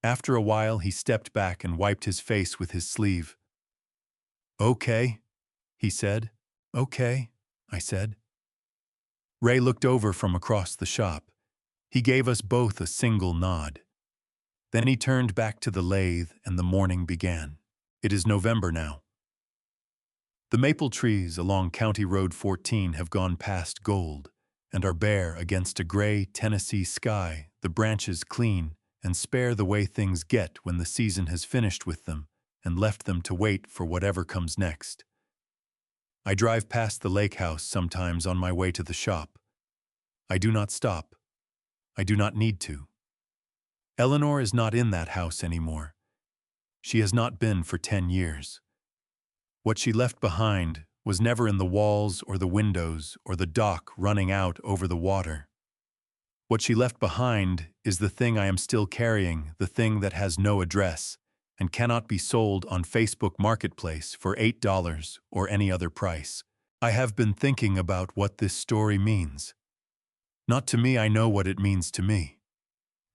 Speaker 1: After a while, he stepped back and wiped his face with his sleeve. "Okay," he said. "Okay," I said. Ray looked over from across the shop. He gave us both a single nod. Then he turned back to the lathe and the morning began. It is November now. The maple trees along County Road 14 have gone past gold and are bare against a gray Tennessee sky, the branches clean and spare the way things get when the season has finished with them and left them to wait for whatever comes next. I drive past the lake house sometimes on my way to the shop. I do not stop. I do not need to. Eleanor is not in that house anymore. She has not been for 10 years. What she left behind was never in the walls or the windows or the dock running out over the water. What she left behind is the thing I am still carrying, the thing that has no address and cannot be sold on Facebook Marketplace for $8 or any other price. I have been thinking about what this story means. Not to me, I know what it means to me.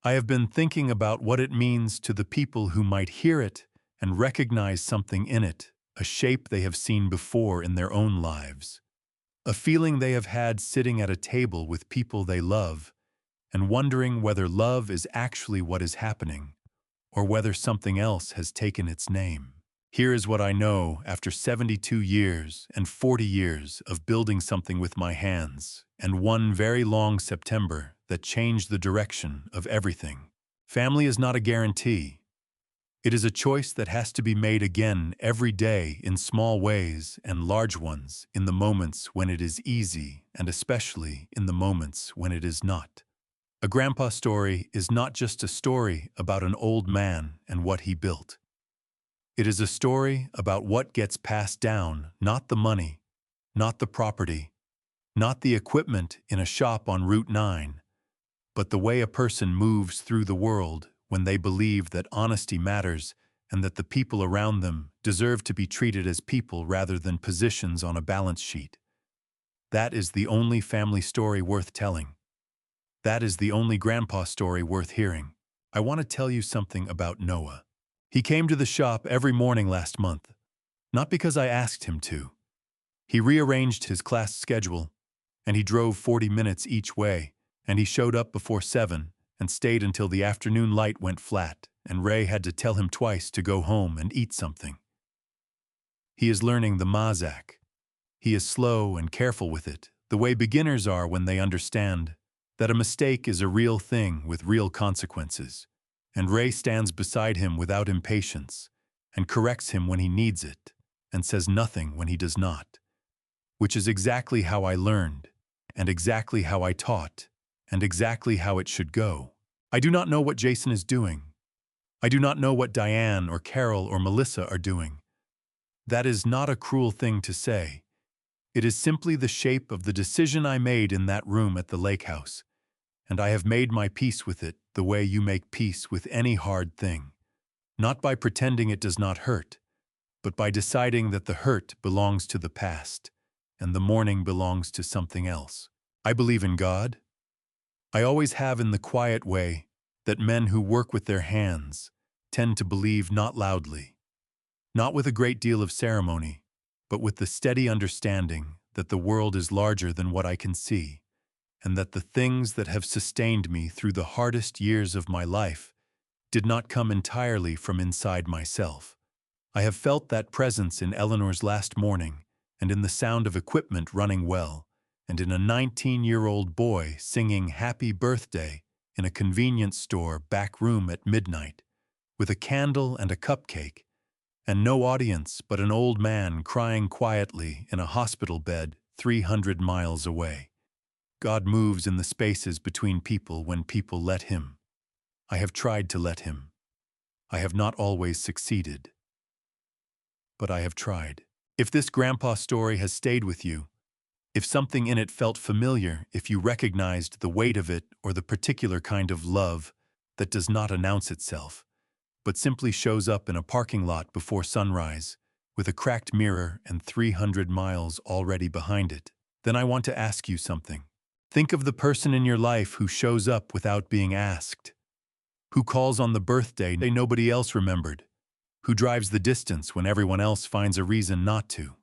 Speaker 1: I have been thinking about what it means to the people who might hear it and recognize something in it, a shape they have seen before in their own lives, a feeling they have had sitting at a table with people they love and wondering whether love is actually what is happening or whether something else has taken its name. Here is what I know after 72 years and 40 years of building something with my hands, and one very long September that changed the direction of everything. Family is not a guarantee. It is a choice that has to be made again every day in small ways and large ones, in the moments when it is easy and especially in the moments when it is not. A grandpa story is not just a story about an old man and what he built. It is a story about what gets passed down, not the money, not the property, not the equipment in a shop on Route 9, but the way a person moves through the world when they believe that honesty matters and that the people around them deserve to be treated as people rather than positions on a balance sheet. That is the only family story worth telling. That is the only grandpa story worth hearing. I want to tell you something about Noah. He came to the shop every morning last month, not because I asked him to. He rearranged his class schedule, and he drove 40 minutes each way, and he showed up before 7 and stayed until the afternoon light went flat, and Ray had to tell him twice to go home and eat something. He is learning the Mazak. He is slow and careful with it, the way beginners are when they understand that a mistake is a real thing with real consequences, and Ray stands beside him without impatience and corrects him when he needs it and says nothing when he does not, which is exactly how I learned and exactly how I taught and exactly how it should go. I do not know what Jason is doing. I do not know what Diane or Carol or Melissa are doing. That is not a cruel thing to say. It is simply the shape of the decision I made in that room at the lake house, and I have made my peace with it the way you make peace with any hard thing. not by pretending it does not hurt, but by deciding that the hurt belongs to the past and the mourning belongs to something else. I believe in God. I always have in the quiet way that men who work with their hands tend to believe not loudly, not with a great deal of ceremony, but with the steady understanding that the world is larger than what I can see, and that the things that have sustained me through the hardest years of my life did not come entirely from inside myself. I have felt that presence in Eleanor's last morning, and in the sound of equipment running well, and in a 19-year-old boy singing Happy Birthday in a convenience store back room at midnight, with a candle and a cupcake, and no audience but an old man crying quietly in a hospital bed 300 miles away. God moves in the spaces between people when people let Him. I have tried to let Him. I have not always succeeded, but I have tried. If this grandpa story has stayed with you, if something in it felt familiar, if you recognized the weight of it or the particular kind of love that does not announce itself, but simply shows up in a parking lot before sunrise, with a cracked mirror and 300 miles already behind it, then I want to ask you something. Think of the person in your life who shows up without being asked, who calls on the birthday nobody else remembered, who drives the distance when everyone else finds a reason not to.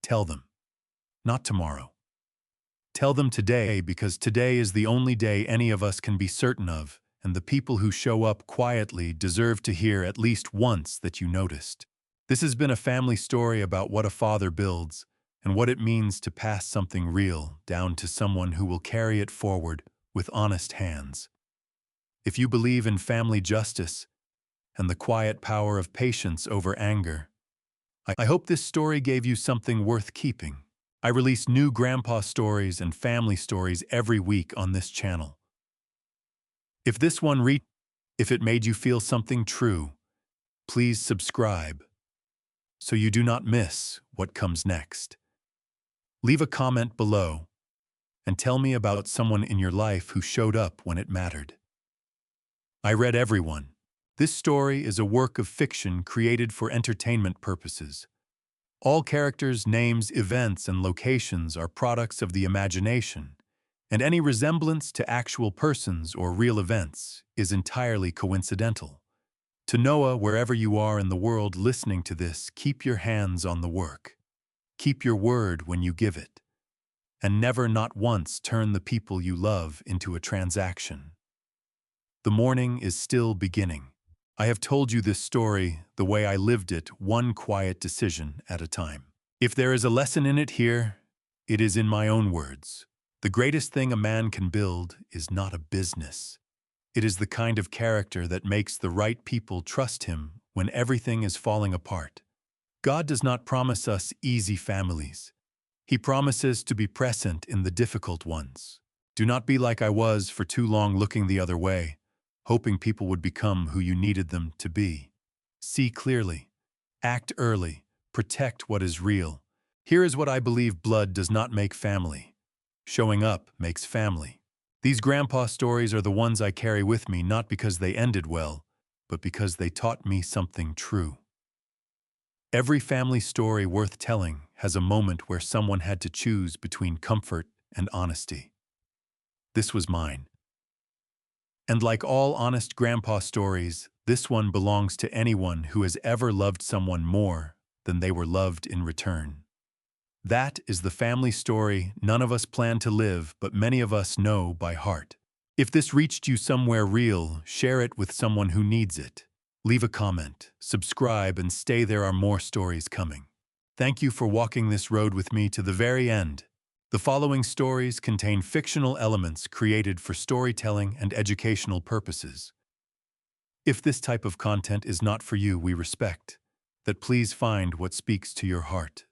Speaker 1: Tell them. Not tomorrow. Tell them today, because today is the only day any of us can be certain of, and the people who show up quietly deserve to hear at least once that you noticed. This has been a family story about what a father builds and what it means to pass something real down to someone who will carry it forward with honest hands. If you believe in family justice and the quiet power of patience over anger, I hope this story gave you something worth keeping. I release new grandpa stories and family stories every week on this channel. If this one if it made you feel something true, please subscribe so you do not miss what comes next. Leave a comment below and tell me about someone in your life who showed up when it mattered. I read everyone. This story is a work of fiction created for entertainment purposes. All characters, names, events, and locations are products of the imagination, and any resemblance to actual persons or real events is entirely coincidental. To Noah, wherever you are in the world listening to this, keep your hands on the work. Keep your word when you give it, and never not once turn the people you love into a transaction. The morning is still beginning. I have told you this story the way I lived it, one quiet decision at a time. If there is a lesson in it here, it is in my own words. The greatest thing a man can build is not a business. It is the kind of character that makes the right people trust him when everything is falling apart. God does not promise us easy families. He promises to be present in the difficult ones. Do not be like I was for too long, looking the other way, hoping people would become who you needed them to be. See clearly. Act early. Protect what is real. Here is what I believe: blood does not make family. Showing up makes family. These grandpa stories are the ones I carry with me, not because they ended well, but because they taught me something true. Every family story worth telling has a moment where someone had to choose between comfort and honesty. This was mine. And like all honest grandpa stories, this one belongs to anyone who has ever loved someone more than they were loved in return. That is the family story none of us plan to live, but many of us know by heart. If this reached you somewhere real, share it with someone who needs it. Leave a comment, subscribe, and stay. There are more stories coming. Thank you for walking this road with me to the very end. The following stories contain fictional elements created for storytelling and educational purposes. If this type of content is not for you, we respect that. Please find what speaks to your heart.